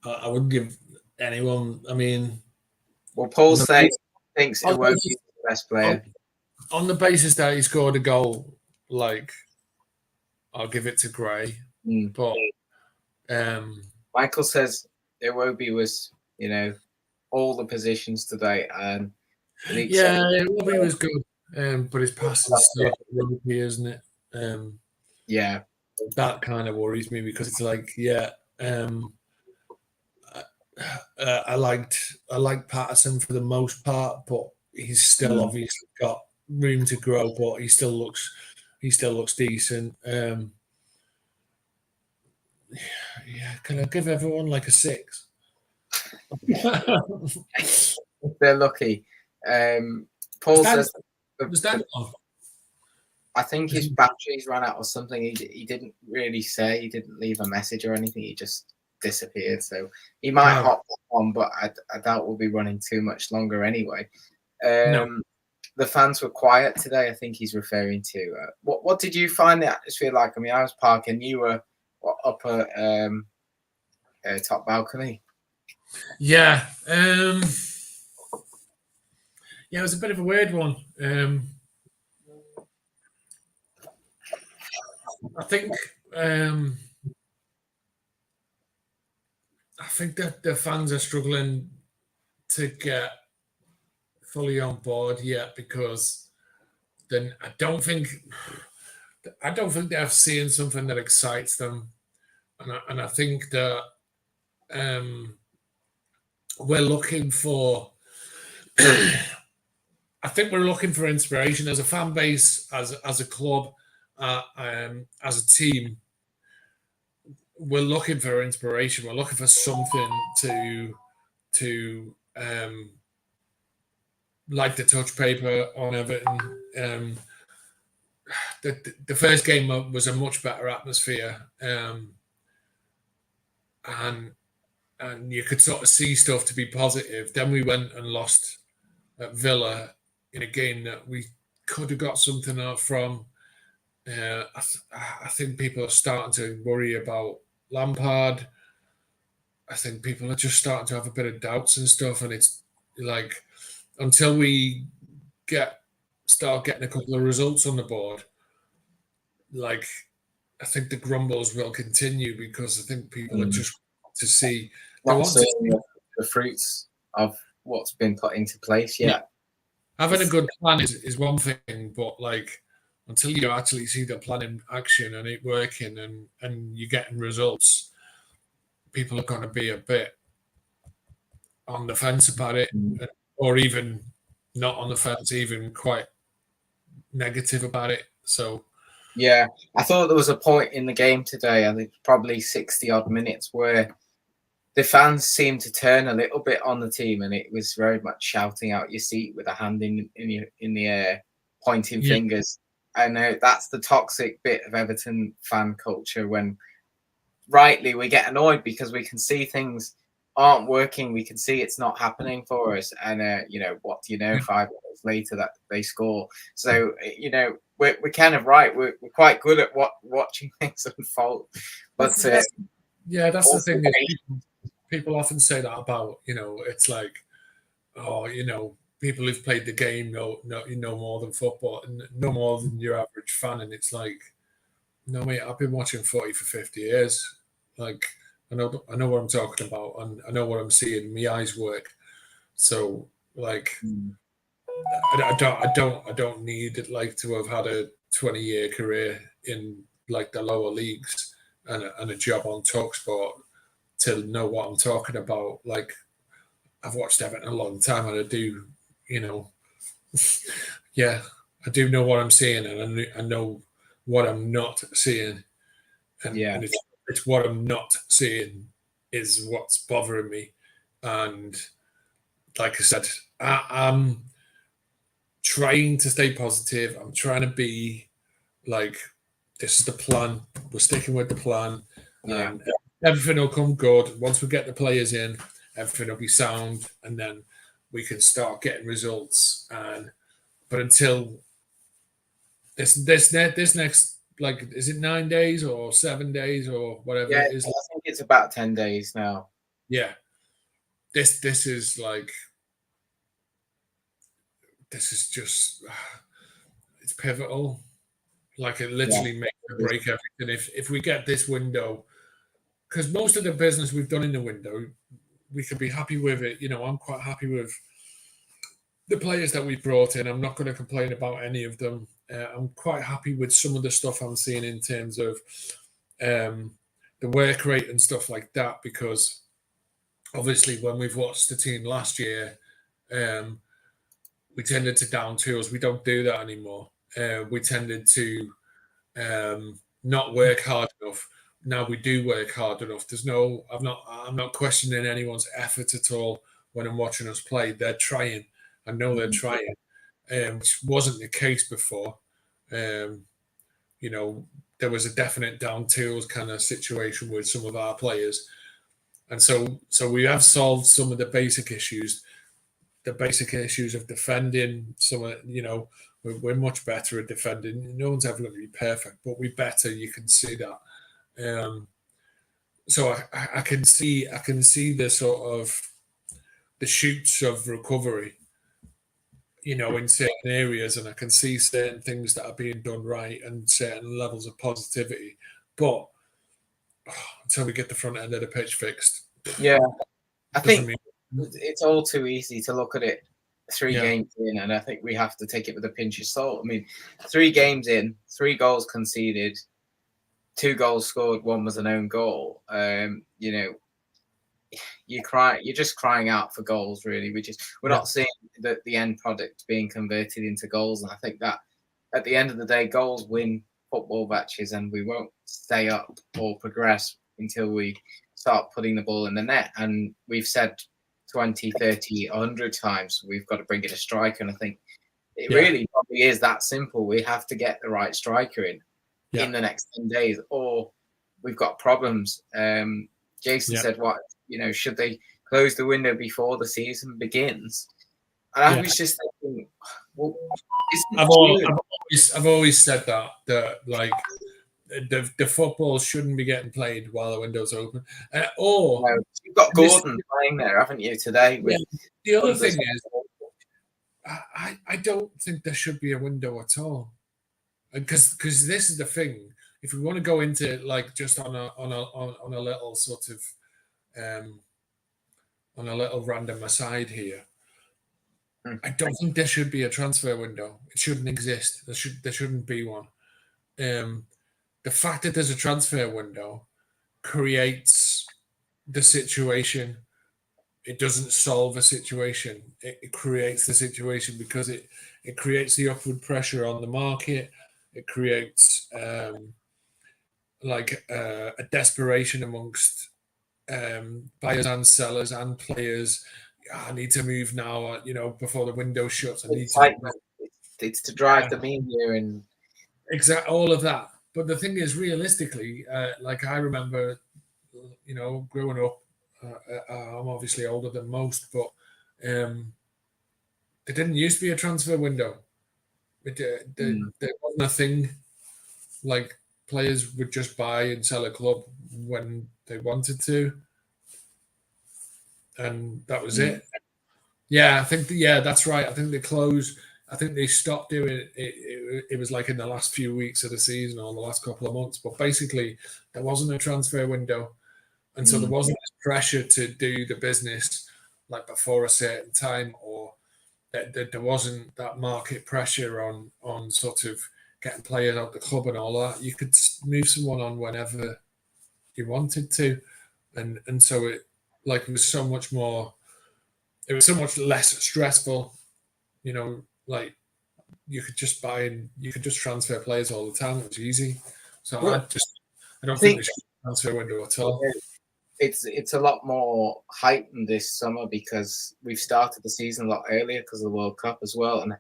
I wouldn't give anyone. I mean, well, Paul says thinks it won't be the best player on the basis that he scored a goal. Like, I'll give it to Gray, but Michael says Iwobi was, all the positions today, and Iwobi was good, but his pass is still rugby, isn't it? That kind of worries me because it's like, I liked Patterson for the most part, but he's still obviously got room to grow, but he still looks decent. Can I give everyone like a 6? If they're lucky. Paul says I think his batteries ran out or something. He didn't really say. He didn't leave a message or anything. He just disappeared. So he might hop on, but I doubt we'll be running too much longer anyway. No. The fans were quiet today. I think he's referring to. What did you find the atmosphere like? I mean, I was parking. You were up at top balcony. Yeah. It was a bit of a weird one. I think that the fans are struggling to get fully on board yet because then I don't think they're seeing something that excites them, and I think that we're looking for. I think we're looking for inspiration as a fan base, as a club, as a team. we're looking for inspiration. We're looking for something to like the touch paper on Everton. The first game was a much better atmosphere, and you could sort of see stuff to be positive. Then we went and lost at Villa in a game that we could have got something out from. I think people are starting to worry about Lampard. I think people are just starting to have a bit of doubts and stuff, and it's like until we start getting a couple of results on the board, like I think the grumbles will continue because I think people are just to see not seeing the fruits of what's been put into place yet. Yeah. Having a good plan is one thing, but like until you actually see the plan in action and it working and you're getting results, people are going to be a bit on the fence about it, or even not on the fence, even quite negative about it. So, yeah, I thought there was a point in the game today, I think probably 60 odd minutes, where the fans seemed to turn a little bit on the team, and it was very much shouting out your seat with a hand in the air, pointing fingers. I know that's the toxic bit of Everton fan culture when rightly we get annoyed because we can see things aren't working. We can see it's not happening for us. And, what do you know, 5 minutes later that they score. So, we're kind of right. We're quite good at watching things unfold. But that's the thing. People often say that about, it's like, people who've played the game know more than football and no more than your average fan. And it's like, no, mate, I've been watching footy for 50 years. Like, I know what I'm talking about, and I know what I'm seeing. My eyes work. So, like, I don't need it like to have had a 20-year career in like the lower leagues and a job on TalkSport to know what I'm talking about. Like, I've watched Everton a long time, and I do, yeah, I do know what I'm seeing, and I know what I'm not seeing, and it's what I'm not seeing is what's bothering me. And like I said, I'm trying to stay positive. I'm trying to be like, this is the plan. We're sticking with the plan, and everything will come good once we get the players in. Everything will be sound, and then we can start getting results. But until this next, like, is it 9 days or 7 days or whatever it is? I think it's about 10 days now. Yeah. This is like, this is just, it's pivotal. Like, it literally makes or break everything. If we get this window, because most of the business we've done in the window, we could be happy with it. I'm quite happy with the players that we brought in. I'm not going to complain about any of them. I'm quite happy with some of the stuff I'm seeing in terms of the work rate and stuff like that, because obviously when we've watched the team last year, we tended to down tools. We don't do that anymore. We tended to not work hard enough. Now we do work hard enough. I'm not questioning anyone's effort at all when I'm watching us play. They're trying. I know they're trying, which wasn't the case before. There was a definite down tools kind of situation with some of our players. And so we have solved some of the basic issues of defending. We're much better at defending. No one's ever going to be perfect, but we're better. You can see that. So I can see the sort of the shoots of recovery, in certain areas, and I can see certain things that are being done right and certain levels of positivity. But until we get the front end of the pitch fixed, I think it's all too easy to look at it 3 games in, and I think we have to take it with a pinch of salt. I mean, 3 games in, 3 goals conceded, 2 goals scored, 1 was an own goal. You're just crying out for goals, really. We're not seeing the end product being converted into goals, and I think that at the end of the day, goals win football matches, and we won't stay up or progress until we start putting the ball in the net. And we've said 20, 30, 100 times we've got to bring in a striker. And I think it really probably is that simple. We have to get the right striker in the next 10 days, or we've got problems. Jason said, should they close the window before the season begins? And I was just thinking, well, I've always said that like the football shouldn't be getting played while the window's open. You've got Gordon playing there, haven't you, today? The other thing is, I don't think there should be a window at all, because this is the thing. If we want to go into like just on a little sort of on a little random aside here, I don't think there should be a transfer window. It shouldn't exist. There shouldn't be one. The fact that there's a transfer window creates the situation. It doesn't solve a situation. It creates the situation because it creates the upward pressure on the market. It creates a desperation amongst buyers and sellers and players. I need to move now, before the window shuts. It's to drive the media and all of that. But the thing is, realistically, like I remember, growing up, I'm obviously older than most, but there didn't used to be a transfer window. There wasn't a thing like players would just buy and sell a club when they wanted to, and that was it. Yeah, I think that's right. I think they closed. I think they stopped doing it. It was like in the last few weeks of the season or the last couple of months. But basically, there wasn't a transfer window, and so there wasn't this pressure to do the business like before a certain time, or there wasn't that market pressure on sort of getting players out the club and all that. You could move someone on whenever you wanted to, and so it was so much more. It was so much less stressful, like you could just buy and you could just transfer players all the time. It was easy. So I don't think there's a transfer window at all. It's a lot more heightened this summer because we've started the season a lot earlier because of the World Cup as well. And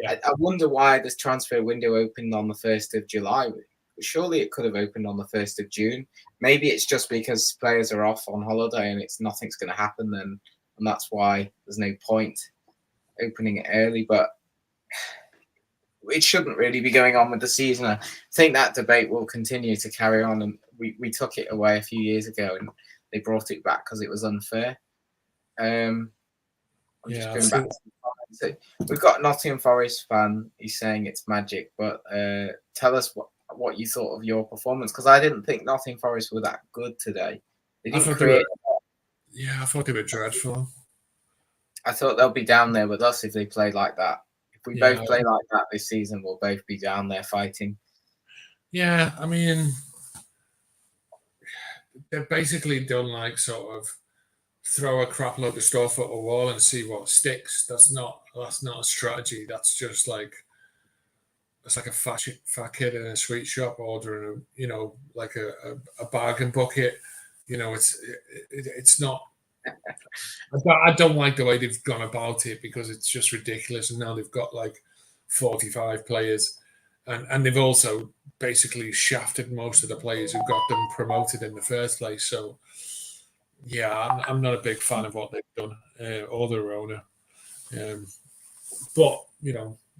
I wonder why this transfer window opened on the 1st of July. Surely it could have opened on the 1st of June. Maybe it's just because players are off on holiday and nothing's going to happen then, and that's why there's no point opening it early. But it shouldn't really be going on with the season. I think that debate will continue to carry on, and we took it away a few years ago and they brought it back because it was unfair. Just going back to the comments. We've got a Nottingham Forest fan. He's saying it's magic, but tell us what you thought of your performance, because I didn't think Nottingham Forest were that good today. They didn't create. I thought they were dreadful. I thought they'll be down there with us if they play like that. If we both play like that this season, we'll both be down there fighting. Yeah, I mean, they've basically done like sort of throw a crap load of stuff at a wall and see what sticks. That's not a strategy. That's just like it's like a fat kid in a sweet shop ordering like a bargain bucket. It's not. I don't like the way they've gone about it because it's just ridiculous. And now they've got like 45 players, and they've also basically shafted most of the players who got them promoted in the first place. So, yeah, I'm not a big fan of what they've done or their owner. But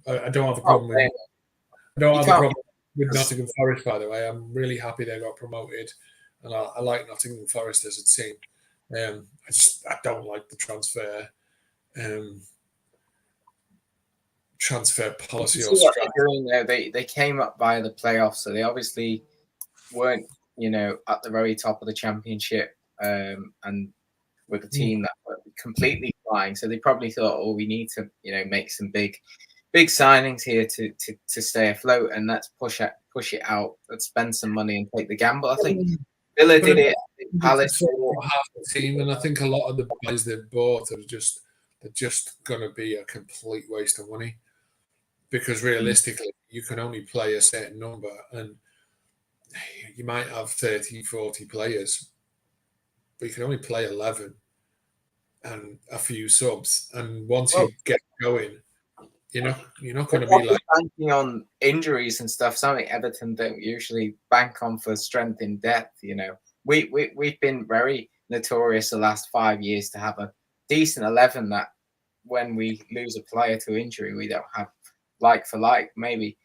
I don't have a problem with. I don't have a problem with Nottingham Forest. By the way, I'm really happy they got promoted, and I like Nottingham Forest as a team. I don't like the transfer policy or strategy. They came up by the playoffs, so they obviously weren't at the very top of the championship, and with a team that were completely flying. So they probably thought, we need to make some big signings here to stay afloat, and let's push it out. Let's spend some money and take the gamble. I think Villa did it. Palace half the team, and I think a lot of the guys they've bought are just going to be a complete waste of money, because realistically you can only play a certain number, and you might have 30, 40 players, but you can only play 11 and a few subs. And once you get going, you're not going to be like banking on injuries and stuff. Something Everton don't usually bank on for strength in depth. We've been very notorious the last 5 years to have a decent 11 that when we lose a player to injury, we don't have like for like. Maybe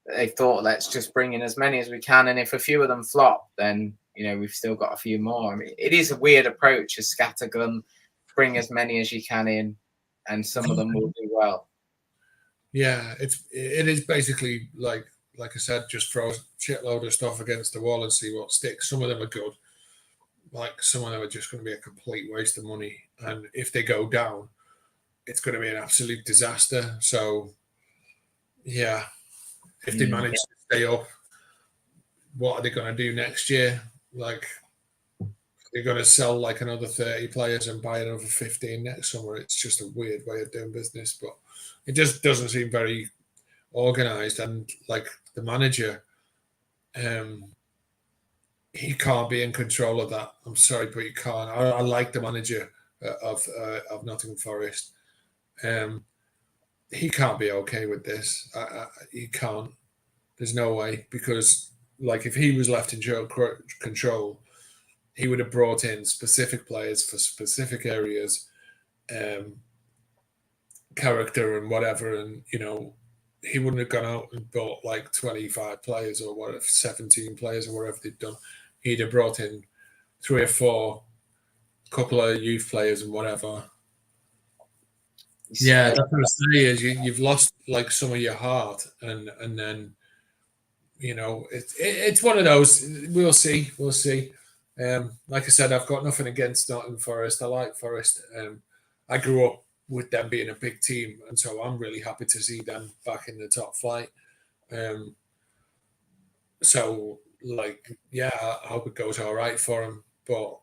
they thought, let's just bring in as many as we can, and if a few of them flop, then we've still got a few more. I mean, it is a weird approach, a scattergun, bring as many as you can in, and some of them will do well. Yeah, it is basically like I said, just throw a shitload of stuff against the wall and see what sticks. Some of them are good, like some of them are just going to be a complete waste of money, and if they go down, it's going to be an absolute disaster. So, yeah, if they manage to stay up, what are they going to do next year? Like, they're going to sell like another 30 players and buy another 15 next summer. It's just a weird way of doing business, but it just doesn't seem very organized. And like the manager, he can't be in control of that. I'm sorry, but he can't. I like the manager of Nottingham Forest. He can't be okay with this. He can't. There's no way, because like if he was left in control, he would have brought in specific players for specific areas, character and whatever, and he wouldn't have gone out and bought like 25 players or whatever, 17 players or whatever they'd done. He'd have brought in 3 or 4, couple of youth players and whatever. Yeah, that's what I say is you've lost like some of your heart, and then it's one of those. We'll see. Like I said, I've got nothing against Nottingham Forest. I like Forest. I grew up with them being a big team, and so I'm really happy to see them back in the top flight. So like, yeah, I hope it goes all right for them, but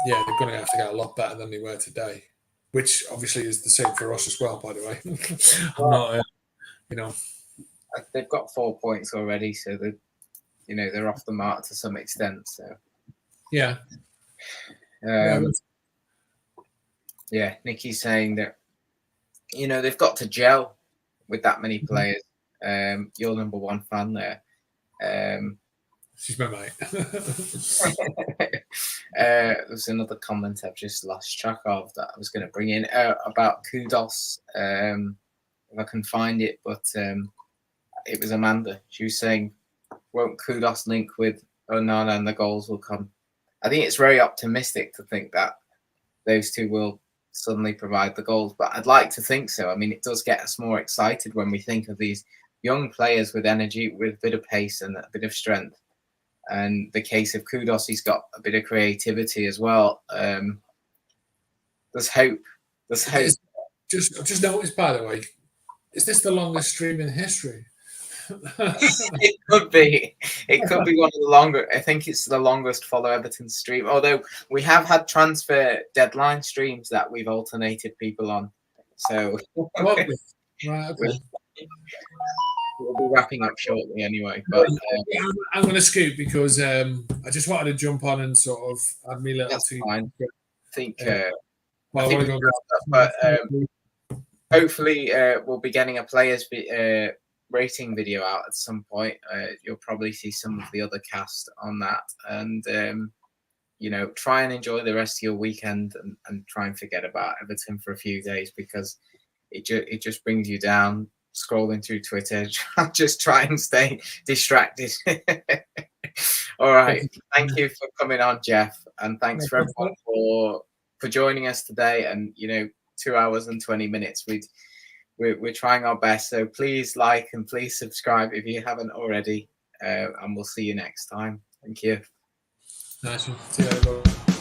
yeah, they're going to have to get a lot better than they were today, which obviously is the same for us as well, by the way. I'm not, they've got 4 points already, so they're off the mark to some extent. So yeah. Yeah, Nicky's saying that they've got to gel with that many players. You're number one fan there. She's my mate. There's another comment I've just lost track of that I was going to bring in about Kudos. If I can find it, but it was Amanda. She was saying, won't Kudos link with Onana and the goals will come? I think it's very optimistic to think that those two will suddenly provide the goals, but I'd like to think so. I mean, it does get us more excited when we think of these young players with energy, with a bit of pace and a bit of strength. And the case of Kudos, he's got a bit of creativity as well. There's hope. Just noticed, by the way, is this the longest stream in history? It could be. It could be one of the longer. I think it's the longest Follow Everton stream. Although we have had transfer deadline streams that we've alternated people on. So right, okay. We'll be wrapping up shortly anyway. But I'm going to scoot because I just wanted to jump on and sort of add me a little. That's fine. I think. Hopefully, we'll be getting a players rating video out at some point. You'll probably see some of the other cast on that, and try and enjoy the rest of your weekend and try and forget about Everton for a few days, because it just brings you down scrolling through Twitter. Just try and stay distracted. All right, thank you for coming on, Geof, and thanks for everyone for joining us today. And 2 hours and 20 minutes. We're trying our best, so please like and please subscribe if you haven't already, and we'll see you next time. Thank you. Nice one. See you later.